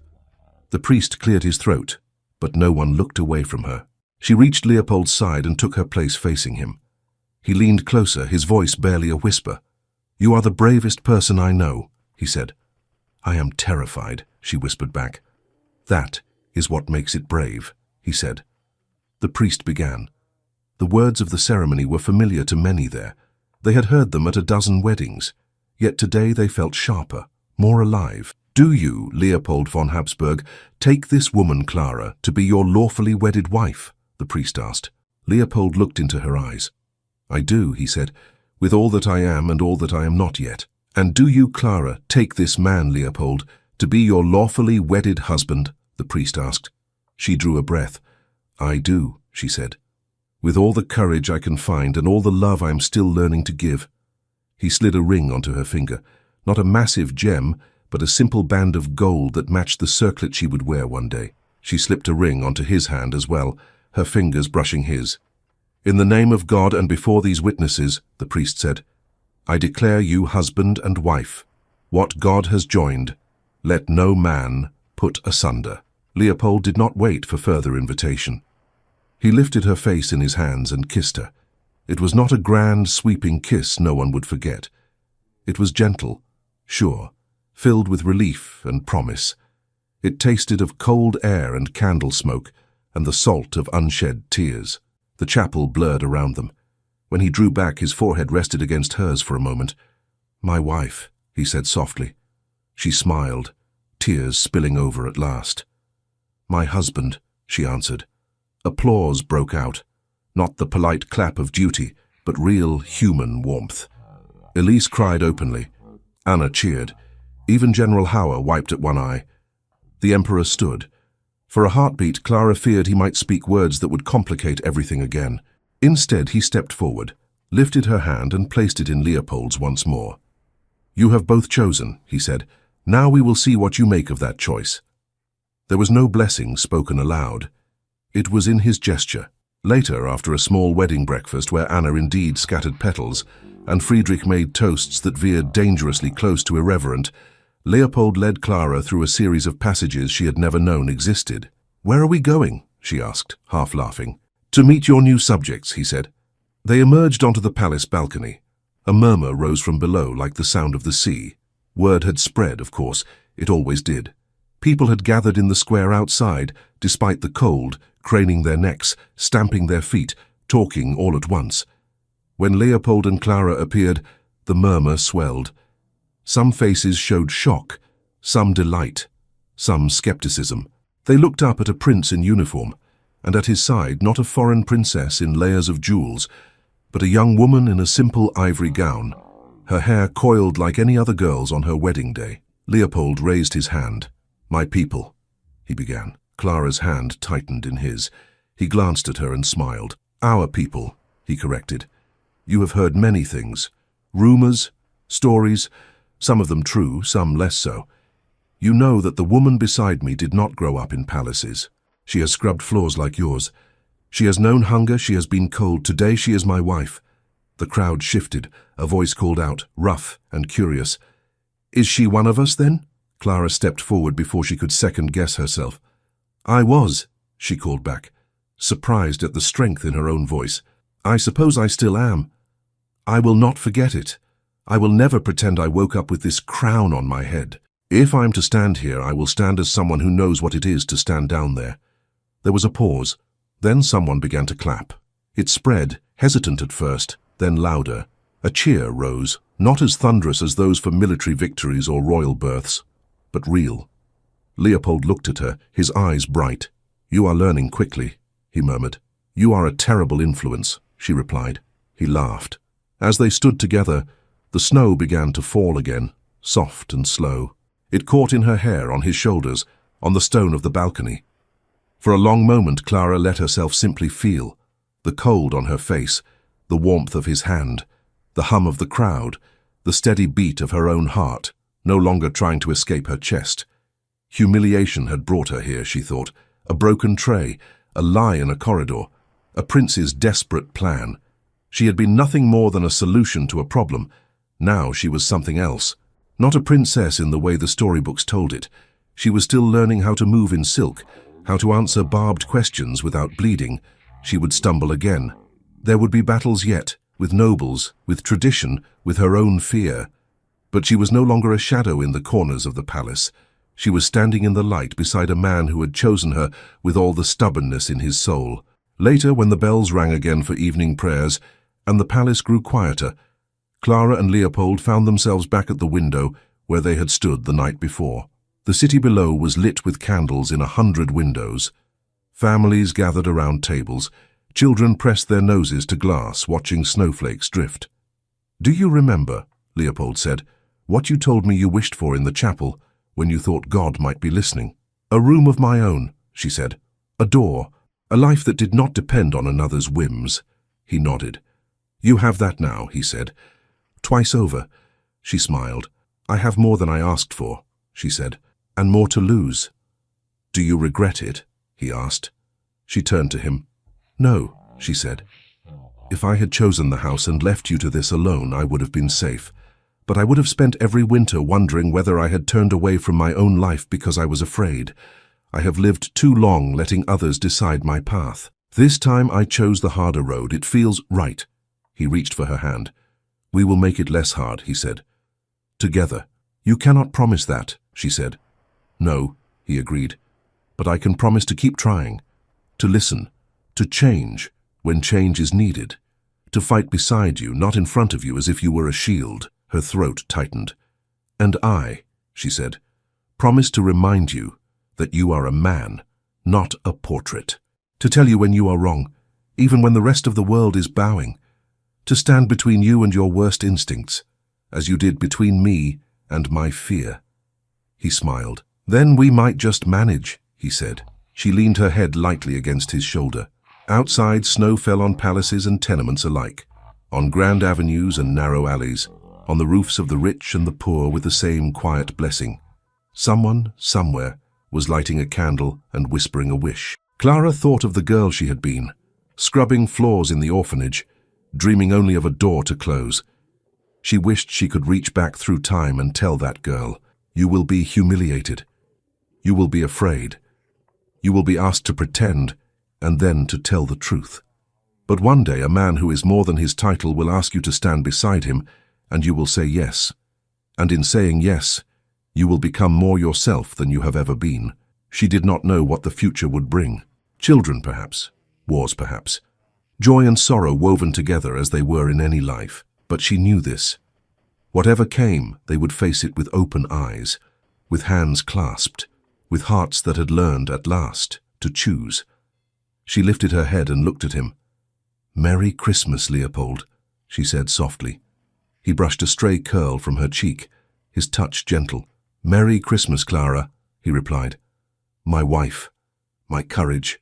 The priest cleared his throat, but no one looked away from her. She reached Leopold's side and took her place facing him. He leaned closer, his voice barely a whisper. You are the bravest person I know, he said. I am terrified, she whispered back. That is what makes it brave, he said. The priest began. The words of the ceremony were familiar to many there. They had heard them at a dozen weddings. Yet today they felt sharper, more alive. Do you, Leopold von Habsburg, take this woman, Clara, to be your lawfully wedded wife? The priest asked. Leopold looked into her eyes. I do, he said, with all that I am and all that I am not yet. And do you, Clara, take this man, Leopold, to be your lawfully wedded husband? The priest asked. She drew a breath. I do, she said, with all the courage I can find and all the love I am still learning to give. He slid a ring onto her finger, not a massive gem, but a simple band of gold that matched the circlet she would wear one day. She slipped a ring onto his hand as well, her fingers brushing his. In the name of God and before these witnesses, the priest said, I declare you husband and wife. What God has joined, let no man put asunder. Leopold did not wait for further invitation. He lifted her face in his hands and kissed her. It was not a grand, sweeping kiss no one would forget. It was gentle, sure, filled with relief and promise. It tasted of cold air and candle smoke and the salt of unshed tears. The chapel blurred around them. When he drew back, his forehead rested against hers for a moment. My wife, he said softly. She smiled, tears spilling over at last. My husband, she answered. Applause broke out, not the polite clap of duty, but real human warmth. Elise cried openly. Anna cheered. Even General Hauer wiped at one eye. The Emperor stood. For a heartbeat, Clara feared he might speak words that would complicate everything again. Instead, he stepped forward, lifted her hand and placed it in Leopold's once more. You have both chosen, he said. Now we will see what you make of that choice. There was no blessing spoken aloud. It was in his gesture. Later, after a small wedding breakfast where Anna indeed scattered petals, and Friedrich made toasts that veered dangerously close to irreverent, Leopold led Clara through a series of passages she had never known existed. Where are we going? She asked, half laughing. To meet your new subjects, he said. They emerged onto the palace balcony. A murmur rose from below like the sound of the sea. Word had spread, of course. It always did. People had gathered in the square outside, despite the cold, craning their necks, stamping their feet, talking all at once. When Leopold and Clara appeared, the murmur swelled. Some faces showed shock, some delight, some skepticism. They looked up at a prince in uniform, and at his side not a foreign princess in layers of jewels, but a young woman in a simple ivory gown, her hair coiled like any other girl's on her wedding day. Leopold raised his hand. "My people," he began. Clara's hand tightened in his. He glanced at her and smiled. "Our people," he corrected. "You have heard many things. Rumors, stories, some of them true, some less so. You know that the woman beside me did not grow up in palaces. She has scrubbed floors like yours. She has known hunger, she has been cold. Today she is my wife." The crowd shifted. A voice called out, rough and curious. "Is she one of us, then?" Clara stepped forward before she could second-guess herself. "I was," she called back, surprised at the strength in her own voice. "I suppose I still am. I will not forget it. I will never pretend I woke up with this crown on my head. If I am to stand here, I will stand as someone who knows what it is to stand down there." There was a pause. Then someone began to clap. It spread, hesitant at first, then louder. A cheer rose, not as thunderous as those for military victories or royal births, but real. Leopold looked at her, his eyes bright. "You are learning quickly," he murmured. "You are a terrible influence," she replied. He laughed. As they stood together, the snow began to fall again, soft and slow. It caught in her hair, on his shoulders, on the stone of the balcony. For a long moment Clara let herself simply feel. The cold on her face, the warmth of his hand, the hum of the crowd, the steady beat of her own heart, no longer trying to escape her chest. Humiliation had brought her here, she thought. A broken tray, a lie in a corridor, a prince's desperate plan. She had been nothing more than a solution to a problem. Now she was something else. Not a princess in the way the storybooks told it. She was still learning how to move in silk, how to answer barbed questions without bleeding. She would stumble again. There would be battles yet, with nobles, with tradition, with her own fear. But she was no longer a shadow in the corners of the palace. She was standing in the light beside a man who had chosen her with all the stubbornness in his soul. Later, when the bells rang again for evening prayers, and the palace grew quieter, Clara and Leopold found themselves back at the window where they had stood the night before. The city below was lit with candles in 100 windows. Families gathered around tables. Children pressed their noses to glass, watching snowflakes drift. "Do you remember," Leopold said, "what you told me you wished for in the chapel when you thought God might be listening?" "A room of my own," she said. "A door, a life that did not depend on another's whims." He nodded. "You have that now," he said. "Twice over." She smiled. "I have more than I asked for," she said, "and more to lose." "Do you regret it?" he asked. She turned to him. "No," she said. "If I had chosen the house and left you to this alone, I would have been safe. But I would have spent every winter wondering whether I had turned away from my own life because I was afraid. I have lived too long letting others decide my path. This time I chose the harder road. It feels right." He reached for her hand. "We will make it less hard," he said. "Together." "You cannot promise that," she said. "No," he agreed. "But I can promise to keep trying, to listen, to change when change is needed, to fight beside you, not in front of you as if you were a shield." Her throat tightened. "And I," she said, "promise to remind you that you are a man, not a portrait. To tell you when you are wrong, even when the rest of the world is bowing. To stand between you and your worst instincts, as you did between me and my fear." He smiled. "Then we might just manage," he said. She leaned her head lightly against his shoulder. Outside, snow fell on palaces and tenements alike, on grand avenues and narrow alleys, on the roofs of the rich and the poor with the same quiet blessing. Someone, somewhere, was lighting a candle and whispering a wish. Clara thought of the girl she had been, scrubbing floors in the orphanage, dreaming only of a door to close. She wished she could reach back through time and tell that girl, "You will be humiliated. You will be afraid. You will be asked to pretend and then to tell the truth." But one day a man who is more than his title will ask you to stand beside him, and you will say yes. And in saying yes, you will become more yourself than you have ever been. She did not know what the future would bring. Children, perhaps. Wars, perhaps. Joy and sorrow woven together as they were in any life. But she knew this. Whatever came, they would face it with open eyes, with hands clasped, with hearts that had learned at last to choose. She lifted her head and looked at him. "Merry Christmas, Leopold," she said softly. He brushed a stray curl from her cheek, his touch gentle. "Merry Christmas, Clara," he replied. "My wife, my courage,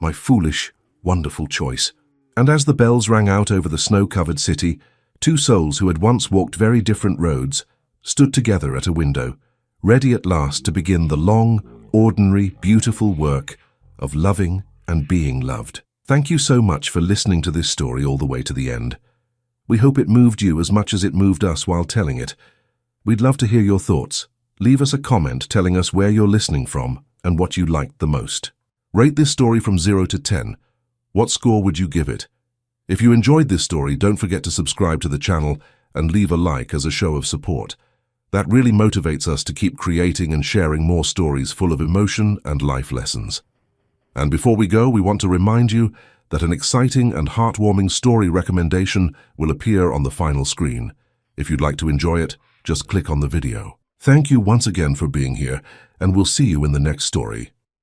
my foolish, wonderful choice." And as the bells rang out over the snow-covered city, two souls who had once walked very different roads stood together at a window, ready at last to begin the long, ordinary, beautiful work of loving and being loved. Thank you so much for listening to this story all the way to the end. We hope it moved you as much as it moved us while telling it. We'd love to hear your thoughts. Leave us a comment telling us where you're listening from and what you liked the most. Rate this story from 0 to 10. What score would you give it? If you enjoyed this story, don't forget to subscribe to the channel and leave a like as a show of support. That really motivates us to keep creating and sharing more stories full of emotion and life lessons. And before we go, we want to remind you that an exciting and heartwarming story recommendation will appear on the final screen. If you'd like to enjoy it, just click on the video. Thank you once again for being here, and we'll see you in the next story.